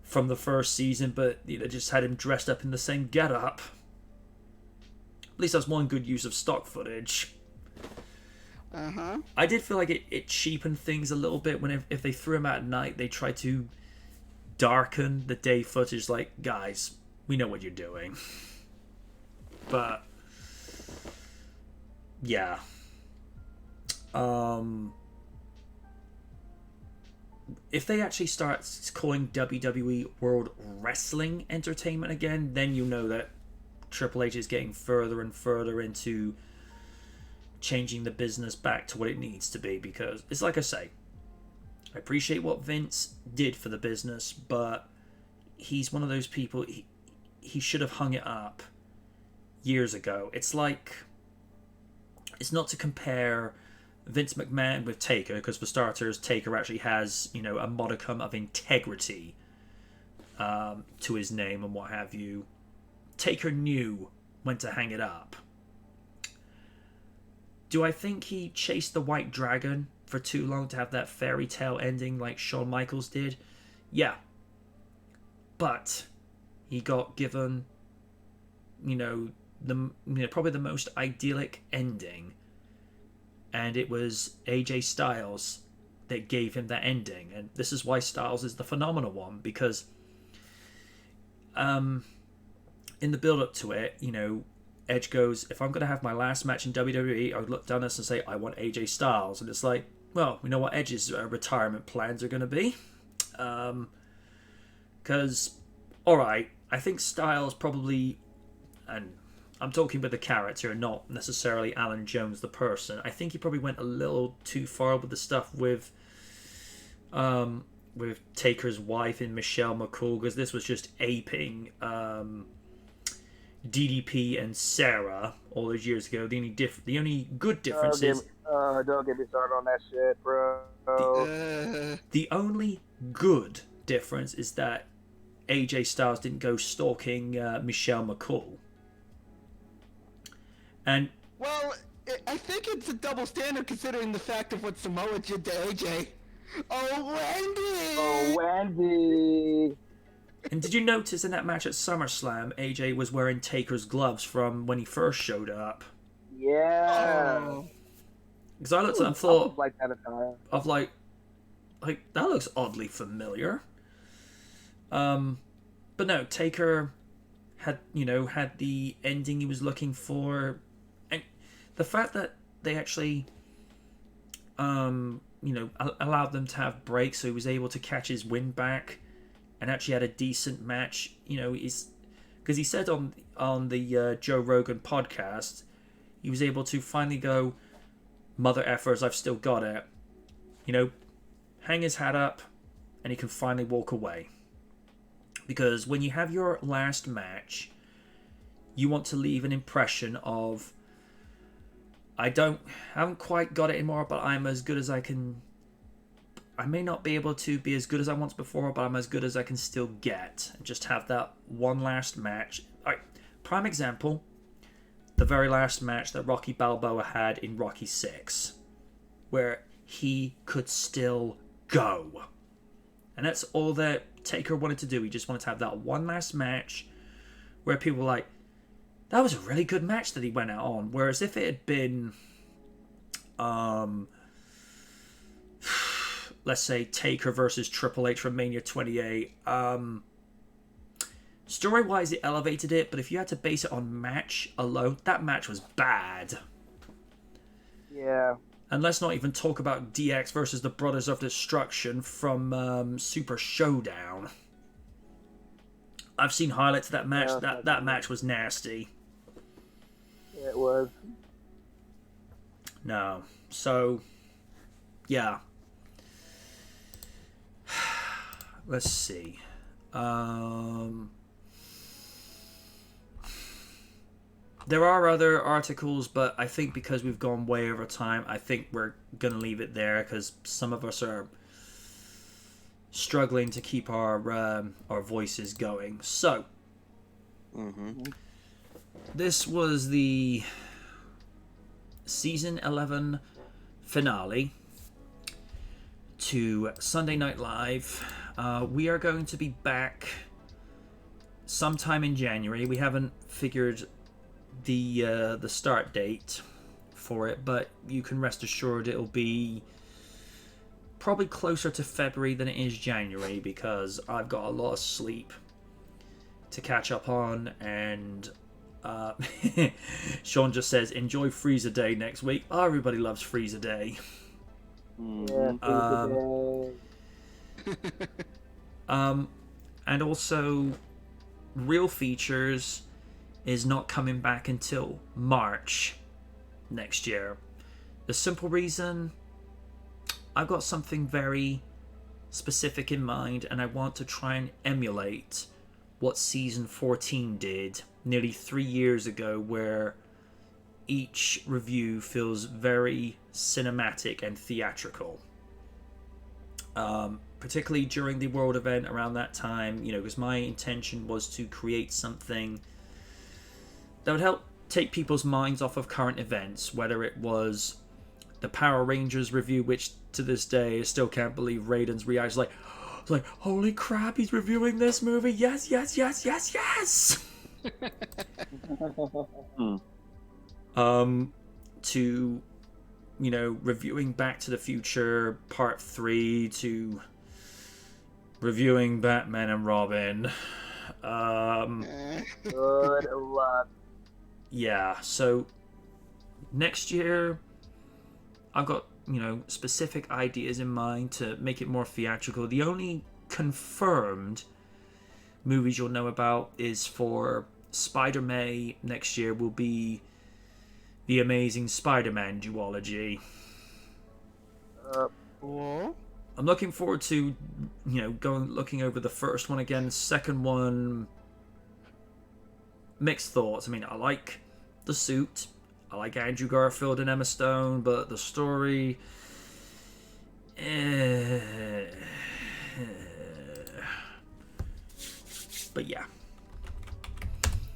from the first season, but just had him dressed up in the same getup. At least that's one good use of stock footage. Uh-huh. I did feel like it cheapened things a little bit when if they threw him out at night, they tried to darken the day footage. Like, guys, we know what you're doing. But yeah. If they actually start calling WWE World Wrestling Entertainment again, then you know that Triple H is getting further and further into changing the business back to what it needs to be. Because it's like I say, I appreciate what Vince did for the business, but he's one of those people, he should have hung it up years ago. It's like, it's not to compare Vince McMahon with Taker, because for starters, Taker actually has, a modicum of integrity to his name and what have you. Taker knew when to hang it up. Do I think he chased the White Dragon for too long to have that fairy tale ending like Shawn Michaels did? Yeah. But he got given, probably the most idyllic ending. And it was AJ Styles that gave him that ending. And this is why Styles is the phenomenal one, because in the build-up to it, Edge goes, if I'm going to have my last match in WWE, I would look down this and say, I want AJ Styles. And it's like, well, we know what Edge's retirement plans are going to be. Because, alright, I think Styles probably, and I'm talking about the character, not necessarily Alan Jones the person. I think he probably went a little too far with the stuff with with Taker's wife and Michelle McCool, because this was just aping DDP and Sarah all those years ago. The only good difference is don't get me started on that shit, bro. the only good difference is that AJ Styles didn't go stalking Michelle McCool. And well, I think it's a double standard considering the fact of what Samoa did to AJ. Oh, Wendy! And did you notice in that match at SummerSlam, AJ was wearing Taker's gloves from when he first showed up? Yeah. Because I looked at it and thought, like that attire. of like that looks oddly familiar. But no, Taker had the ending he was looking for, and the fact that they actually allowed them to have breaks, so he was able to catch his wind back and actually had a decent match. Is because he said on the Joe Rogan podcast, he was able to finally go, mother effers, I've still got it. Hang his hat up, and he can finally walk away. Because when you have your last match, you want to leave an impression of, I haven't quite got it anymore, but I'm as good as I can. I may not be able to be as good as I once before, but I'm as good as I can still get. And just have that one last match. Prime example, the very last match that Rocky Balboa had in Rocky VI, where he could still go. And that's all that Taker wanted to do. He just wanted to have that one last match where people were like, that was a really good match that he went out on. Whereas if it had been, let's say Taker versus Triple H from Mania 28, story-wise it elevated it, but if you had to base it on match alone, that match was bad. Yeah. And let's not even talk about DX versus the Brothers of Destruction from Super Showdown. I've seen highlights of that match. Yeah, that match was nasty. It was. No. So, yeah. Let's see. There are other articles, but I think because we've gone way over time, I think we're going to leave it there because some of us are struggling to keep our voices going. So, this was the Season 11 finale to Sunday Night Live. We are going to be back sometime in January. We haven't figured the start date for it, but you can rest assured it'll be probably closer to February than it is January, because I've got a lot of sleep to catch up on. And Sean just says enjoy Freezer Day next week. Oh, everybody loves Freezer Day. Yeah, and also Real Features is not coming back until March next year. The simple reason, I've got something very specific in mind, and I want to try and emulate what season 14 did nearly 3 years ago, where each review feels very cinematic and theatrical. Particularly during the World event around that time, because my intention was to create something that would help take people's minds off of current events, whether it was the Power Rangers review, which to this day I still can't believe Raiden's reaction, like, holy crap, he's reviewing this movie, yes, yes, yes, yes, yes! To, reviewing Back to the Future Part 3, to reviewing Batman and Robin. Good luck. Yeah, so next year I've got, specific ideas in mind to make it more theatrical. The only confirmed movies you'll know about is for Spider-May next year will be the Amazing Spider-Man duology. I'm looking forward to, looking over the first one again. Second one, mixed thoughts. I mean, I like the suit. I like Andrew Garfield and Emma Stone, but the story... But yeah.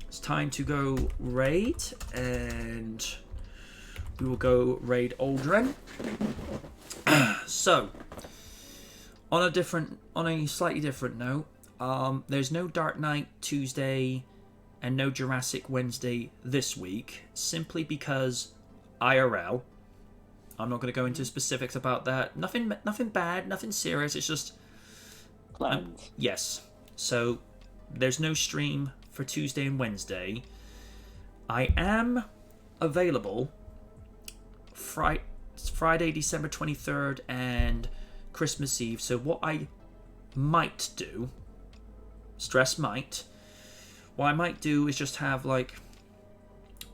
It's time to go raid, and we will go raid Aldrin. So, on a slightly different note, there's no Dark Knight Tuesday and no Jurassic Wednesday this week, simply because IRL. I'm not going to go into specifics about that. Nothing bad, nothing serious. It's just Plans. Yes. So there's no stream for Tuesday and Wednesday. I am available Friday, December 23rd and Christmas Eve. So what I might do, stress might, what I might do is just have like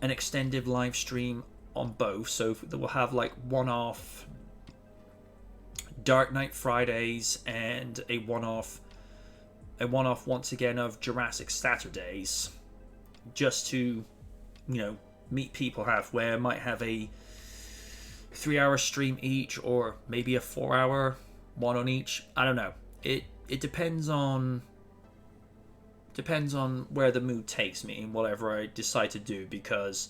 an extended live stream on both. So we'll have like one-off Dark Knight Fridays and a one-off once again of Jurassic Saturdays, just to, meet people halfway. I might have a 3-hour stream each, or maybe a 4-hour one on each. I don't know. It depends on where the mood takes me and whatever I decide to do, because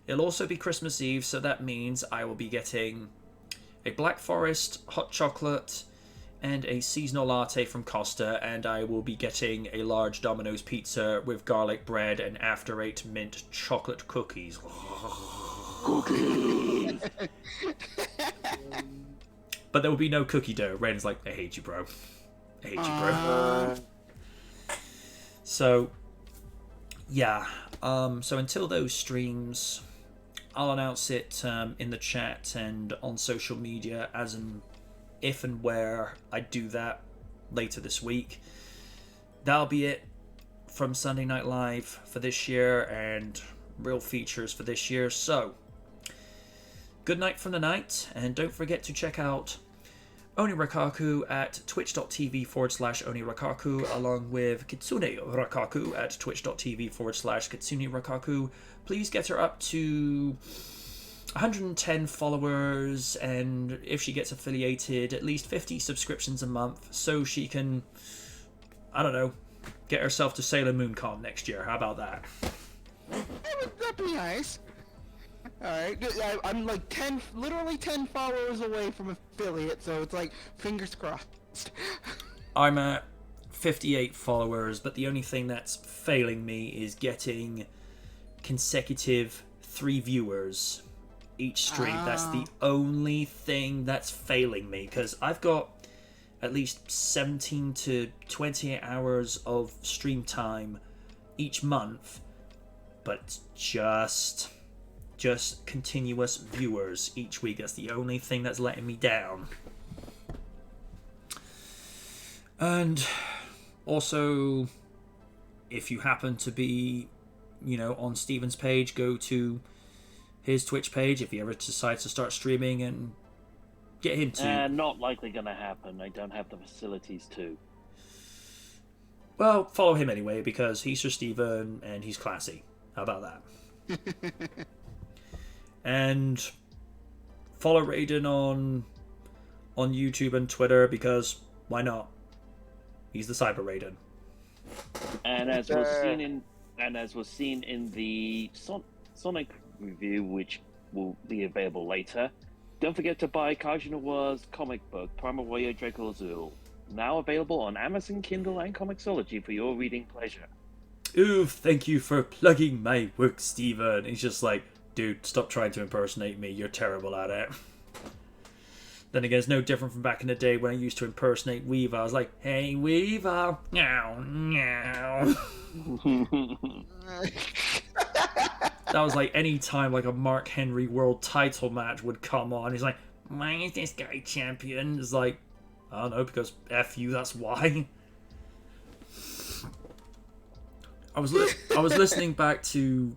it'll also be Christmas Eve, so that means I will be getting a Black Forest hot chocolate and a seasonal latte from Costa, and I will be getting a large Domino's pizza with garlic bread and After Eight mint chocolate cookies. Cookies! But there will be no cookie dough. Ren's like, I hate you, bro. I hate you, bro. So, yeah. So until those streams, I'll announce it in the chat and on social media as in if and where I do that later this week. That'll be it from Sunday Night Live for this year and real features for this year. So, good night from the night, and don't forget to check out Oni Rakaku at twitch.tv/Oni Rakaku, along with Kitsune Rakaku at twitch.tv/Kitsune Rakaku. Please get her up to 110 followers, and if she gets affiliated, at least 50 subscriptions a month, so she can, I don't know, get herself to Sailor Moon Con next year. How about that? That'd be nice. Alright, I'm like literally 10 followers away from affiliate, so it's like, fingers crossed. I'm at 58 followers, but the only thing that's failing me is getting consecutive 3 viewers each stream. That's the only thing that's failing me, because I've got at least 17 to 28 hours of stream time each month, but it's just continuous viewers each week. That's the only thing that's letting me down. And also, if you happen to be, on Steven's page, go to his Twitch page if he ever decides to start streaming, and get him to... Not likely gonna happen. I don't have the facilities to. Well, follow him anyway, because he's Sir Steven and he's classy. How about that? And follow Raiden on YouTube and Twitter, because why not? He's the Cyber Raiden. And as was seen in the Sonic review, which will be available later, don't forget to buy Kaiju Noir's comic book, Primal Warrior Draco Azul, now available on Amazon Kindle and Comixology for your reading pleasure. Ooh, thank you for plugging my work, Steven. He's just like, dude, stop trying to impersonate me. You're terrible at it. Then again, it's no different from back in the day when I used to impersonate Weaver. I was like, hey, Weaver. Meow, meow. That was like any time like a Mark Henry world title match would come on. He's like, why is this guy champion? It's like, I don't know, because F you, that's why. I was listening back to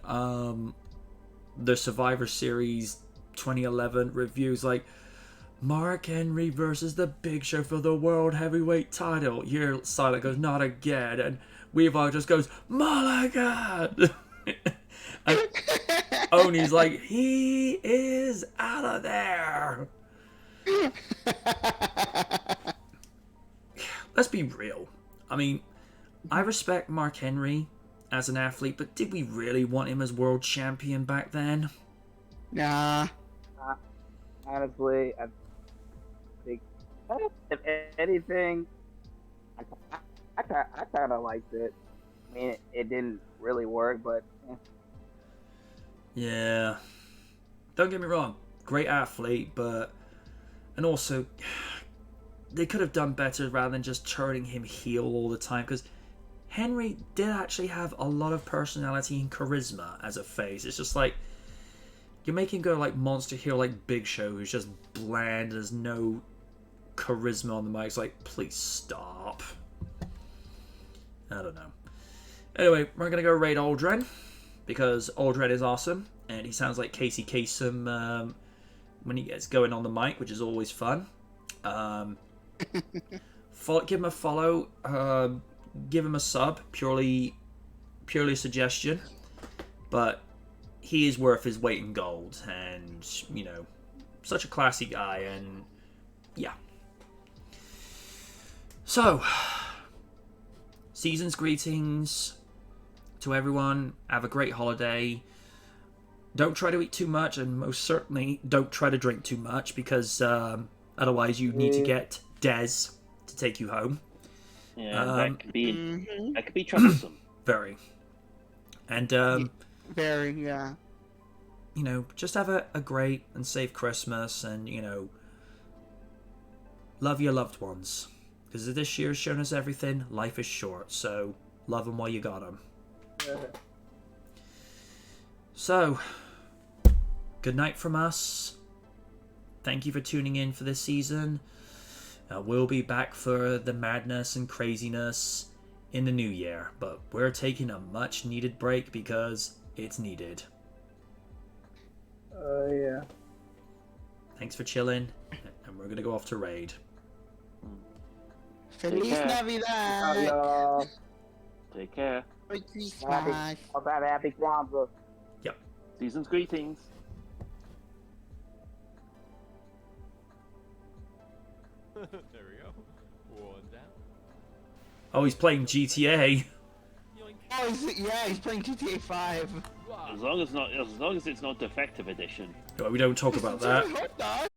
the Survivor Series 2011 reviews. Like, Mark Henry versus the Big Show for the World Heavyweight title. Here, Silent goes, not again. And Weaver just goes, Mulligan! And Oni's like, he is out of there. Let's be real. I mean, I respect Mark Henry as an athlete, but did we really want him as world champion back then? Nah. Honestly, I think if anything, I kind of liked it. I mean, it didn't really work, but Yeah. Don't get me wrong, great athlete, but... And also, they could have done better rather than just turning him heel all the time, because Henry did actually have a lot of personality and charisma as a face. It's just like, you're making him go like monster heel like Big Show, who's just bland, there's no charisma on the mic. It's like, please stop. I don't know. Anyway, we're going to go raid Aldrin, because Aldrin is awesome, and he sounds like Casey Kasem when he gets going on the mic, which is always fun. Give him a follow, give him a sub, purely a suggestion, but he is worth his weight in gold, and, you know, such a classy guy, and yeah. So, season's greetings to everyone. Have a great holiday. Don't try to eat too much, and most certainly don't try to drink too much, because otherwise you need to get Dez to take you home. Yeah, that could be troublesome. Very. And Very, yeah. you know, just have a great and safe Christmas, and, you know, love your loved ones, because this year's shown us everything. Life is short, so love them while you got them. So, good night from us. Thank you for tuning in for this season. We'll be back for the madness and craziness in the new year, but we're taking a much needed break because it's needed. yeah. Thanks for chilling, and we're gonna go off to raid. Feliz Navidad. Y'all. Take care. Merry Christmas. Happy Kwanzaa. Yep. Season's greetings. There we go. One down. Oh, he's playing GTA. Oh, he's playing GTA 5. As long as it's not defective edition. We don't talk about that. Hold on.